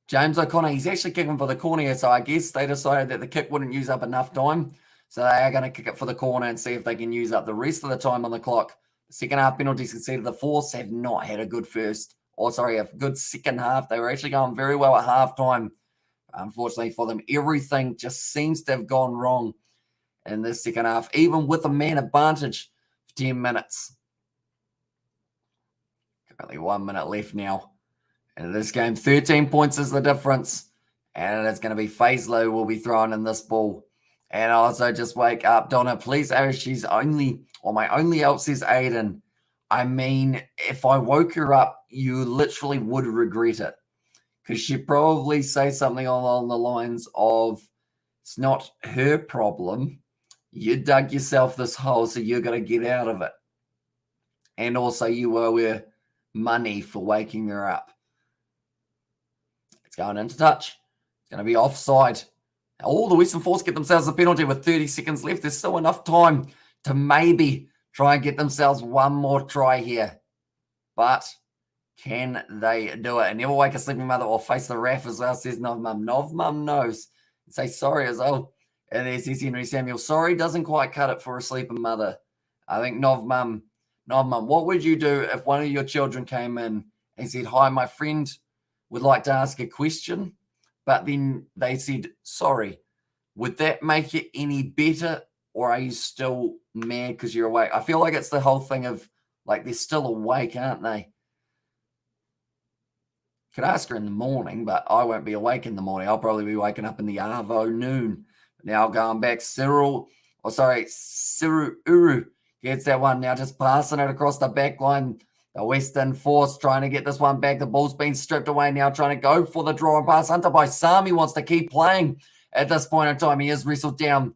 [SPEAKER 1] James O'Connor, he's actually kicking for the corner here, so I guess they decided that the kick wouldn't use up enough time. So they are going to kick it for the corner and see if they can use up the rest of the time on the clock. The second half penalties conceded. The Force have not had a good a good second half. They were actually going very well at halftime. Unfortunately for them, everything just seems to have gone wrong in this second half, even with a man advantage for 10 minutes. Currently 1 minute left now. And in this game, 13 points is the difference. And it's going to be Faislow will be throwing in this ball. And also just wake up. Donna, please, my only help says Aiden. I mean, if I woke her up, you literally would regret it. Because she'd probably say something along the lines of, it's not her problem. You dug yourself this hole, so you're going to get out of it. And also you owe her money for waking her up. It's going into touch. It's going to be offside. All the Western Force get themselves a penalty with 30 seconds left. There's still enough time to maybe try and get themselves one more try here. But can they do it? And never wake a sleeping mother or face the ref as well, says Nov Mum. Nov Mum knows. And say sorry as well. And there's Henry Samuel. Sorry doesn't quite cut it for a sleeping mother. I think Nov Mum, what would you do if one of your children came in and said, hi, my friend would like to ask a question, but then they said, sorry. Would that make it any better, or are you still mad because you're awake? I feel like it's the whole thing of, they're still awake, aren't they? Could ask her in the morning, but I won't be awake in the morning. I'll probably be waking up in the arvo noon. Now going back, Cyril Uru gets that one. Now just passing it across the back line. The Western Force trying to get this one back. The ball's been stripped away now, trying to go for the draw and pass. Hunter by Sami wants to keep playing at this point in time. He is wrestled down.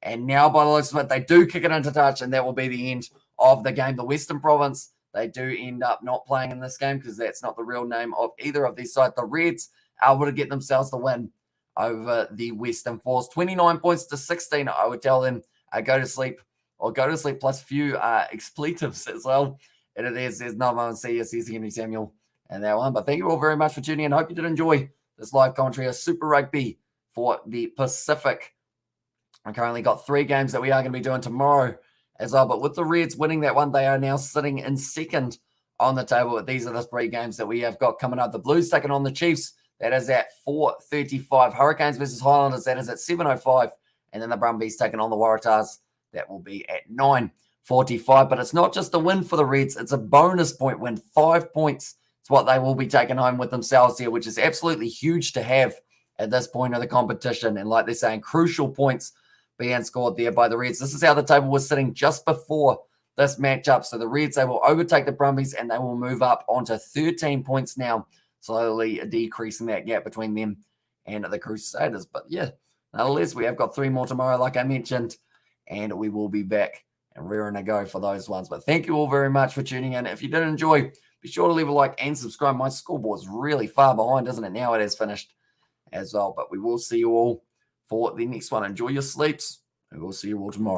[SPEAKER 1] And now, by the looks of it, they do kick it into touch, and that will be the end of the game. The Western Province, they do end up not playing in this game because that's not the real name of either of these sides. The Reds are able to get themselves the win over the Western Force. 29 points to 16. I would tell them go to sleep, or go to sleep plus a few expletives as well. And there's no one see you, says Henry Samuel, and that one. But thank you all very much for tuning in. Hope you did enjoy this live commentary of Super Rugby for the Pacific. I currently got 3 games that we are going to be doing tomorrow as well. But with the Reds winning that one, they are now sitting in second on the table. These are the 3 games that we have got coming up. The Blues taking on the Chiefs. That is at 4:35. Hurricanes versus Highlanders. That is at 7:05. And then the Brumbies taking on the Waratahs. That will be at 9:45. But it's not just a win for the Reds. It's a bonus point win. 5 points. It's what they will be taking home with themselves here, which is absolutely huge to have at this point of the competition. And like they're saying, crucial points being scored there by the Reds. This is how the table was sitting just before this matchup. So the Reds, they will overtake the Brumbies and they will move up onto 13 points now, slowly decreasing that gap between them and the Crusaders. But yeah, nonetheless, we have got 3 more tomorrow, like I mentioned, and we will be back and rearing to go for those ones. But thank you all very much for tuning in. If you did enjoy, be sure to leave a like and subscribe. My scoreboard's really far behind, isn't it? Now it has finished as well. But we will see you all for the next one. Enjoy your sleeps, and we'll see you all tomorrow.